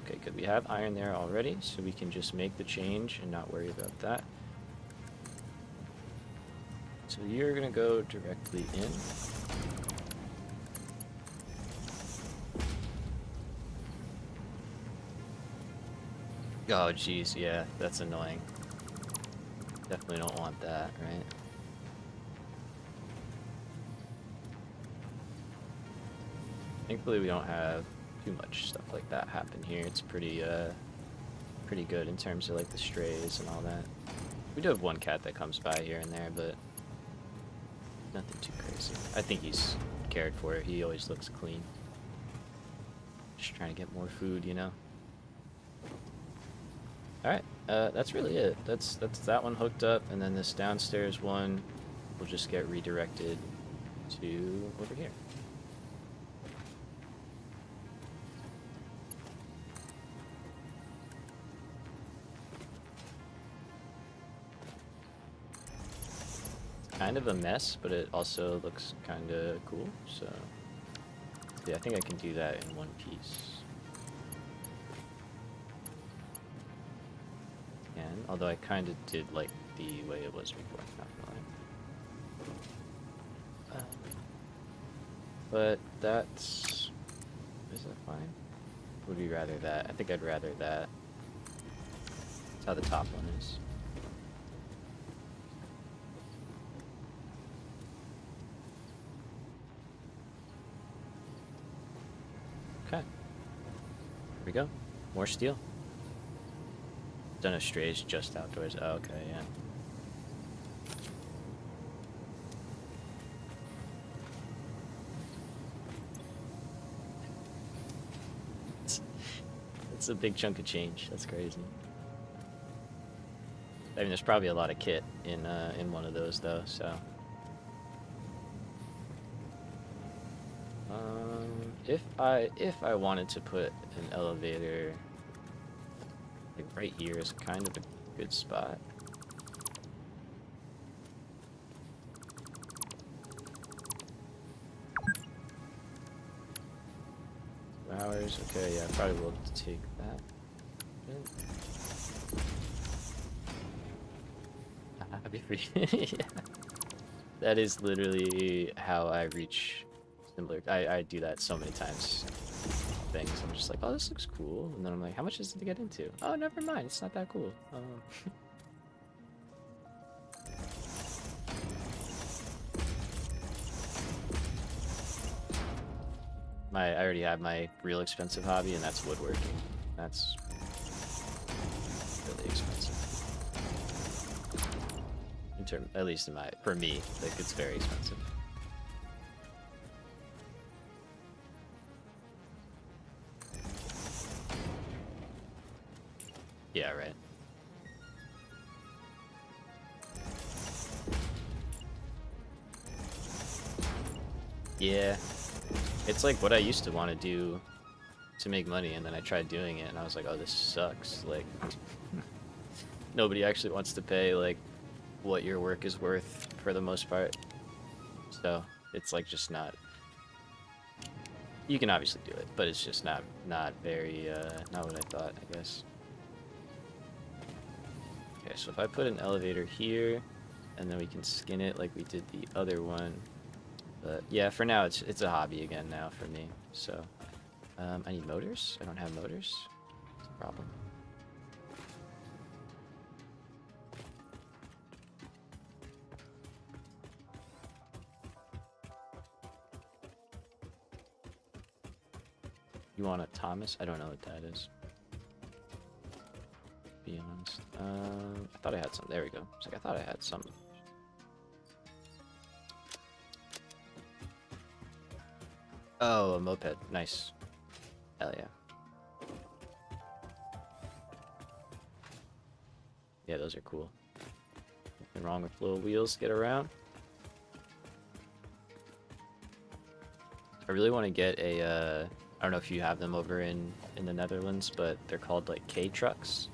okay, good. We have iron there already, so we can just make the change and not worry about that. So you're gonna go directly in. Oh, geez, yeah, that's annoying. Definitely don't want that, right? Thankfully, we don't have too much stuff like that happen here. It's pretty good in terms of like the strays and all that. We do have one cat that comes by here and there, but nothing too crazy. I think he's cared for. He always looks clean. Just trying to get more food, you know. All right, that's really it. That's that one hooked up, and then this downstairs one will just get redirected to over here. Kind of a mess, but it also looks kind of cool. So yeah, I think I can do that in one piece. And although I kind of did like the way it was before, not gonna lie. But that's, is that fine? Would we rather that? I think I'd rather that. That's how the top one is. Okay. Here we go. More steel. Don't have strays, just outdoors. Oh, okay, yeah. It's a big chunk of change. That's crazy. I mean, there's probably a lot of kit in one of those though, so. If I wanted to put an elevator, like right here is kind of a good spot. Hours, okay, yeah, I probably will take that. Happy free. Yeah. That is literally how I reach similar. I do that so many times. Things. I'm just like, oh, this looks cool, and then I'm like, how much is it to get into? Oh, never mind, it's not that cool. I already have my real expensive hobby, and that's woodworking. That's really expensive. At least for me, like it's very expensive. Yeah, right. Yeah. It's like what I used to want to do to make money, and then I tried doing it, and I was like, oh, this sucks. Like, nobody actually wants to pay, like, what your work is worth for the most part. So, it's like just not... You can obviously do it, but it's just not very, not what I thought, I guess. Okay, so if I put an elevator here, and then we can skin it like we did the other one. But yeah, for now it's a hobby again now for me. So I need motors. I don't have motors. That's a problem. You want a Thomas? I don't know what that is. Be honest. I thought I had some. There we go. It's like I thought I had some. Oh, a moped. Nice. Hell yeah. Yeah, those are cool. Nothing wrong with little wheels to get around. I really want to get a, I don't know if you have them over in the Netherlands, but they're called like K trucks,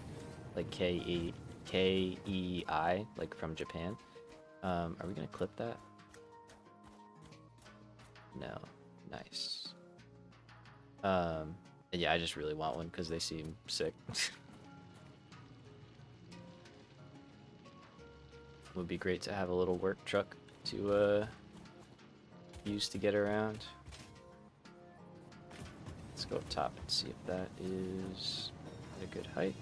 like K-E-I, like from Japan. Are we gonna clip that? No. Nice. Yeah, I just really want one because they seem sick. Would be great to have a little work truck to use to get around. Let's go up top and see if that is at a good height.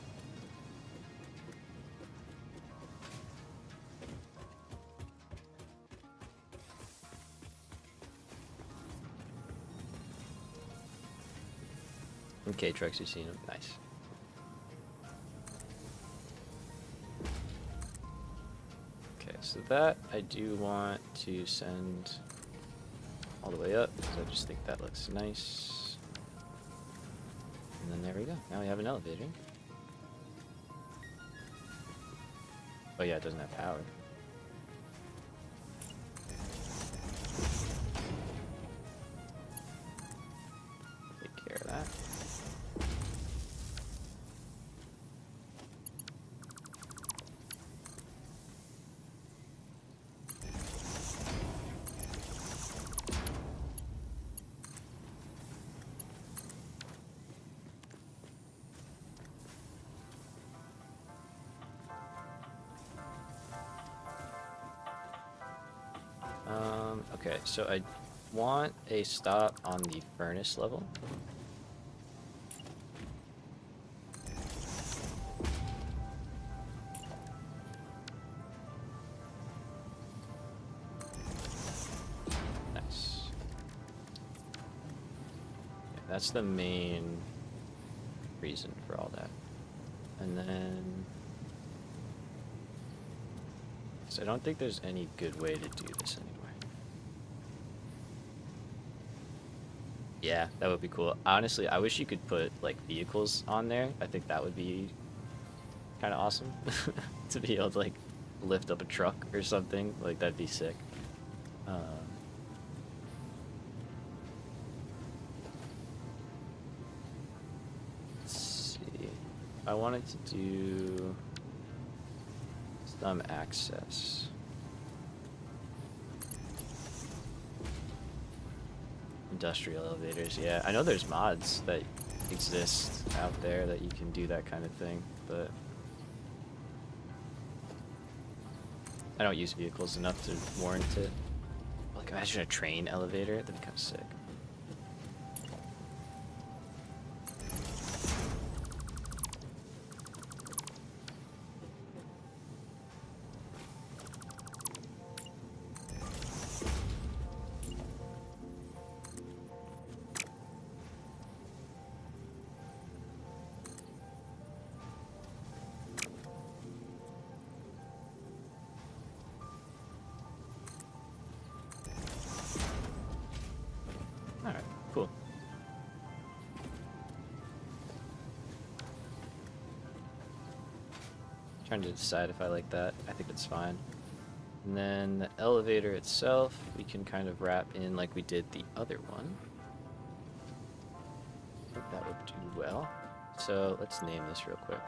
Okay, trucks, you've seen them. Nice. Okay, so that I do want to send all the way up because I just think that looks nice. And then there we go. Now we have an elevator. Oh yeah, it doesn't have power. Take care of that. Okay, so I want a stop on the furnace level. Nice. Yeah, that's the main reason for all that. And then... so I don't think there's any good way to do this anyway. Yeah, that would be cool. Honestly, I wish you could put like vehicles on there. I think that would be kind of awesome to be able to like lift up a truck or something. Like that'd be sick. Let's see. I wanted to do some access. Industrial elevators, yeah. I know there's mods that exist out there that you can do that kind of thing, but I don't use vehicles enough to warrant it. Like, imagine a train elevator, that'd be kind of sick. Alright, cool. Trying to decide if I like that. I think it's fine. And then the elevator itself, we can kind of wrap in like we did the other one. I think that would do well. So let's name this real quick.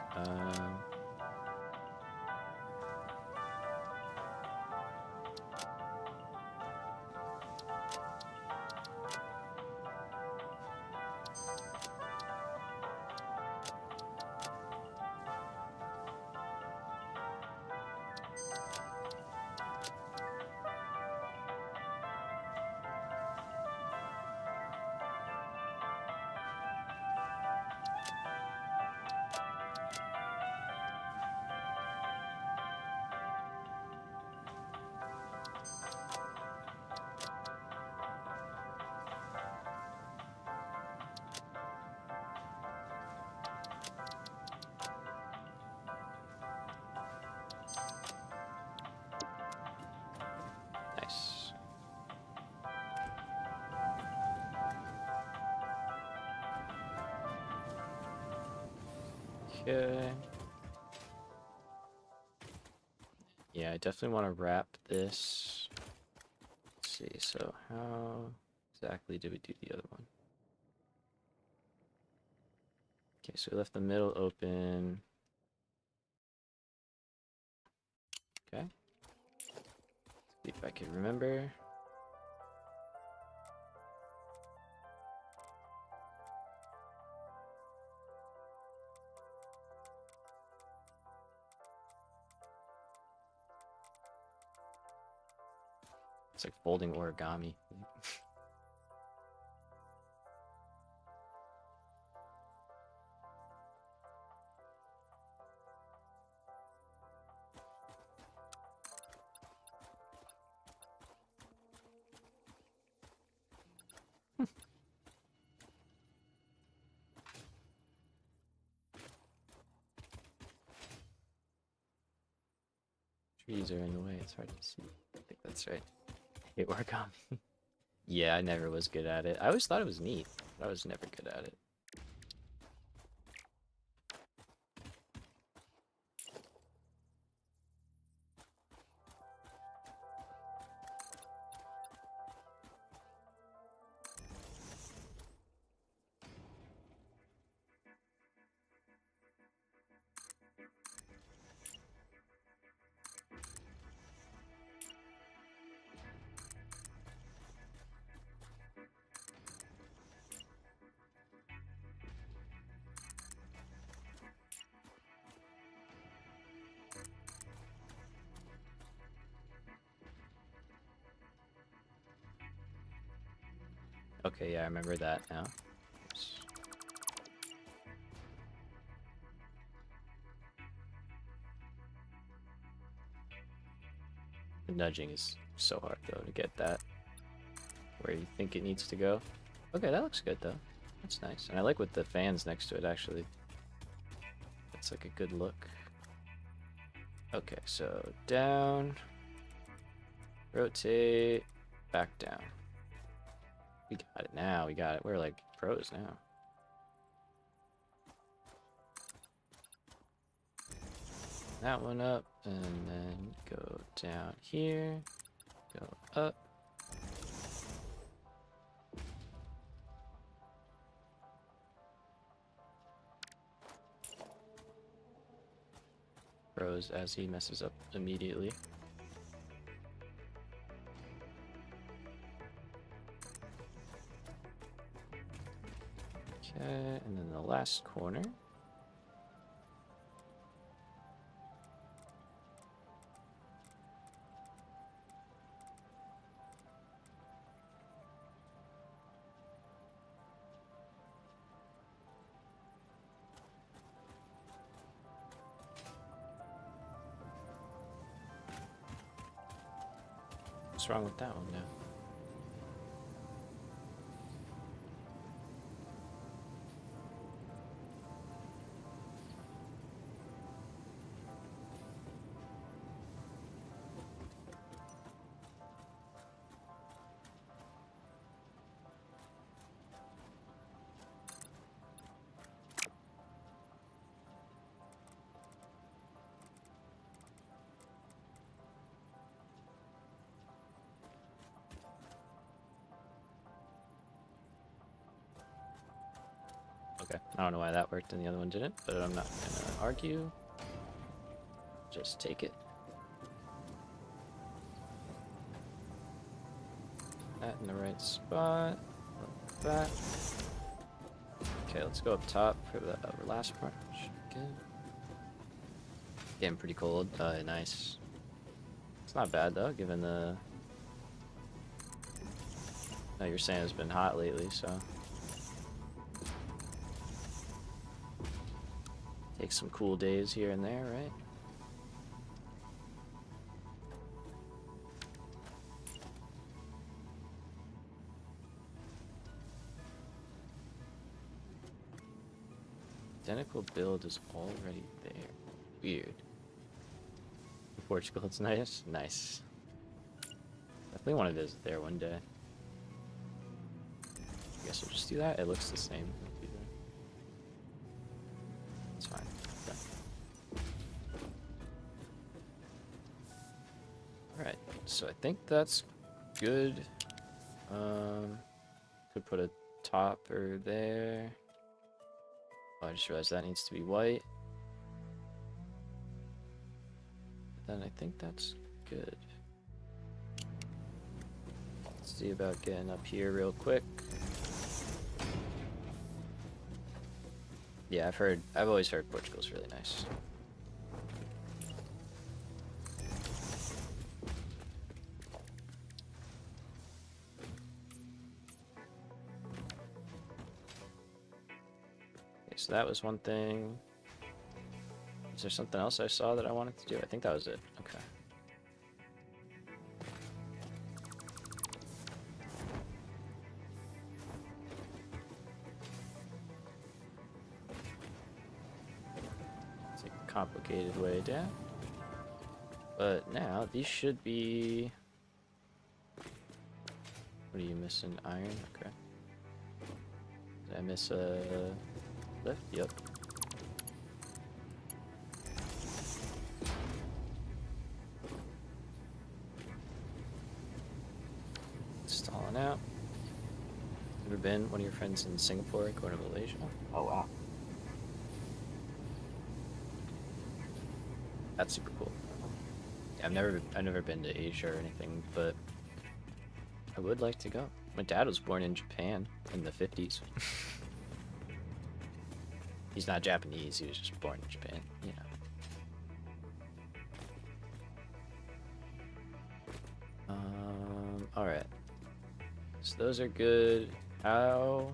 Nice. Okay. Yeah, I definitely want to wrap this. Let's see, so how exactly did we do the other one? Okay, so we left the middle open. Okay. See if I can remember. It's like folding origami. Trees are in the way, it's hard to see. I think that's right. I hate origami. Yeah, I never was good at it. I always thought it was neat, but I was never good at it. Okay, yeah, I remember that now. Oops. The nudging is so hard, though, to get that where you think it needs to go. Okay, that looks good, though. That's nice. And I like with the fans next to it, actually. That's like a good look. Okay, so down, rotate, back down. We got it now, we got it. We're like pros now. That one up, and then go down here, go up. Pros as he messes up immediately. Okay, and then the last corner. What's wrong with that one now? Okay, I don't know why that worked and the other one didn't, but I'm not gonna argue. Just take it. That in the right spot. Like that. Okay, let's go up top for the last part. Good. Getting pretty cold. Nice. It's not bad though, given the. No, you're saying it's been hot lately, so. Take some cool days here and there, right? Identical build is already there. Weird. In Portugal, it's nice. Nice. Definitely want to visit there one day. I guess we'll just do that. It looks the same. It's fine. Okay. so I think that's good. Could put a topper there. Oh, I just realized that needs to be white. Then I think that's good. Let's see about getting up here real quick. Yeah, I've always heard Portugal's really nice. Okay, so that was one thing. Is there something else I saw that I wanted to do? I think that was it. Okay. It's a complicated way down. But now, these should be... What are you missing? Iron? Okay. Did I miss a lift? Yep. Stalling out. Ever been one of your friends in Singapore going to Malaysia? Oh wow. That's super cool. Yeah, I've never been to Asia or anything, but I would like to go. My dad was born in Japan in the 50s. He's not Japanese, he was just born in Japan, you know. Alright. So those are good. How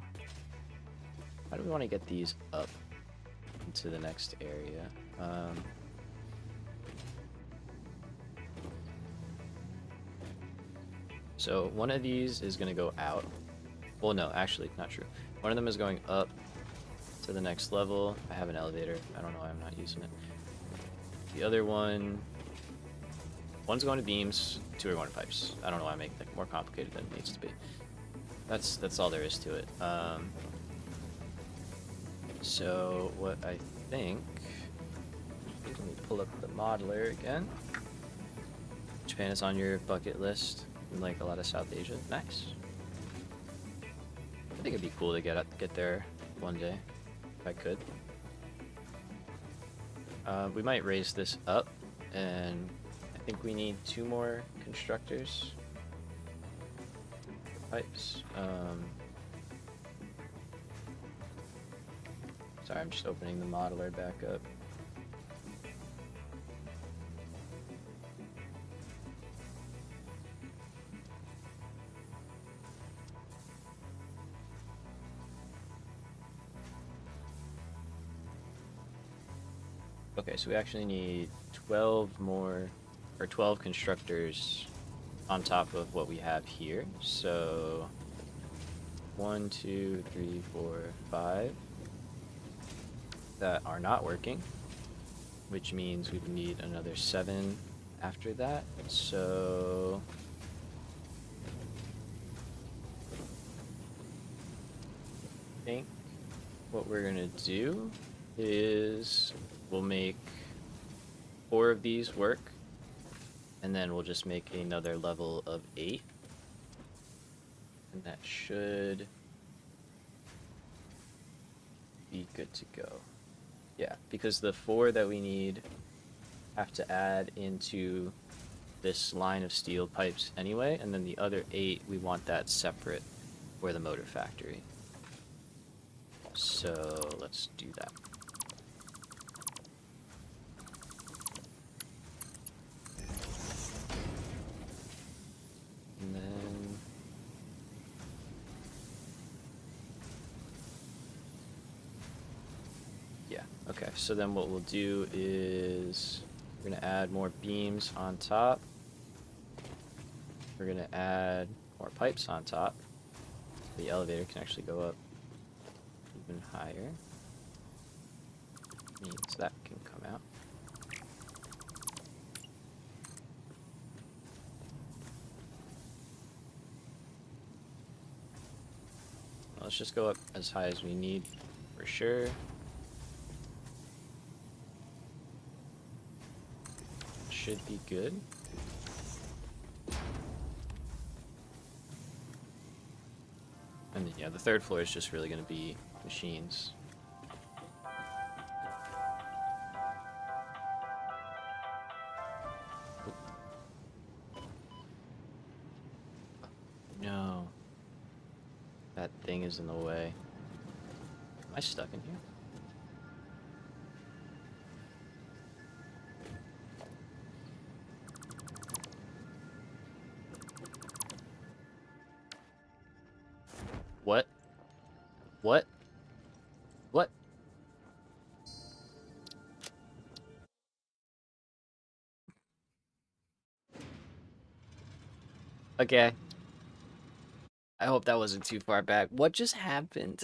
do we want to get these up into the next area? So one of these is going to go out. Well, no, actually, not true. One of them is going up to the next level. I have an elevator. I don't know why I'm not using it. The other one's going to beams, two are going to pipes. I don't know why I make it more complicated than it needs to be. That's all there is to it. So what I think, let me pull up the modeler again. Japan is on your bucket list, like a lot of South Asia. Nice. I think it'd be cool to get there one day, if I could. We might raise this up, and I think we need 2 more constructors. Pipes. Sorry, I'm just opening the modeler back up. Okay, so we actually need 12 more, or 12 constructors on top of what we have here. So 1, 2, 3, 4, 5 that are not working, which means we would need another 7 after that. So I think what we're gonna do is we'll make 4 of these work, and then we'll just make another level of 8, and that should be good to go. Yeah, because the 4 that we need have to add into this line of steel pipes anyway, and then the other 8 we want that separate for the motor factory. So let's do that. And then yeah, okay, so then what we'll do is we're gonna add more beams on top. We're gonna add more pipes on top. The elevator can actually go up even higher. Means that can come out. Let's just go up as high as we need for sure. Should be good. And then, yeah, the third floor is just really going to be machines. No. That thing is in the way. Am I stuck in here? What? What? What? Okay. I hope that wasn't too far back. What just happened?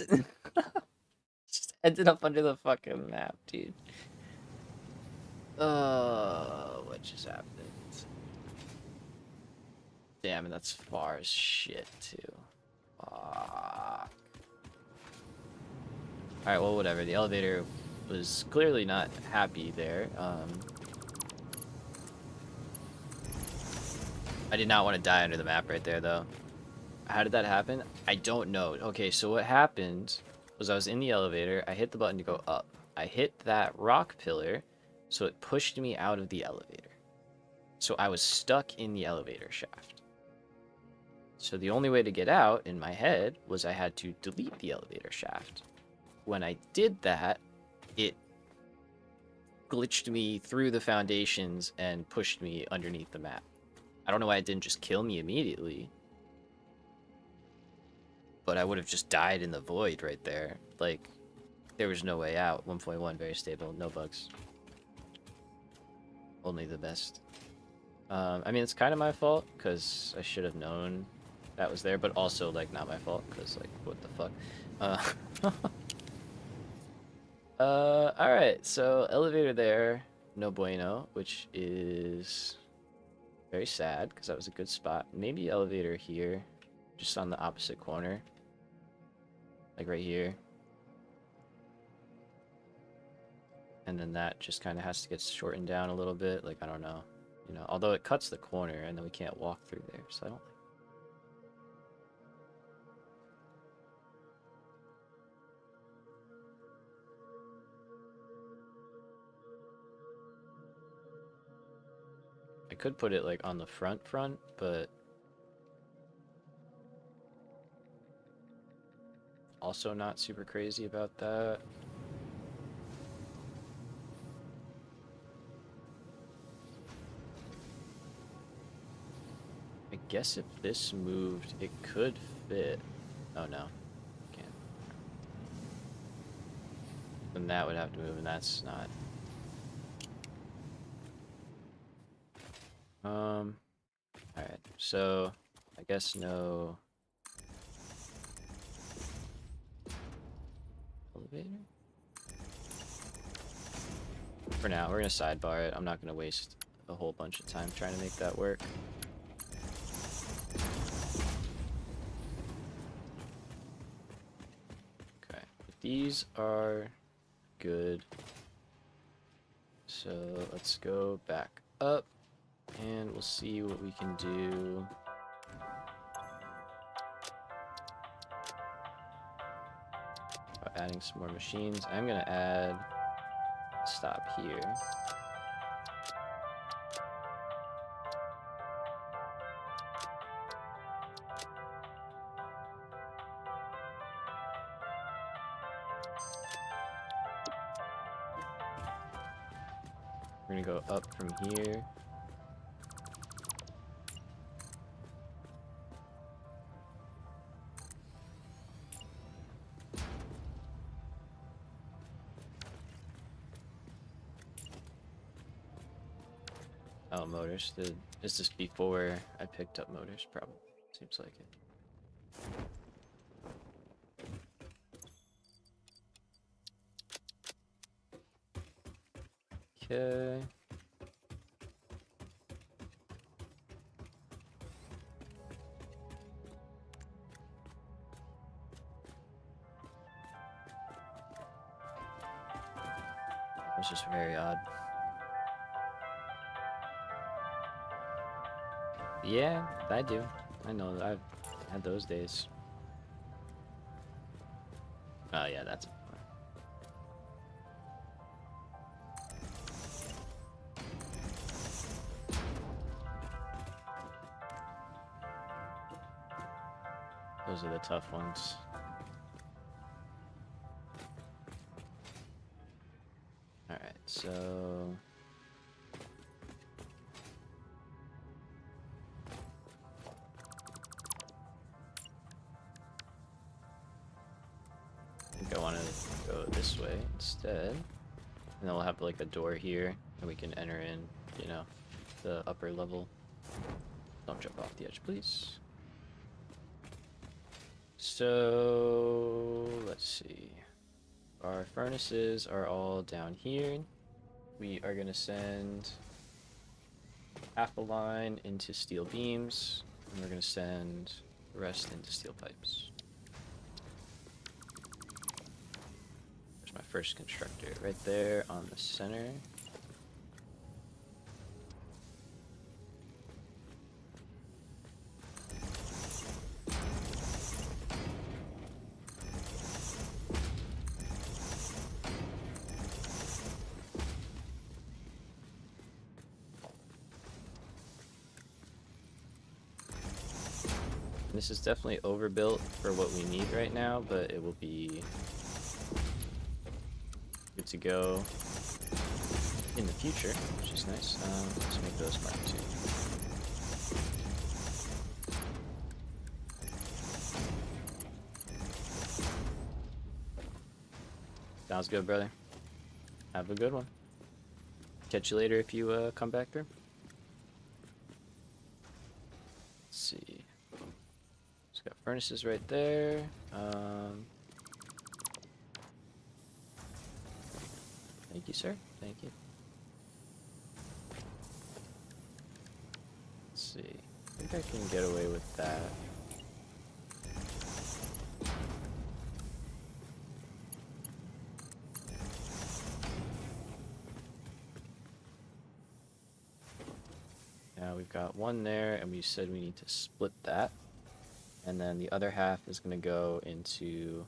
Just ended up under the fucking map, dude. What just happened? Damn, and that's far as shit, too. Fuck. Alright, well, whatever. The elevator was clearly not happy there. I did not want to die under the map right there, though. How did that happen? I don't know. Okay, so what happened was I was in the elevator. I hit the button to go up. I hit that rock pillar, so it pushed me out of the elevator. So I was stuck in the elevator shaft. So the only way to get out, in my head, was I had to delete the elevator shaft. When I did that, it glitched me through the foundations and pushed me underneath the map. I don't know why it didn't just kill me immediately. But I would have just died in the void right there. Like, there was no way out. 1.1, very stable, no bugs. Only the best. I mean, it's kind of my fault, because I should have known that was there, but also, like, not my fault, because, like, what the fuck? Alright, so elevator there, no bueno, which is very sad, because that was a good spot. Maybe elevator here, just on the opposite corner. Like right here. And then that just kind of has to get shortened down a little bit. Like, I don't know. You know, although it cuts the corner and then we can't walk through there. So I don't like. I could put it like on the front, but also not super crazy about that. I guess if this moved, it could fit. Oh no, can't. Then that would have to move, and that's not. Alright, so I guess no elevator? For now, we're gonna sidebar it. I'm not gonna waste a whole bunch of time trying to make that work. Okay, these are good. So let's go back up and we'll see what we can do. Adding some more machines. I'm gonna add a stop here. We're gonna go up from here. Oh, motors. Is this before I picked up motors? Probably. Seems like it. Okay. It's just very odd. Yeah, I do. I know. I've had those days. Oh yeah, that's. Those are the tough ones. Alright, so... I think I want to go this way instead. And then we'll have like a door here, and we can enter in, you know, the upper level. Don't jump off the edge, please. So, let's see. Our furnaces are all down here. We are going to send half a line into steel beams, and we're going to send the rest into steel pipes. There's my first constructor right there on the center. This is definitely overbuilt for what we need right now, but it will be good to go in the future, which is nice. Let's make those Mark II. Sounds good, brother. Have a good one. Catch you later if you come back through. Let's see. It's got furnaces right there. Thank you, sir. Thank you. Let's see. I think I can get away with that. Now we've got one there, and we said we need to split that. And then the other half is going to go into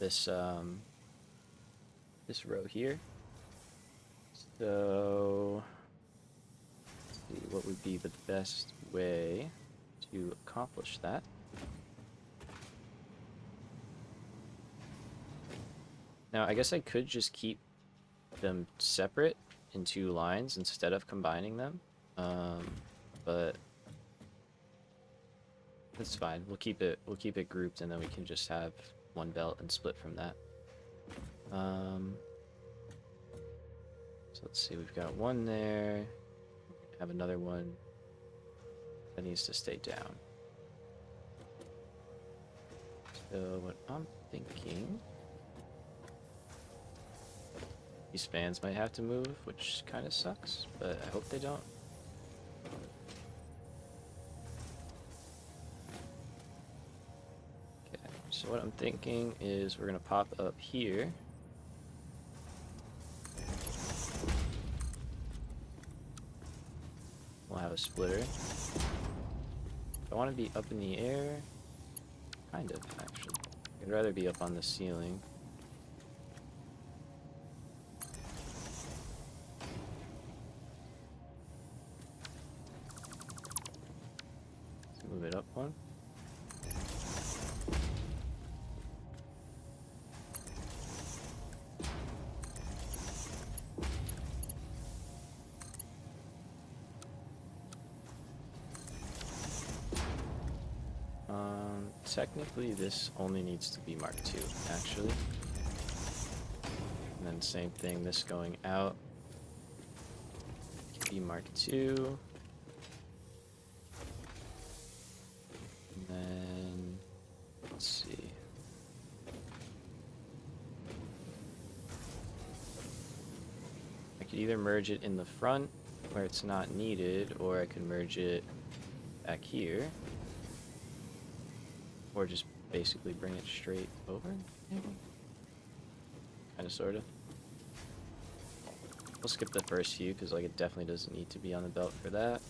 this this row here. So let's see what would be the best way to accomplish that. Now I guess I could just keep them separate in two lines instead of combining them, but that's fine. We'll keep it grouped, and then we can just have one belt and split from that. So let's see, we've got one there. Have another one that needs to stay down. So what I'm thinking, these fans might have to move, which kind of sucks, but I hope they don't. So what I'm thinking is we're going to pop up here. We'll have a splitter. I want to be up in the air. Kind of, actually. I'd rather be up on the ceiling. Let's move it up one. Technically, this only needs to be Mark II, actually. And then same thing, this going out can be Mark II. And then, let's see. I could either merge it in the front, where it's not needed, or I could merge it back here. Or just basically bring it straight over, maybe? Kinda, sorta. We'll skip the first few, because like it definitely doesn't need to be on the belt for that.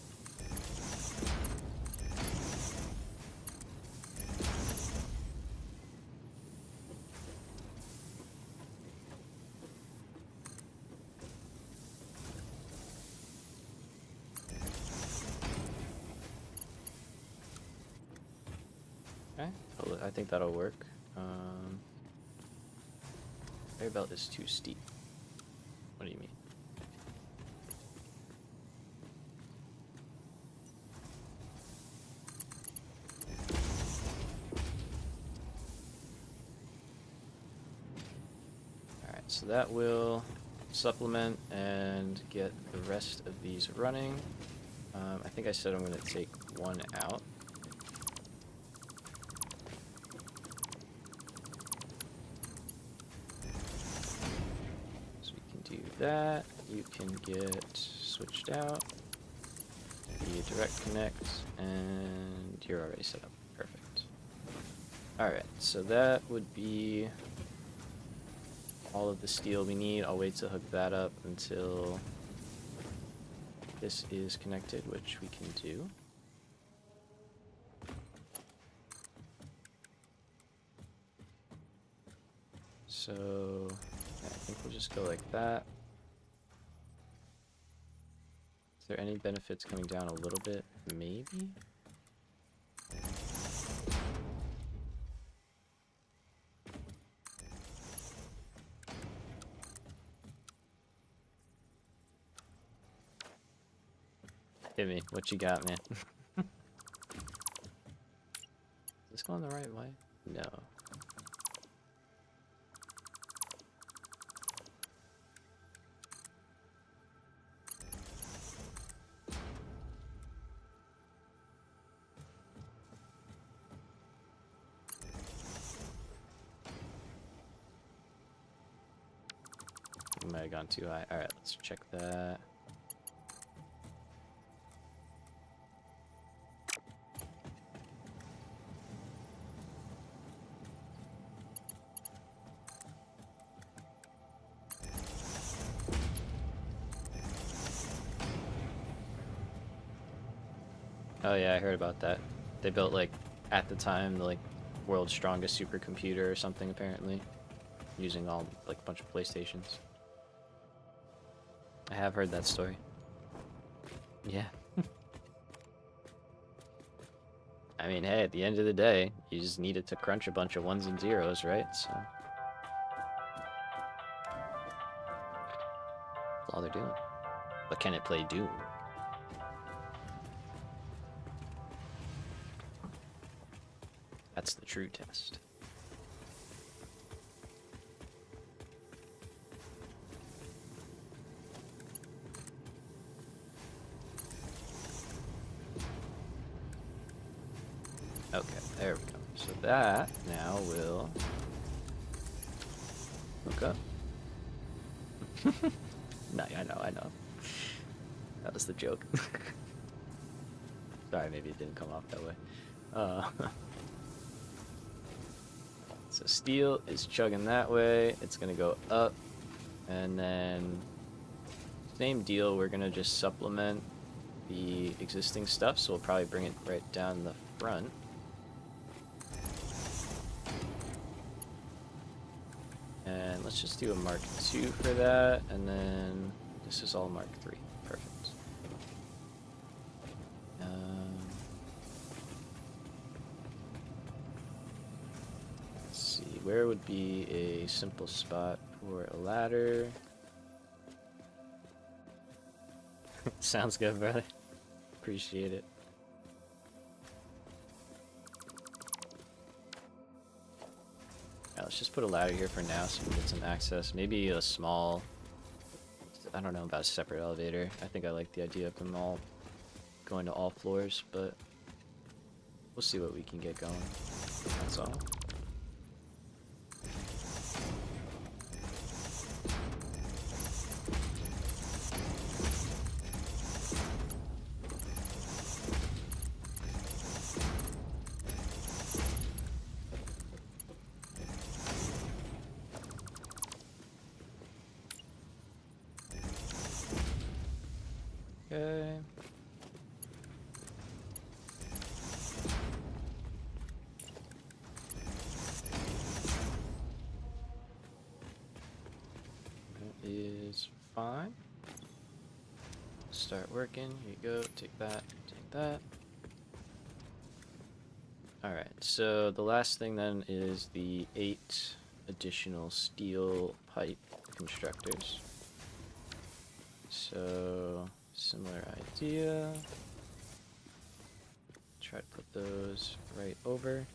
Okay, I think that'll work. Conveyor belt is too steep. What do you mean? Alright, so that will supplement and get the rest of these running. I think I said I'm going to take one out. So we can do that. You can get switched out. The direct connect, and you're already set up. Perfect. Alright, so that would be all of the steel we need. I'll wait to hook that up until this is connected, which we can do. So yeah, I think we'll just go like that. Is there any benefits coming down a little bit? Maybe? Hit me. What you got, man? Is this going the right way? No. Might have gone too high. Alright, let's check that. Oh yeah, I heard about that. They built, like, at the time, the, like, world's strongest supercomputer or something, apparently. Using all, like, a bunch of PlayStations. I have heard that story. Yeah. I mean, hey, at the end of the day, you just needed to crunch a bunch of ones and zeros, right? So that's all they're doing. But can it play Doom? That's the true test. Okay, there we go. So that now will hook up. No, I know. That was the joke. Sorry, maybe it didn't come off that way. So steel is chugging that way. It's gonna go up, and then same deal. We're gonna just supplement the existing stuff, so we'll probably bring it right down the front. And let's just do a Mark II for that, and then this is all Mark III. Perfect. Let's see, where would be a simple spot for a ladder? Sounds good, brother. Appreciate it. Right, let's just put a ladder here for now so we can get some access. Maybe a small, I don't know about a separate elevator. I think I like the idea of them all going to all floors, but we'll see what we can get going. That's all. Okay. That is fine. Start working. Here you go. Take that. Take that. Alright, so the last thing then is the 8 additional steel pipe constructors. So, similar idea. Try to put those right over.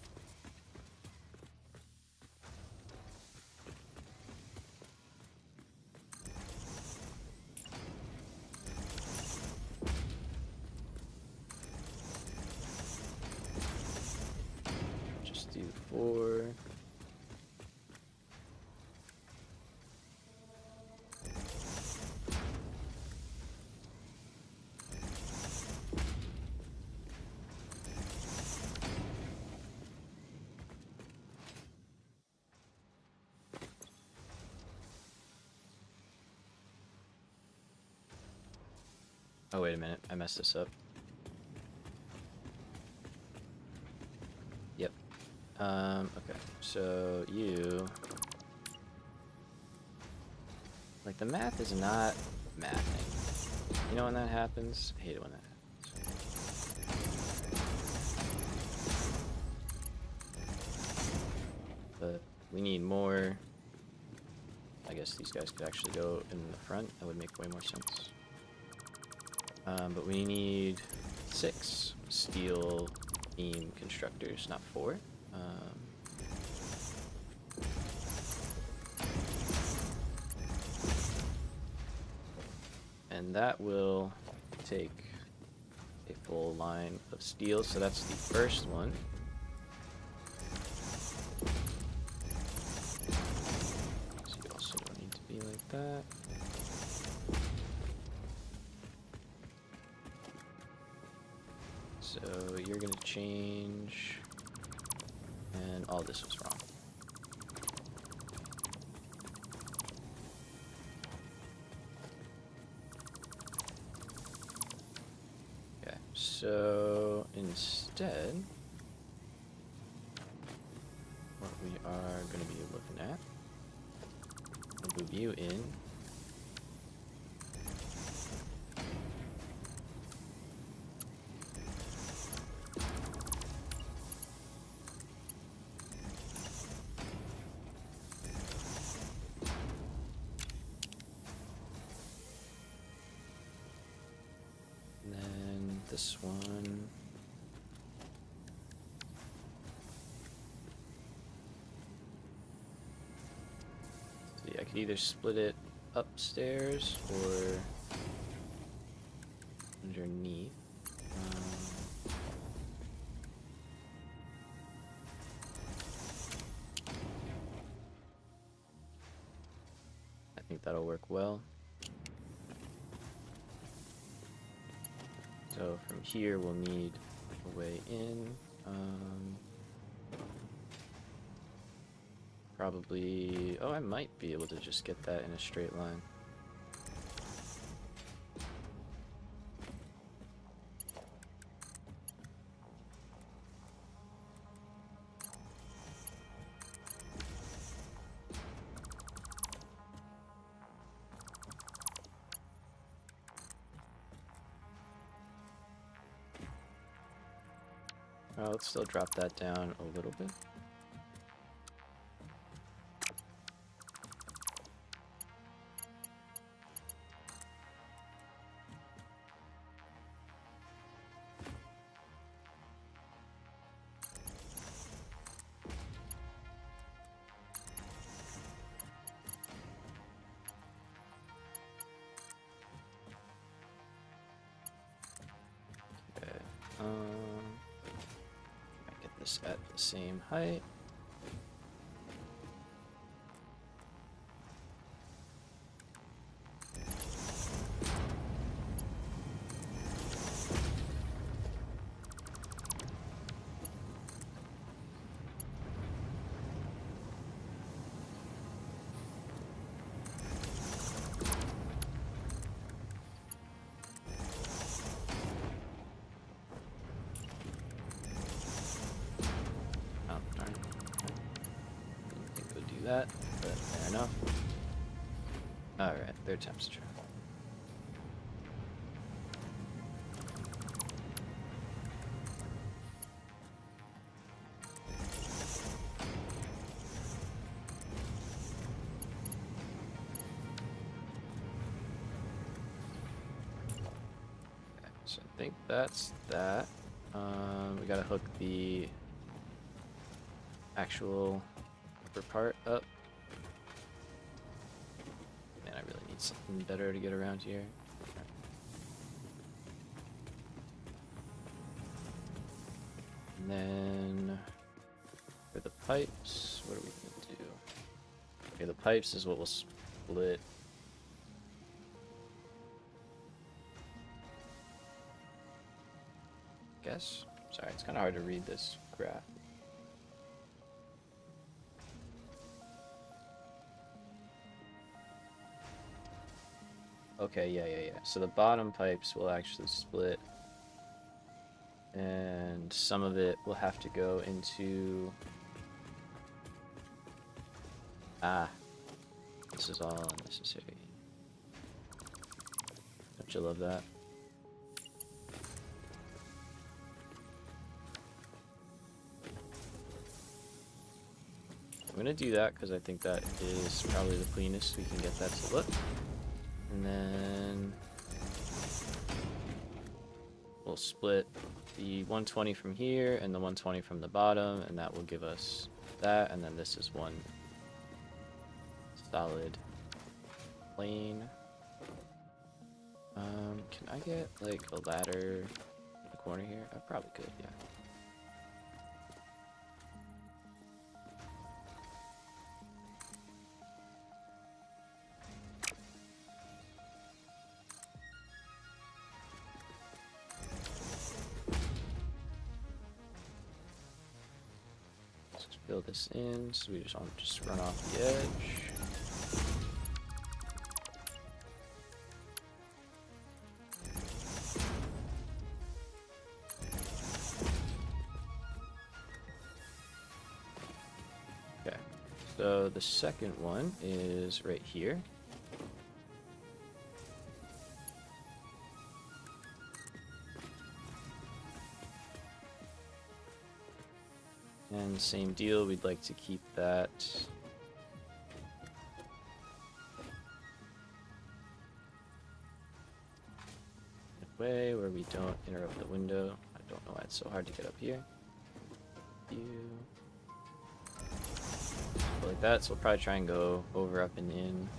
Just do 4. Oh, wait a minute. I messed this up. Yep. Okay. So you... Like, the math is not mathing. You know when that happens? I hate it when that happens. But we need more. I guess these guys could actually go in the front. That would make way more sense. But we need 6 steel beam constructors, not 4. And that will take a full line of steel, so that's the first one. So you also don't need to be like that. So you're gonna change, and all this was wrong. Okay, so instead, what we are gonna be looking at, I'll move you in. This one. See, I could either split it upstairs or underneath. I think that'll work well. So from here we'll need a way in. Probably... Oh, I might be able to just get that in a straight line. Let's still drop that down a little bit. Okay. Get this at the same height. That, but fair enough. Alright, third time's a charm. think that's that. We gotta hook the actual upper part up. Man, I really need something better to get around here. And then for the pipes, what are we gonna do? Okay, the pipes is what we'll split. Guess. Sorry, it's kind of hard to read this graph. Okay, yeah. So the bottom pipes will actually split. And some of it will have to go into... Ah. This is all unnecessary. Don't you love that? I'm gonna do that because I think that is probably the cleanest we can get that to look. And then we'll split the 120 from here and the 120 from the bottom, and that will give us that, and then this is one solid plane. Can I get like a ladder in the corner here? I probably could, yeah. Fill this in, so we just want to just run off the edge. Okay, so the second one is right here. And same deal, we'd like to keep that way where we don't interrupt the window. I don't know why it's so hard to get up here. Like that, so we'll probably try and go over, up, and in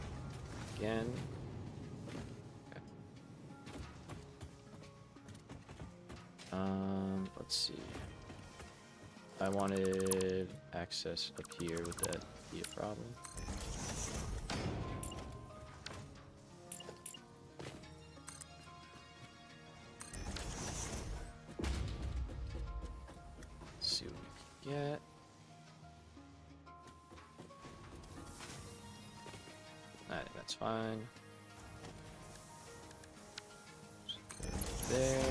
again. Okay. Let's see. I wanted access up here, would that be a problem? Let's see what we can get. Alright, that's fine. Just go there.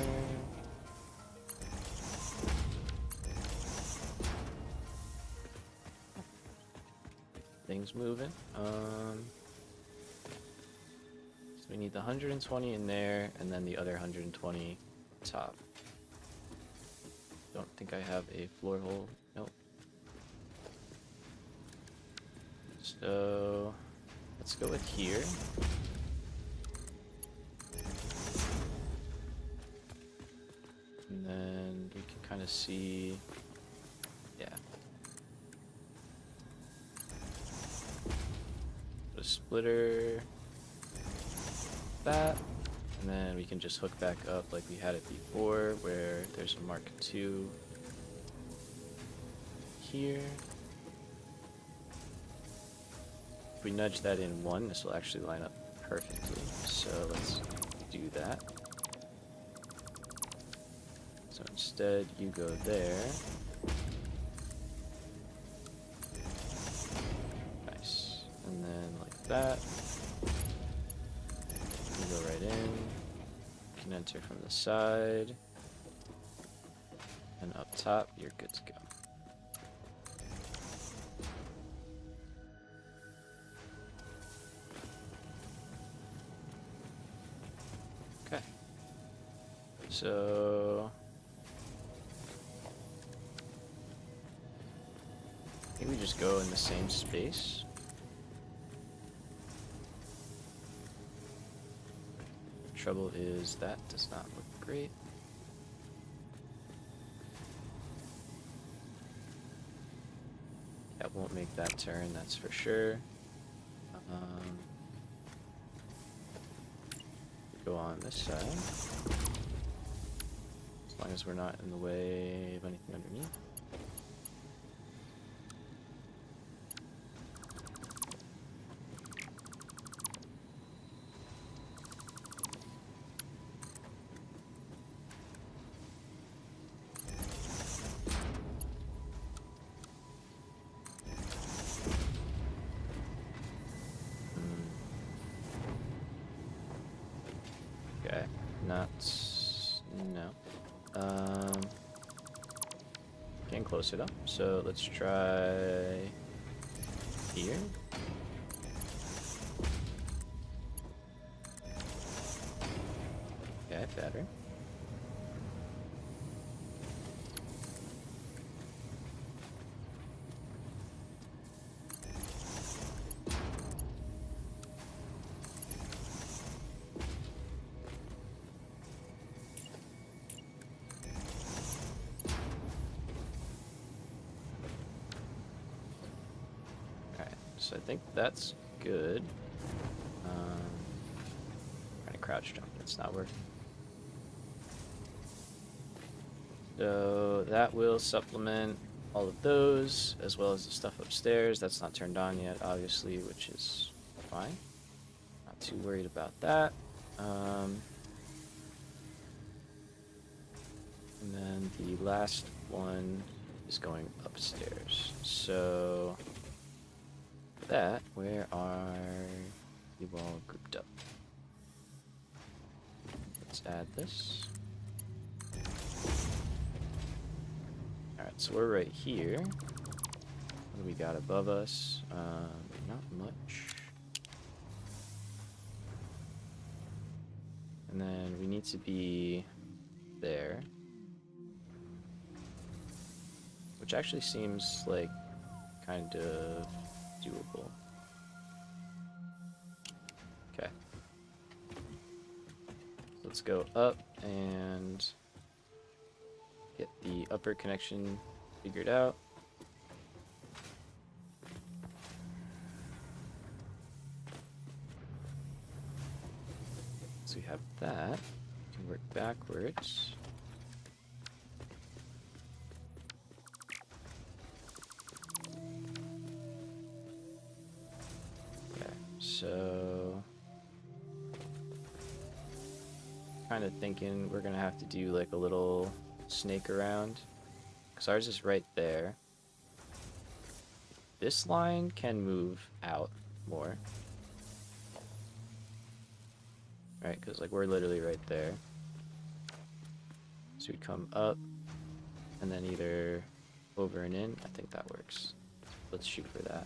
Things moving. So we need the 120 in there, and then the other 120 top. Don't think I have a floor hole. Nope. So let's go with here. And then we can kind of see, yeah. A splitter, that, and then we can just hook back up like we had it before, where there's a Mark II here. If we nudge that in one, this will actually line up perfectly. So let's do that. So instead, you go there. Nice. And then like that. You go right in. You can enter from the side. And up top, you're good to go. Okay. So I think we just go in the same space. Trouble is that does not look great. That won't make that turn, that's for sure. Go on this side. As long as we're not in the way of anything underneath. Okay, not... no. Getting closer though, so let's try here. Okay, better. So I think that's good. Trying to crouch jump, it's not working. So that will supplement all of those, as well as the stuff upstairs. That's not turned on yet, obviously, which is fine. Not too worried about that. And then the last one is going upstairs. So that, where are you all grouped up? Let's add this. Alright, so we're right here. What do we got above us? Not much. And then we need to be there. Which actually seems like kind of doable. Okay. Let's go up and get the upper connection figured out. So we have that. We can work backwards. So, kind of thinking we're gonna have to do like a little snake around, because ours is right there. This line can move out more, right? Because like we're literally right there. So we come up and then either over and in. I think that works. Let's shoot for that.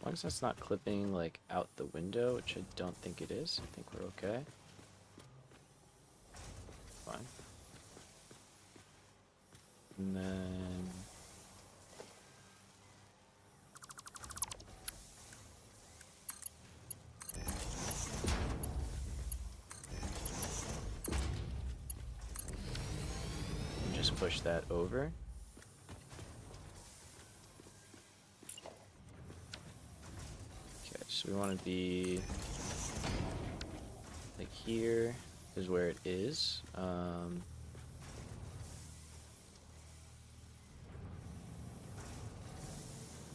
As long as that's not clipping like out the window, which I don't think it is. I think we're okay. Fine. And then just push that over. So we want to be like here is where it is.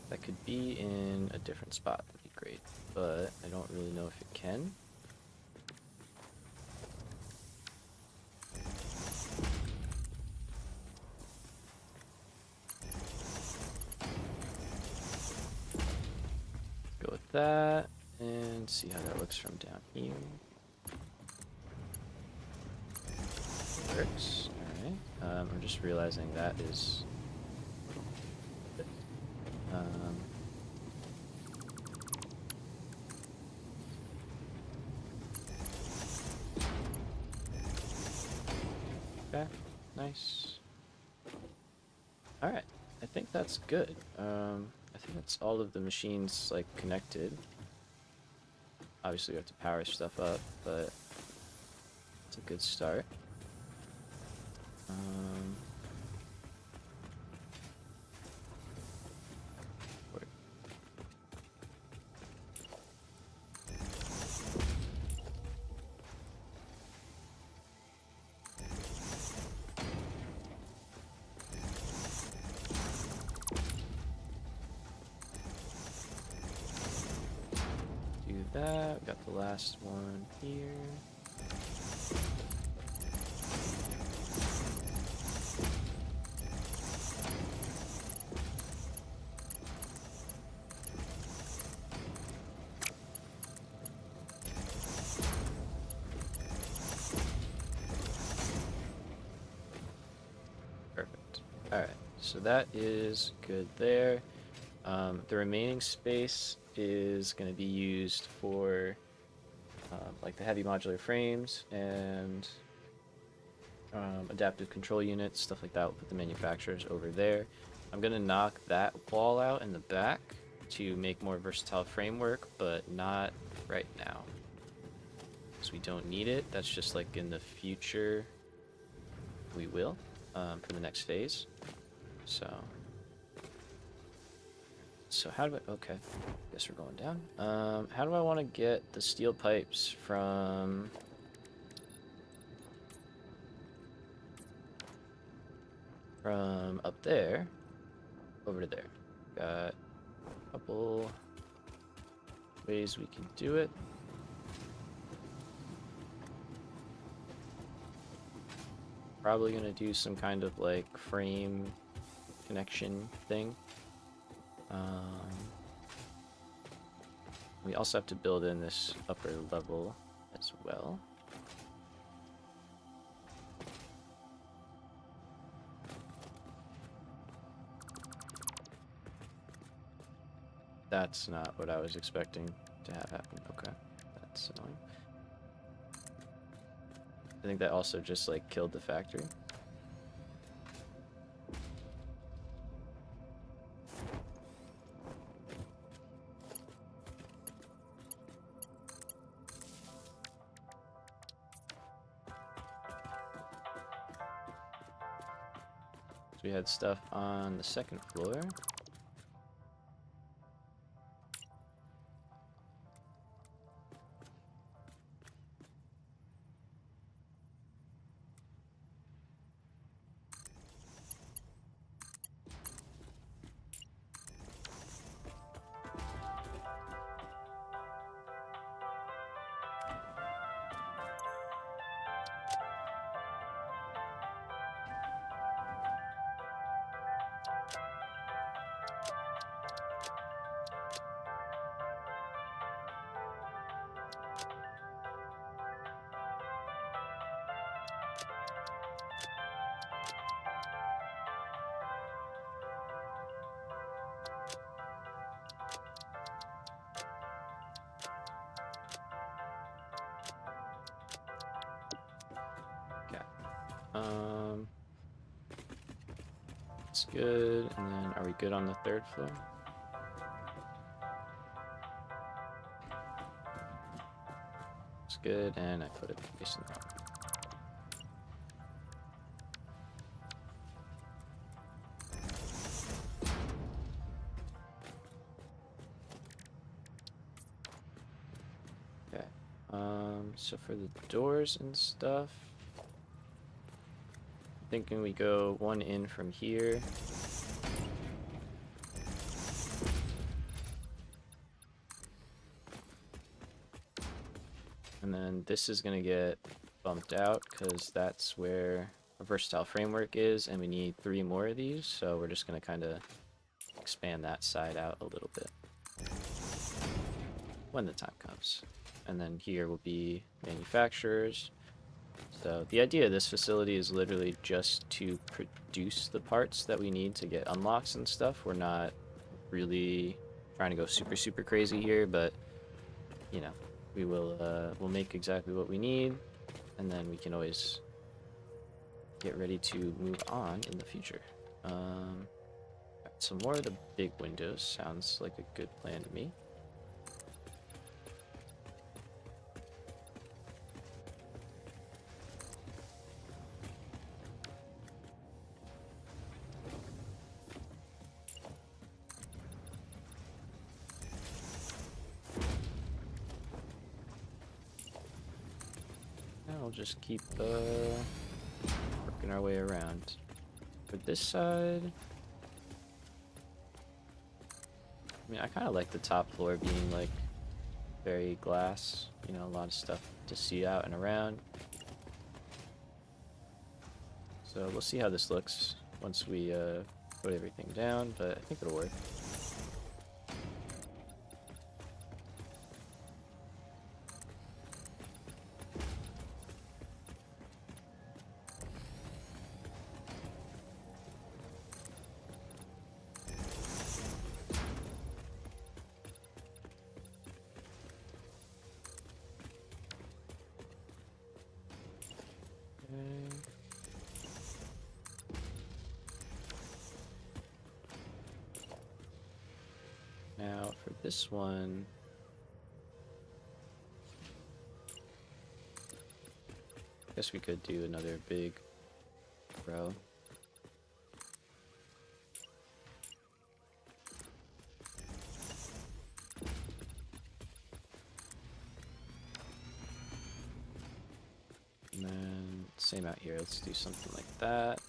That could be in a different spot. That'd be great, but I don't really know if it can. Go with that and see how that looks from down here. Works. Alright. I'm just realizing that is Okay, nice. Alright, I think that's good. I think that's all of the machines, like, connected. Obviously we have to power stuff up, but it's a good start. Do that. We got the last one here. Perfect. Alright, so that is good there. The remaining space is going to be used for like the heavy modular frames and adaptive control units, stuff like that. We'll put the manufacturers over there. I'm going to knock that wall out in the back to make more versatile framework, but not right now. Because we don't need it. That's just like in the future we will for the next phase. So how do I... Okay, guess we're going down. How do I want to get the steel pipes from up there over to there? Got a couple ways we can do it. Probably gonna do some kind of like frame connection thing. We also have to build in this upper level as well. That's not what I was expecting to have happen. Okay, that's annoying. I think that also just like killed the factory. So we had stuff on the second floor. That's good. And then are we good on the third floor? It's good, and I put it facing wrong. Okay. So for the doors and stuff, thinking we go one in from here. And then this is going to get bumped out because that's where a versatile framework is, and we need 3 more of these, so we're just going to kind of expand that side out a little bit when the time comes. And then here will be manufacturers. So the idea of this facility is literally just to produce the parts that we need to get unlocks and stuff. We're not really trying to go super crazy here, but you know, we'll make exactly what we need, and then we can always get ready to move on in the future. Some more of the big windows sounds like a good plan to me. And we'll just keep working our way around. For this side, I mean, I kind of like the top floor being like very glass, you know, a lot of stuff to see out and around. So we'll see how this looks once we put everything down, but I think it'll work. Now for this one, I guess we could do another big row. And then same out here, let's do something like that.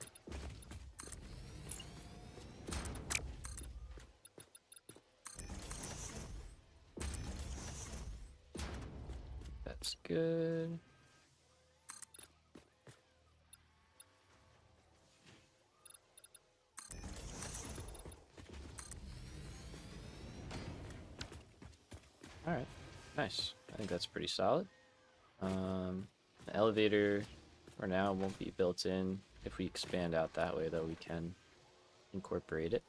That's good. Alright, nice. I think that's pretty solid. The elevator for now won't be built in. If we expand out that way, though, we can incorporate it.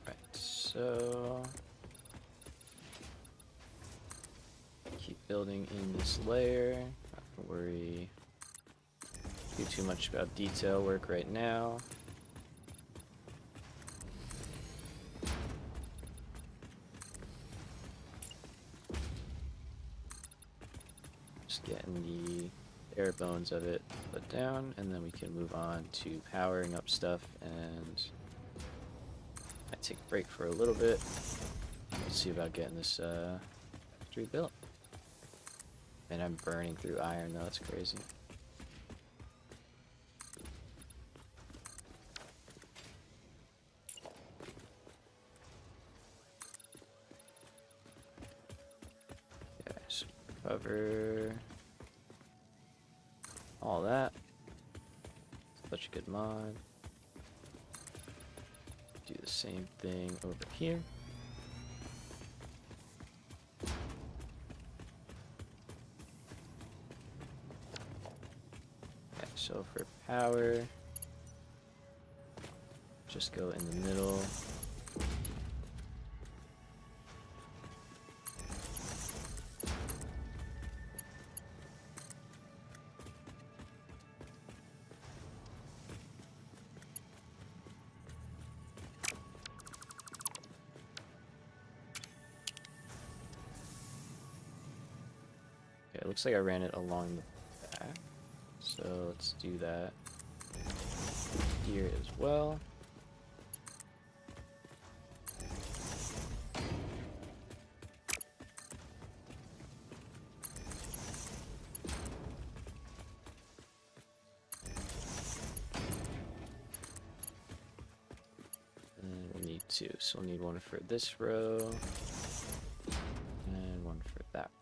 Right, so keep building in this layer. Not to worry too much about detail work right now. Just getting the bare bones of it put down, and then we can move on to powering up stuff, and I take a break for a little bit. Let's see about getting this factory built. And I'm burning through iron though, it's crazy. Okay, so cover all that. Such a good mod. Do the same thing over here. Okay, so for power, just go in the middle. Okay, it looks like I ran it along the back, so let's do that here as well. And we'll need two, so we'll need one for this row and one for that row.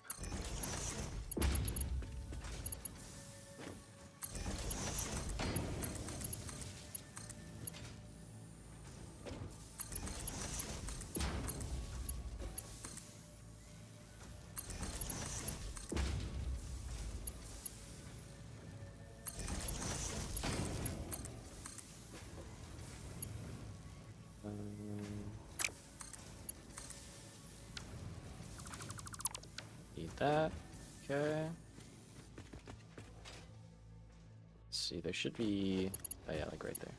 Need that. Okay. Let's see, there should be... Oh yeah, like right there.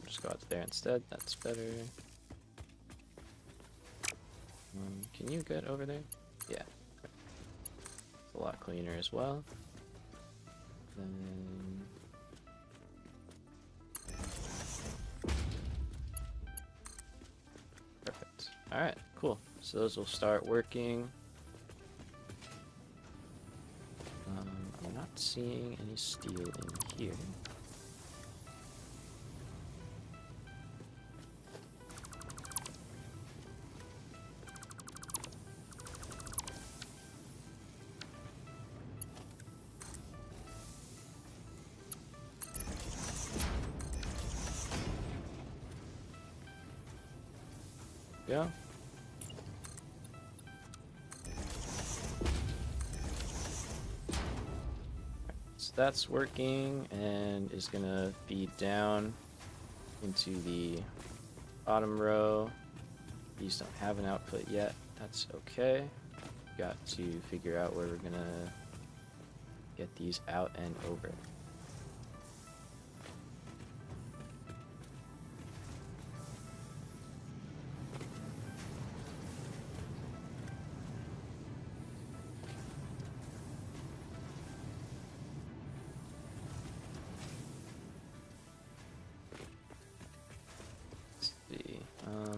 Just go out there instead, that's better. Can you get over there? Yeah. It's a lot cleaner as well. Then... Perfect. Alright, cool. So those will start working. I'm not seeing any steel in here. Go. So that's working and is gonna feed down into the bottom row. These don't have an output yet. That's okay. Got to figure out where we're gonna get these out and over.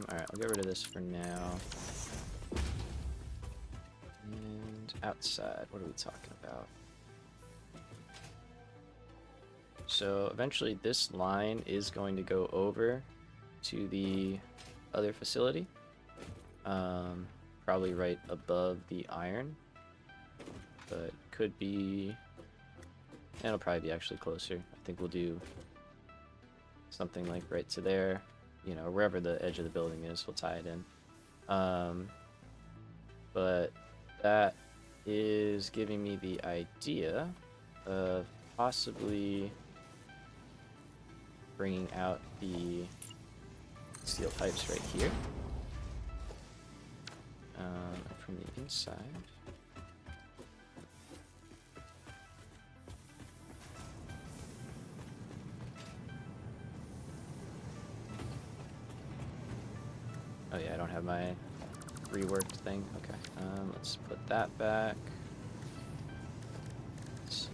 Alright, I'll get rid of this for now. And outside, what are we talking about? So eventually this line is going to go over to the other facility. Probably right above the iron. But could be... It'll probably be actually closer. I think we'll do something like right to there. You know, wherever the edge of the building is, we'll tie it in. But that is giving me the idea of possibly bringing out the steel pipes right here. From the inside. Oh yeah, I don't have my reworked thing. Okay, let's put that back. Let's see.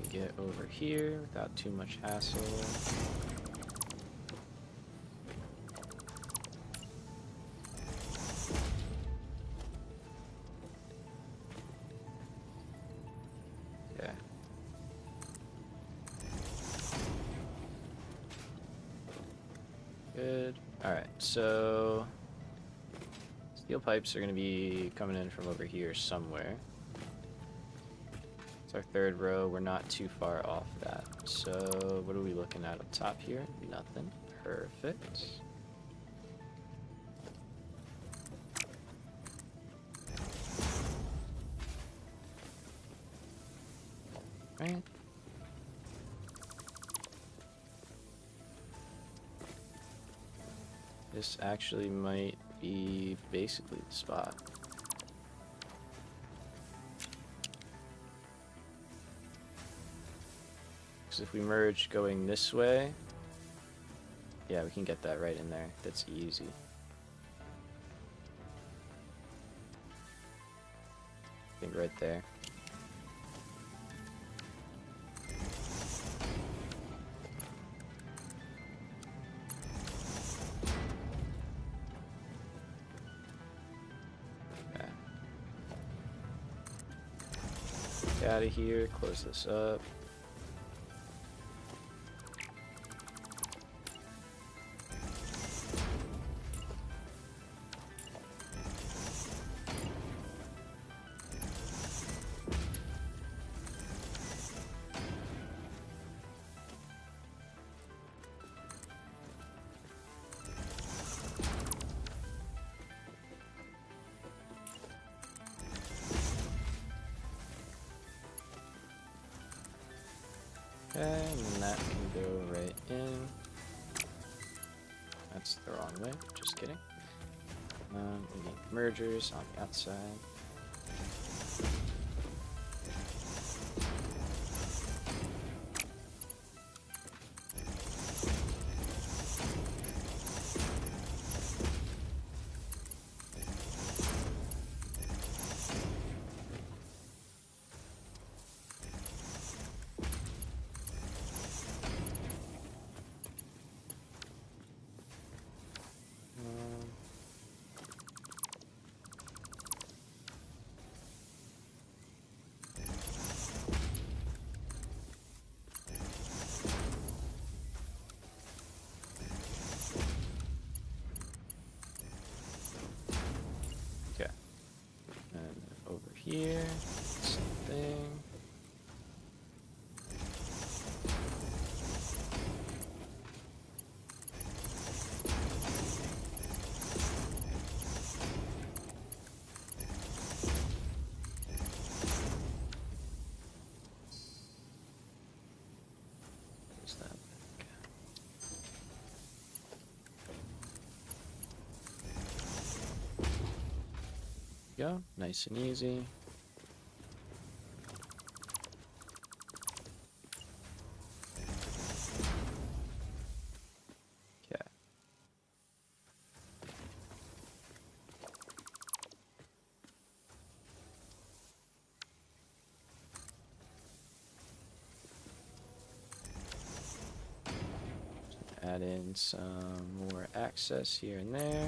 Get over here without too much hassle. Okay. Good. Alright, so steel pipes are going to be coming in from over here somewhere. It's our third row. We're not too far off that. So what are we looking at up top here? Nothing. Perfect. Right. This actually might be basically the spot. If we merge going this way, yeah, we can get that right in there. That's easy. I think right there. Okay. Get out of here, close this up. And that can go right in. That's the wrong way, just kidding. We need mergers on the outside. Okay. And over here, same thing. Where's that? Go, nice and easy. Okay. Add in some more access here and there.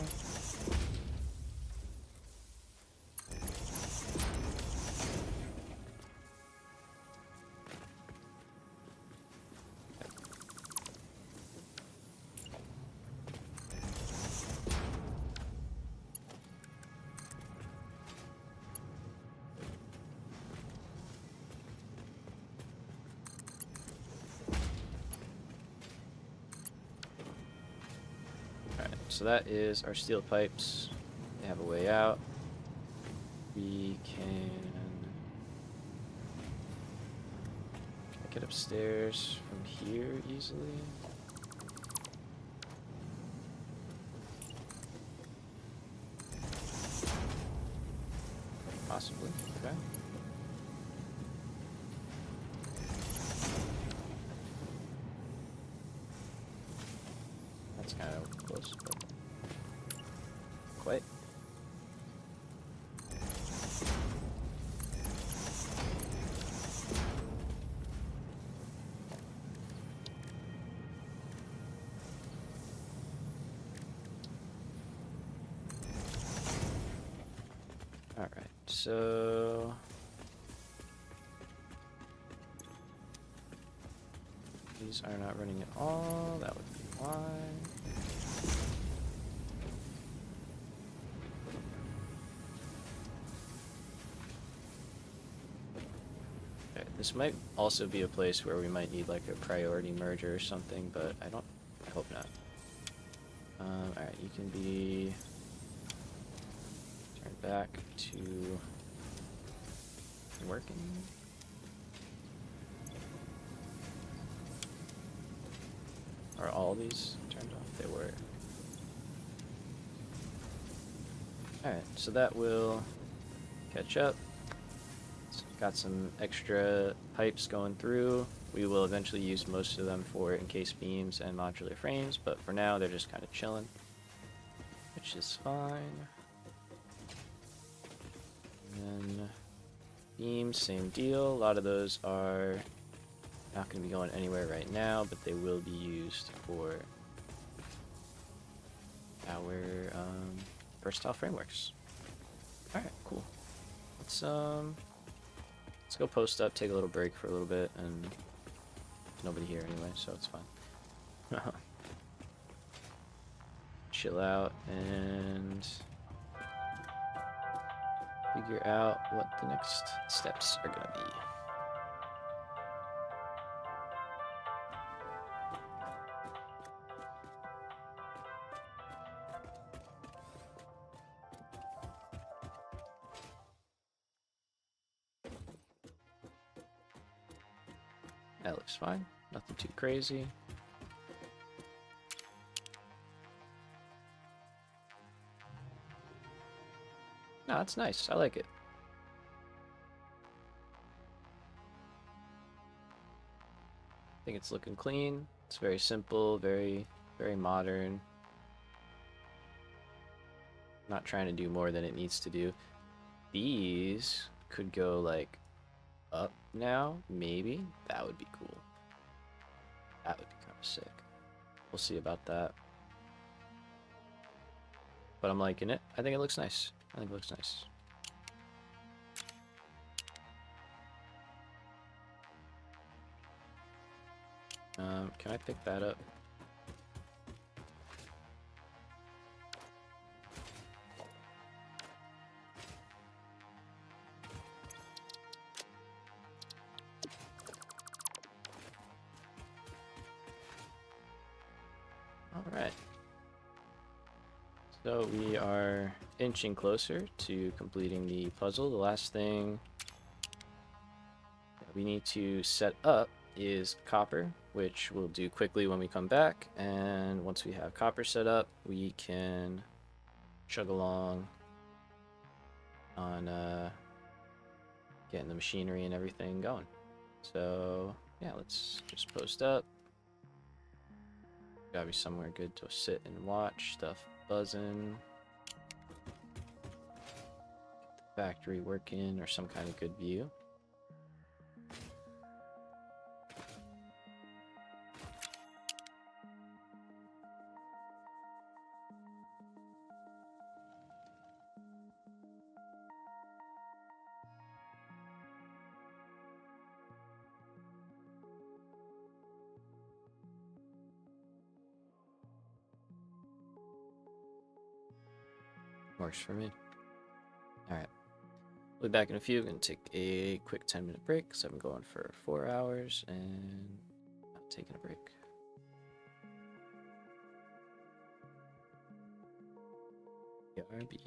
So that is our steel pipes. They have a way out. We can I get upstairs from here easily. Possibly, okay. That's kind of close, but quite. Alright, so these are not running at all. That would be why. Okay, this might also be a place where we might need like a priority merger or something, but I hope not. Alright, you can be turned back to working. Are all these turned off? They were. Alright, so that will catch up. It's got some extra pipes going through. We will eventually use most of them for encased beams and modular frames, but for now they're just kind of chilling, which is fine. And then beams, same deal. A lot of those are not going to be going anywhere right now, but they will be used for our versatile frameworks. Alright, cool. Let's go post up, take a little break for a little bit, and there's nobody here anyway, so it's fine. Chill out and figure out what the next steps are gonna be. That looks fine. Nothing too crazy. No, it's nice. I like it. I think it's looking clean. It's very simple, very modern. Not trying to do more than it needs to do. These could go like up now, maybe. That would be cool. That would be kind of sick. We'll see about that. But I'm liking it. I think it looks nice. I think it looks nice. Can I pick that up? All right. So we are inching closer to completing the puzzle. The last thing that we need to set up is copper, which we'll do quickly when we come back. And once we have copper set up, we can chug along on getting the machinery and everything going. So yeah, let's just post up. Gotta be somewhere good to sit and watch stuff buzzing. Get the factory working or some kind of good view. Works for me. Alright. We'll be back in a few. Gonna take a quick 10-minute break because I've been going for 4 hours and I'm taking a break. BRB.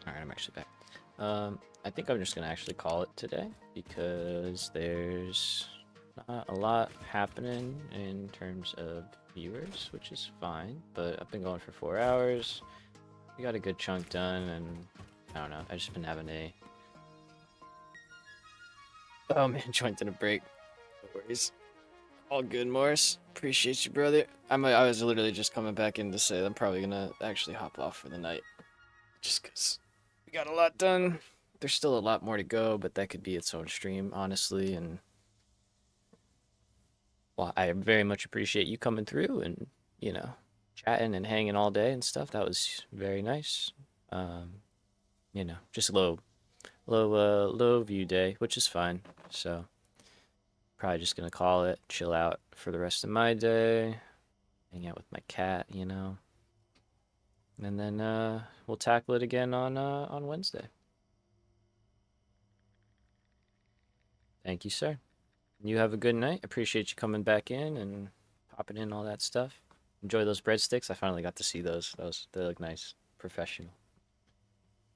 Alright, I'm actually back. I think I'm just gonna actually call it today because there's not a lot happening in terms of viewers, which is fine, but I've been going for 4 hours. We got a good chunk done, and I don't know, I've just been having a... Oh man, joint in a break. No worries. All good, Morris. Appreciate you, brother. I was literally just coming back in to say I'm probably gonna actually hop off for the night. Just because we got a lot done. There's still a lot more to go, but that could be its own stream, honestly. And well, I very much appreciate you coming through and, you know, chatting and hanging all day and stuff. That was very nice. Um, you know, just low view day, which is fine. So probably just gonna call it, chill out for the rest of my day, hang out with my cat, you know, and then we'll tackle it again on Wednesday. Thank you, sir. You have a good night. Appreciate you coming back in and popping in all that stuff. Enjoy those breadsticks. I finally got to see those. They look nice, professional.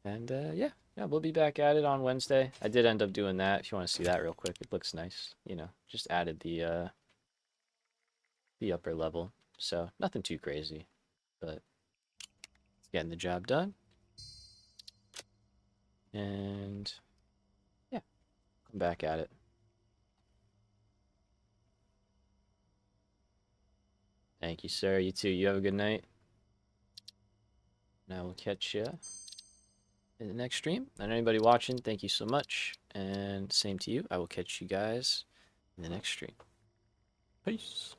And yeah, we'll be back at it on Wednesday. I did end up doing that. If you want to see that real quick, it looks nice. You know, just added the upper level, so nothing too crazy, but it's getting the job done. And yeah, come back at it. Thank you, sir. You too. You have a good night. And I will catch you in the next stream. And anybody watching, thank you so much. And same to you. I will catch you guys in the next stream. Peace.